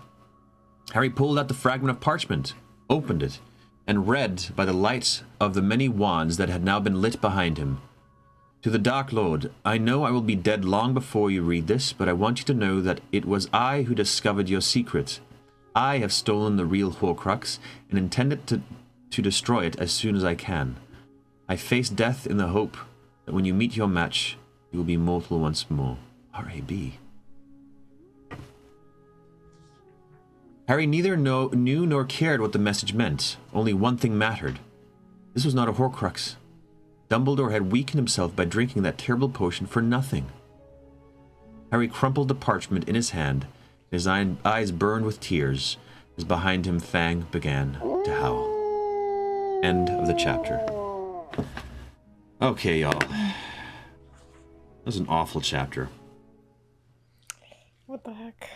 Harry pulled out the fragment of parchment, opened it, and read by the light of the many wands that had now been lit behind him. To the Dark Lord, I know I will be dead long before you read this, but I want you to know that it was I who discovered your secret. I have stolen the real Horcrux and intended to destroy it as soon as I can. I face death in the hope that when you meet your match, you will be mortal once more. R.A.B. Harry neither knew nor cared what the message meant. Only one thing mattered. This was not a Horcrux. Dumbledore had weakened himself by drinking that terrible potion for nothing. Harry crumpled the parchment in his hand. His eyes burned with tears as behind him Fang began to howl. End of the chapter. Okay, y'all. That was an awful chapter. What the heck?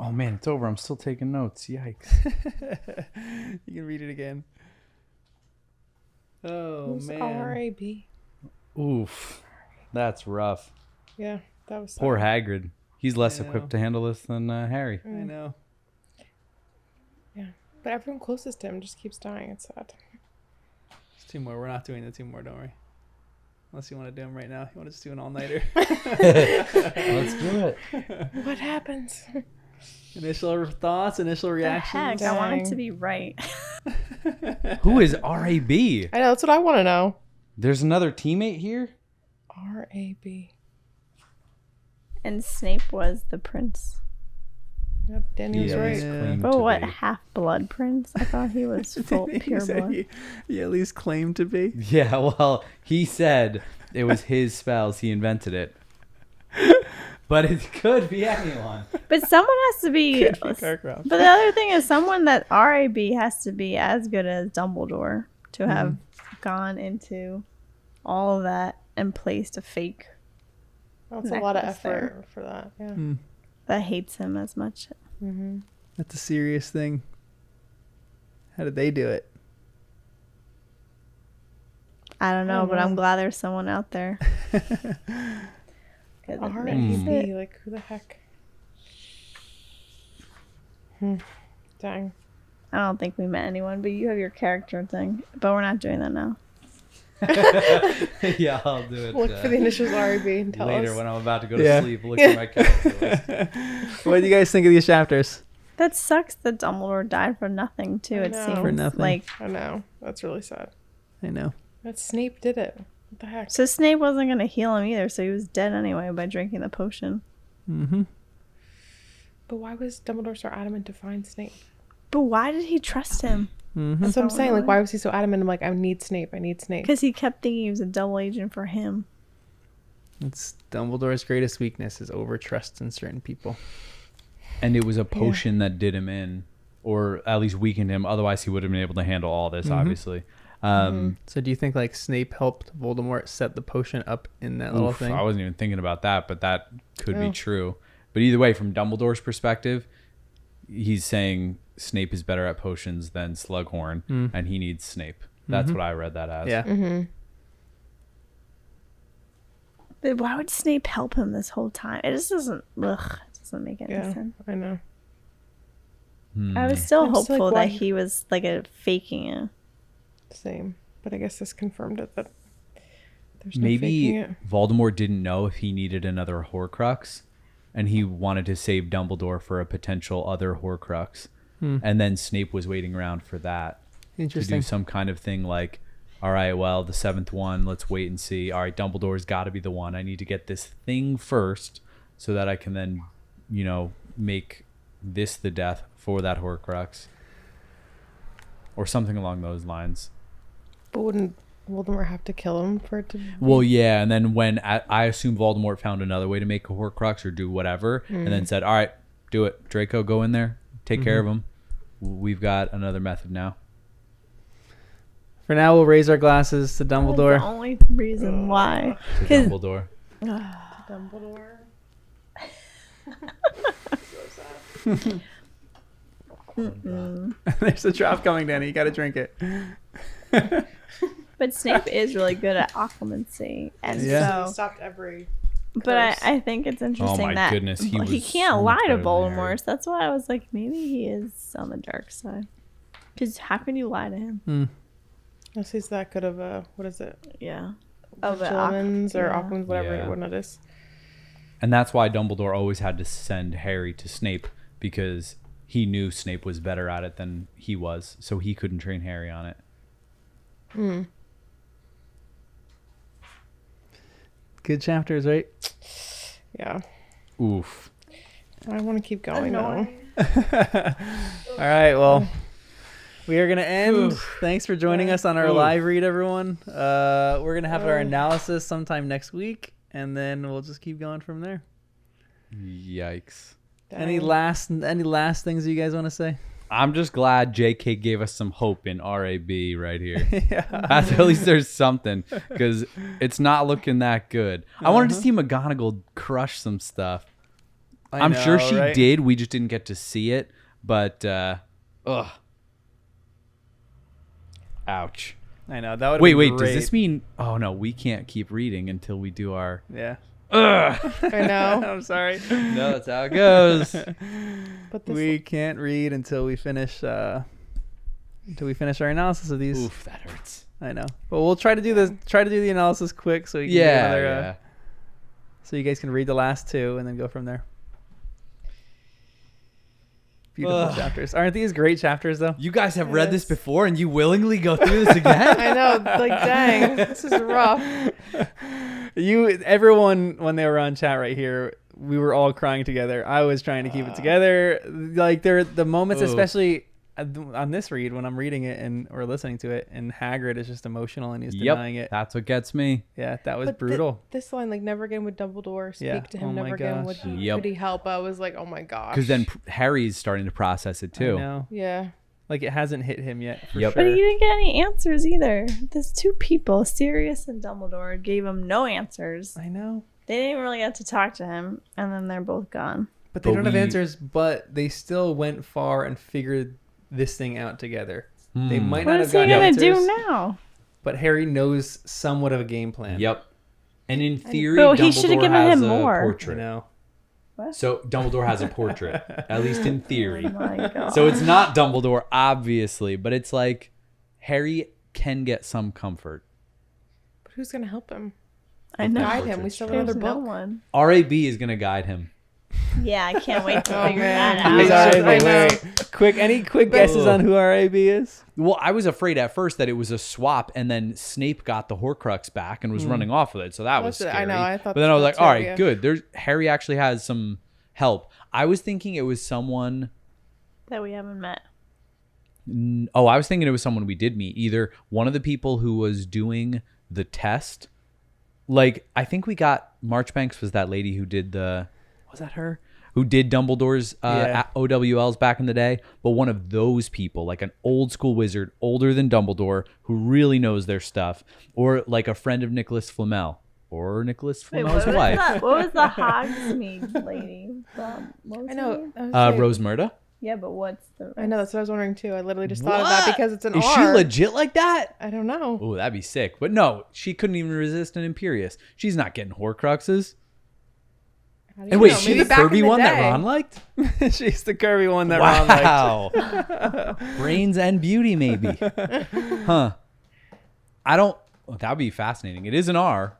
Oh man, it's over. I'm still taking notes. Yikes. You can read it again. Oh Who's man. R.A.B.? Oof. That's rough. Yeah, that was Poor sad. Hagrid. He's less I know. equipped to handle this than Harry. I know. Yeah, but everyone closest to him just keeps dying. It's sad. There's 2 more. We're not doing the 2 more. Don't worry. Unless you want to do them right now. You want to just do an all-nighter. Let's do it. What happens? Initial thoughts, initial The reactions. heck, I want it Dang. to be right. Who is R.A.B.? I know, that's what I want to know. There's another teammate here? R.A.B. And Snape was the prince. Yep, Daniel's right. claimed But to what, be. half-blood prince? I thought he was full He pure said blood. he at least claimed to be. Yeah, well, he said it was his spells. He invented it. But it could be anyone. But someone has to be. Could be Karkaroff. But the other thing is, someone that R.A.B. has to be as good as Dumbledore to have gone into all of that and placed a fake That's a lot of necklace effort for that. Yeah. that hates him as much. That's a serious thing. How did they do it? I don't know, don't but I'm know. glad there's someone out there. 'Cause it makes R.A.B. it- Like, who the heck? Dang. I don't think we met anyone, but you have your character thing. But we're not doing that now. Yeah, I'll do it. Look for the initials R.A.B. and tell later us. when I'm about to go to Yeah. sleep. Look at my character list. What do you guys think of these chapters? That sucks that Dumbledore died for nothing, too. I It know. seems For nothing. like. I know. That's really sad. I know. But Snape did it. What the heck? So Snape wasn't going to heal him either, so he was dead anyway by drinking the potion. Mm-hmm. But why was Dumbledore so adamant to find Snape? But why did he trust him? Mm-hmm. That's what I'm So saying. Like, annoying. why was he so adamant? I'm like, I need Snape. I need Snape. Because he kept thinking he was a double agent for him. It's Dumbledore's greatest weakness is over trust in certain people. And it was a potion that did him in, or at least weakened him. Otherwise, he would have been able to handle all this, obviously. So do you think like Snape helped Voldemort set the potion up in that little Oof, thing? I wasn't even thinking about that, but that could be Oh. true. But either way, from Dumbledore's perspective, he's saying Snape is better at potions than Slughorn, and he needs Snape. That's what I read that as. Yeah. But why would Snape help him this whole time? It just doesn't. Ugh, it doesn't make any Yeah, sense. I know. I was still I'm just like, hopeful why- that he was like faking it. Same. But I guess this confirmed it that there's no Maybe faking it. Voldemort didn't know if he needed another Horcrux, and he wanted to save Dumbledore for a potential other Horcrux. And then Snape was waiting around for that to Interesting. do some kind of thing like, all right, well, the 7th one, let's wait and see. All right, Dumbledore's got to be the one. I need to get this thing first so that I can then, make this the death for that Horcrux. Or something along those lines. But wouldn't Voldemort have to kill him for it to... Well, yeah, and then when I assume Voldemort found another way to make a Horcrux or do whatever, and then said, all right, do it. Draco, go in there. Take care of him. We've got another method now. For now, we'll raise our glasses to That's Dumbledore. the only reason why. To 'Cause- Dumbledore. Dumbledore? There's a drop coming, Danny. You got to drink it. But Snape is really good at occlumency, and Yeah. He stopped every... but I think it's interesting my that goodness, he was can't so lie much to better than Harry. Voldemort. So that's why I was like, maybe he is on the dark side. Because how can you lie to him? Unless he's that good of a... What is it? Yeah. Of it, Vigilance or yeah. Occam's, whatever Yeah. one it is. And that's why Dumbledore always had to send Harry to Snape, because he knew Snape was better at it than he was, so he couldn't train Harry on it. Good chapters, right? Yeah. Oof. I want to keep going though. All right, well, we are going to end. Thanks for joining us on our live read, everyone. We're going to have our analysis sometime next week, and then we'll just keep going from there. Yikes. Any last things you guys want to say? I'm just glad JK gave us some hope in RAB right here. At least there's something, because it's not looking that good. I wanted to see McGonagall crush some stuff. I'm sure know, she right? did. We just didn't get to see it. But, ouch. I know that would. Wait. Great. Does this mean? Oh no, we can't keep reading until we do our. Yeah. I know. I'm sorry. No, that's how it goes. But this We can't read until we finish. Our analysis of these. Oof, that hurts. I know, but we'll try to do this. Try to do the analysis quick, so we can Yeah, do another, yeah. so you guys can read the last two and then go from there. Beautiful chapters. Aren't these great chapters though? You guys have read this Yes. before, and you willingly go through this again? I know, like, dang, this is rough. Everyone, when they were on chat right here, we were all crying together. I was trying to keep it together. Like the moments, Oof. especially on this read when I'm reading it or listening to it, and Hagrid is just emotional and he's denying it. That's what gets me. Yeah, that was But brutal. This line, like, never again would Dumbledore speak Yeah. to him. Oh my Never again gosh. could he help. I was like, oh my gosh. Because then Harry's starting to process it too. I know. Yeah. Like it hasn't hit him yet. For Yep. sure. But he didn't get any answers either. There's two people, Sirius and Dumbledore, gave him no answers. I know. They didn't really get to talk to him, and then they're both gone. But they But don't have we- answers. But they still went far and figured this thing out together. They might What not is have he gotten gonna answers, do now? but Harry knows somewhat of a game plan. Yep. And in theory, But he Dumbledore should've given has him a more. I portrait. know. So Dumbledore has a portrait, at least in theory. Oh my god. So it's not Dumbledore, obviously, but it's like Harry can get some comfort. But who's gonna help him? I know. Guide him. We still have There's another no book. one. RAB is going to guide him. Yeah, I can't wait to Oh, figure man. that Who's out. I RAB? know. Wait. Any quick guesses on who RAB is? Well, I was afraid at first that it was a swap, and then Snape got the Horcrux back and was running off with it, so that was That's it. scary. I know, I thought but then I was that like, too, all right, yeah. good. There's Harry actually has some help. I was thinking it was someone. That we haven't met. Oh, I was thinking it was someone we did meet. Either one of the people who was doing the test. Like, I think we got Marchbanks was that lady who did was that her? Who did Dumbledore's OWLs back in the day. But one of those people, like an old school wizard, older than Dumbledore, who really knows their stuff. Or like a friend of Nicholas Flamel. Or Nicholas Wait, Flamel's what wife. was the Hogsmeade lady from? What was I her know. name? I was like- Rose Murda? Yeah, but what's the? I know. That's what I was wondering too. I literally just thought of that because it's an Is R. she legit like that? I don't know. Oh, that'd be sick. But no, she couldn't even resist an Imperious. She's not getting Horcruxes. How do you And wait, know? she Maybe the back in Kirby the one that day. Ron liked? She's the curvy one that Ron liked. Wow. Brains and beauty, maybe. Huh. I don't. Well, that would be fascinating. It is an R,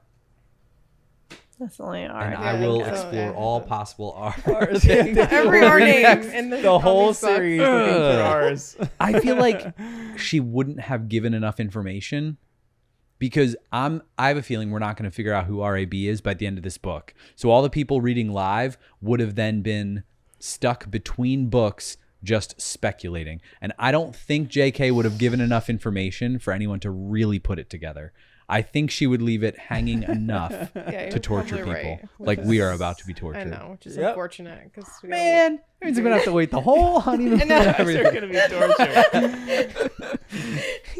That's only R. and Yeah, I I will think so, explore yeah. all possible R's. Every R name in The whole comics book. series looking for ours. I feel like she wouldn't have given enough information because I have a feeling we're not going to figure out who RAB is by the end of this book. So all the people reading live would have then been stuck between books just speculating. And I don't think JK would have given enough information for anyone to really put it together. I think she would leave it hanging enough Yeah, to you're torture probably people right, which like we is- are about to be tortured. I know, which is Yep. unfortunate because Man, that means I'm going to have to wait the whole honeymoon. They're everything. gonna be tortured.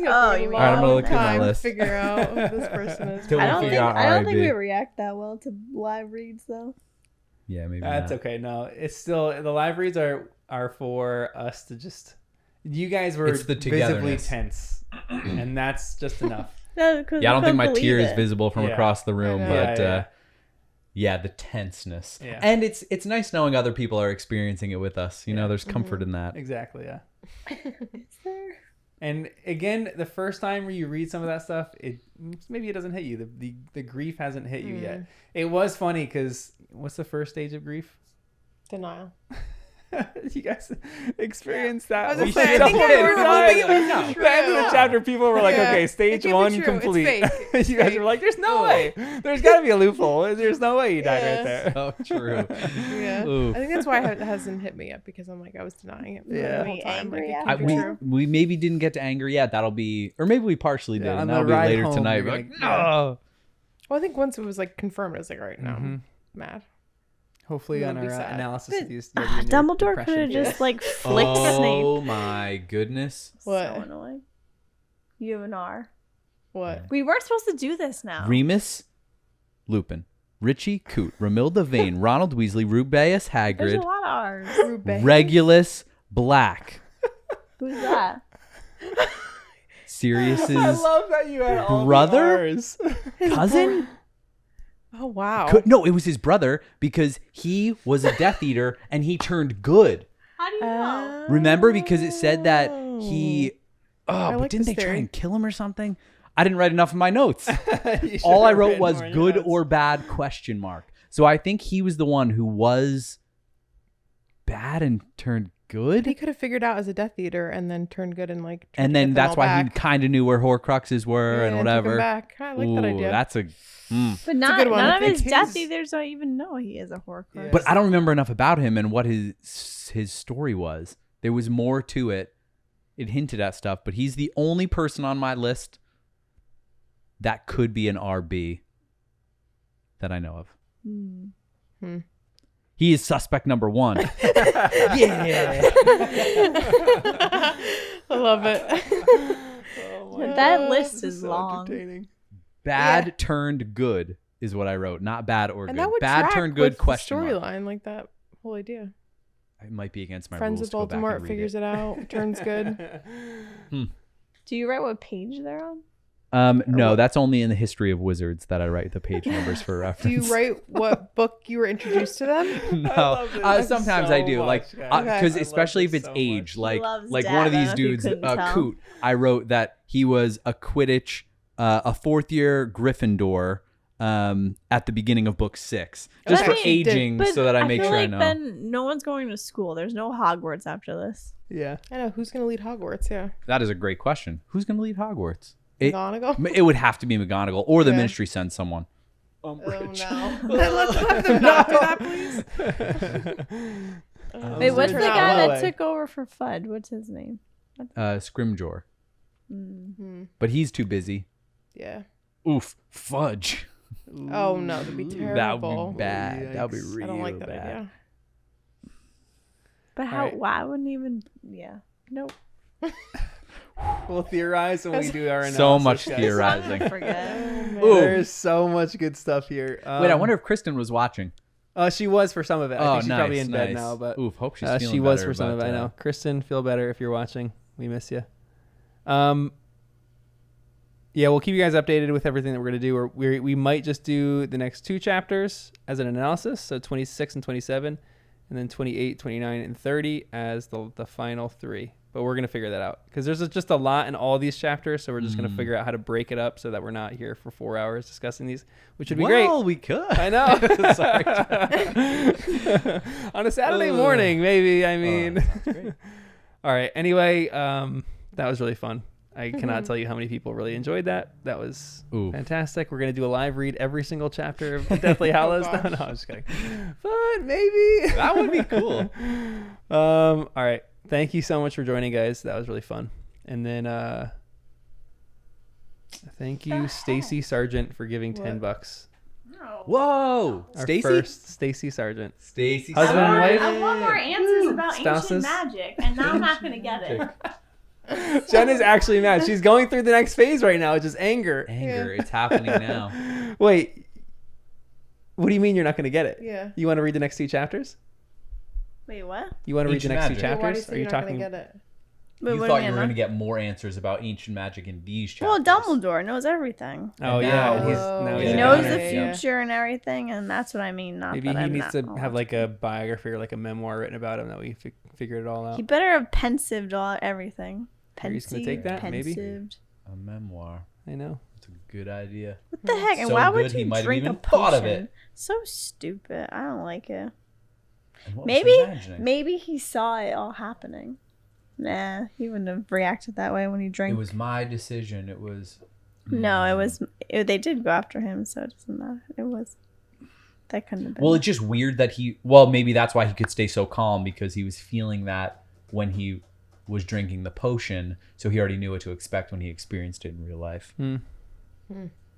Oh, you mean- All right, I'm gonna look at my time to list. figure out who this person is. Till we I don't figure think out I don't think RIB. we react that well to live reads though. Yeah, maybe That's not. okay. No, it's still the live reads are for us to just. You guys were It's the visibly togetherness. tense, and that's just enough. No, 'cause Yeah, I we don't think my couldn't tear believe is it. visible from Yeah. across the room, I know. but Yeah. yeah, the tenseness. Yeah. And it's nice knowing other people are experiencing it with us. You know, there's comfort in that. Exactly. Yeah. Is there? And again, the first time you read some of that stuff, maybe it doesn't hit you. The grief hasn't hit you yet. It was funny because what's the first stage of grief? Denial. You guys experienced that. I was We gonna say, I still think did we're not. hoping it was The end of the true. chapter, people were like, Yeah. okay, It stage can't be one true. It's complete. fake. It's You guys fake. were like, there's no way. There's got to be a loophole. There's no way you died right there. So true. Yeah. Oof. I think that's why it hasn't hit me yet because I'm like I was denying it for Yeah. the whole time. Like, Angry it at can't be true. We maybe didn't get to anger yet. That'll be, or maybe we partially did, Yeah, on and the that'll be ride later home, tonight. you're We're like, gonna- no. Well, I think once it was like confirmed, I was like, all right, now I'm mad. Hopefully, on That'd our be sad. analysis of these. Dumbledore could have just like flicked Snape. Oh my goodness. What? So annoying. You have an R. What? We weren't supposed to do this now. Remus Lupin. Richie Coote, Romilda Vane, Ronald Weasley, Rubeus There's a Hagrid, lot of R's. Regulus Black. Who's that? Sirius's that you had all the brother? R's. cousin? Oh wow. No, it was his brother because he was a Death Eater and he turned good. How do you know? Remember? Because it said that he... I but like didn't this they try theory. and kill him or something? I didn't write enough in my notes. You All I should've wrote written was more in good notes. or bad question mark. So I think he was the one who was bad and turned He good. could have figured out as a Death Eater and then turned good and like. tried And to then get them that's all why back. he kind of knew where Horcruxes were and Yeah, took 'em whatever. back. I like that Ooh, idea. That's a... But good one. I none of think his Death his- Eaters don't even know he is a Horcrux. Yeah. But I don't remember enough about him and what his story was. There was more to it. It hinted at stuff, but he's the only person on my list that could be an RB that I know of. He is suspect number 1. Yeah. I love it. That list is long. Bad turned good is what I wrote. Not bad or And good. that would Bad track turned good with the question mark. storyline, like that whole idea. It might be against my Friends rules of to go back Voldemort and read figures it out, turns good. Do you write what page they're on? No, that's only in the history of wizards that I write the page numbers for Do reference. you write what book you were introduced to them? No, sometimes I do, like much, guys. because Okay. especially if I it's love age, this like loves one Dad. of I these don't know if you dudes, couldn't tell. Coot. I wrote that he was a Quidditch, a 4th year Gryffindor, at the beginning of book 6, just Okay. for aging, But so that I make feel sure like I know. then no one's going to school. There's no Hogwarts after this. Yeah. I know who's gonna lead Hogwarts. Yeah, That is a great question. Who's going to lead Hogwarts? It, McGonagall. it would have to be McGonagall, or the Yeah. Ministry sends someone. Oh no! Let's have them not do that, please. Wait, what's the turn out guy well. that took over for Fudd? What's his name? Scrimgeour. Mm-hmm. But he's too busy. Yeah. Oof, fudge. Oh no, that'd be terrible. That would be bad. Yikes. That would be real I don't like that bad. idea. But how? Alright. Why wouldn't even? Yeah. Nope. We'll theorize when we do our analysis. So much guys. theorizing. Forget. There's so much good stuff here. Wait, I wonder if Kristen was watching. She was for some of it. I think she's probably nice, in bed nice. now, but Oof, hope she's feeling she was better, for some of it. but, I know. Kristen, feel better if you're watching. We miss you. Yeah, we'll keep you guys updated with everything that we're gonna do. We might just do the next 2 chapters as an analysis, so 26 and 27, and then 28, 29, and 30 as the final 3. But we're gonna figure that out because there's just a lot in all these chapters, so we're just gonna figure out how to break it up so that we're not here for 4 hours discussing these, which would be great. Well, we could. I know. Sorry. On a Saturday morning, maybe. I mean, Sounds great. all right. Anyway, that was really fun. I cannot tell you how many people really enjoyed that. That was Ooh. fantastic. We're gonna do a live read every single chapter of Deathly Hallows. No, I'm just kidding. But maybe That would be cool. All right. Thank you so much for joining, guys. That was really fun. And then thank you, Stacy Sargent, for giving $10. Whoa, Our Stacy. first Stacy Sargent. Stacy. Husband and wife? I want more answers about Spouses? ancient magic, and now I'm not going to get it. Jen is actually mad. She's going through the next phase right now, which is anger. Anger. It's happening now. Wait. What do you mean you're not going to get it? Yeah. You want to read the next 2 chapters? Wait, what? You want to read the Ancient next 2 magic. chapters? Why do you say Are you you're not talking? gonna get it? Wait, You what do thought mean, you were huh? going to get more answers about ancient magic in these chapters. Well, Dumbledore knows everything. Oh And yeah, now- he's Oh, now He he's He a knows goner. the Yeah. future and everything, and that's what I mean. Not Maybe that he I'm needs not to have like a biography or like a memoir written about him that we figured it all out. He better have pensived all everything. Are you just gonna take that? Maybe? Pensived. A memoir. I know. That's a good idea. What the heck? And So why good, would he you might have drink a even potion? thought of it. So stupid. I don't like it. And what was he imagining? Maybe he saw it all happening. Nah, he wouldn't have reacted that way when he drank. It was my decision. It was. No, it was. They did go after him, so it doesn't matter. It was. That couldn't have been. Well, it's just weird that he. Well, maybe that's why he could stay so calm, because he was feeling that when he was drinking the potion, so he already knew what to expect when he experienced it in real life. And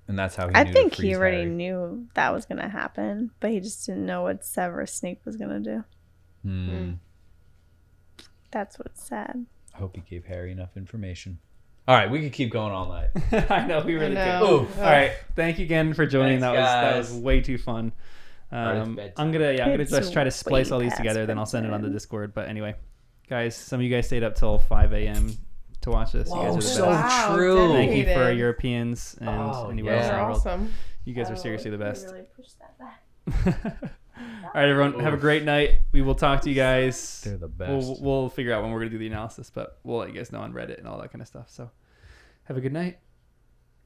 that's how he. I knew to think he freeze already Harry. knew that was gonna happen, but he just didn't know what Severus Snape was gonna do. Hmm. That's what's sad. I hope he gave Harry enough information. All right, we could keep going all night. I know we really I could. know. All right, thank you again for joining. Thanks, that was guys. way too fun. I'm gonna It's just try to splice all these way together, past then I'll send it on the bedtime. Discord. But anyway, guys, some of you guys stayed up till 5 a.m. to watch this. You guys are the so best. Wow, true. Thank you for dedicated. Europeans and Oh, anywhere else in yeah. the They're world. awesome. You guys are seriously the best. Really pushed that back. All right, everyone, have a great night. We will talk to you guys. They're the best. We'll figure out when we're gonna do the analysis, but we'll let you guys know on Reddit and all that kind of stuff. So, have a good night.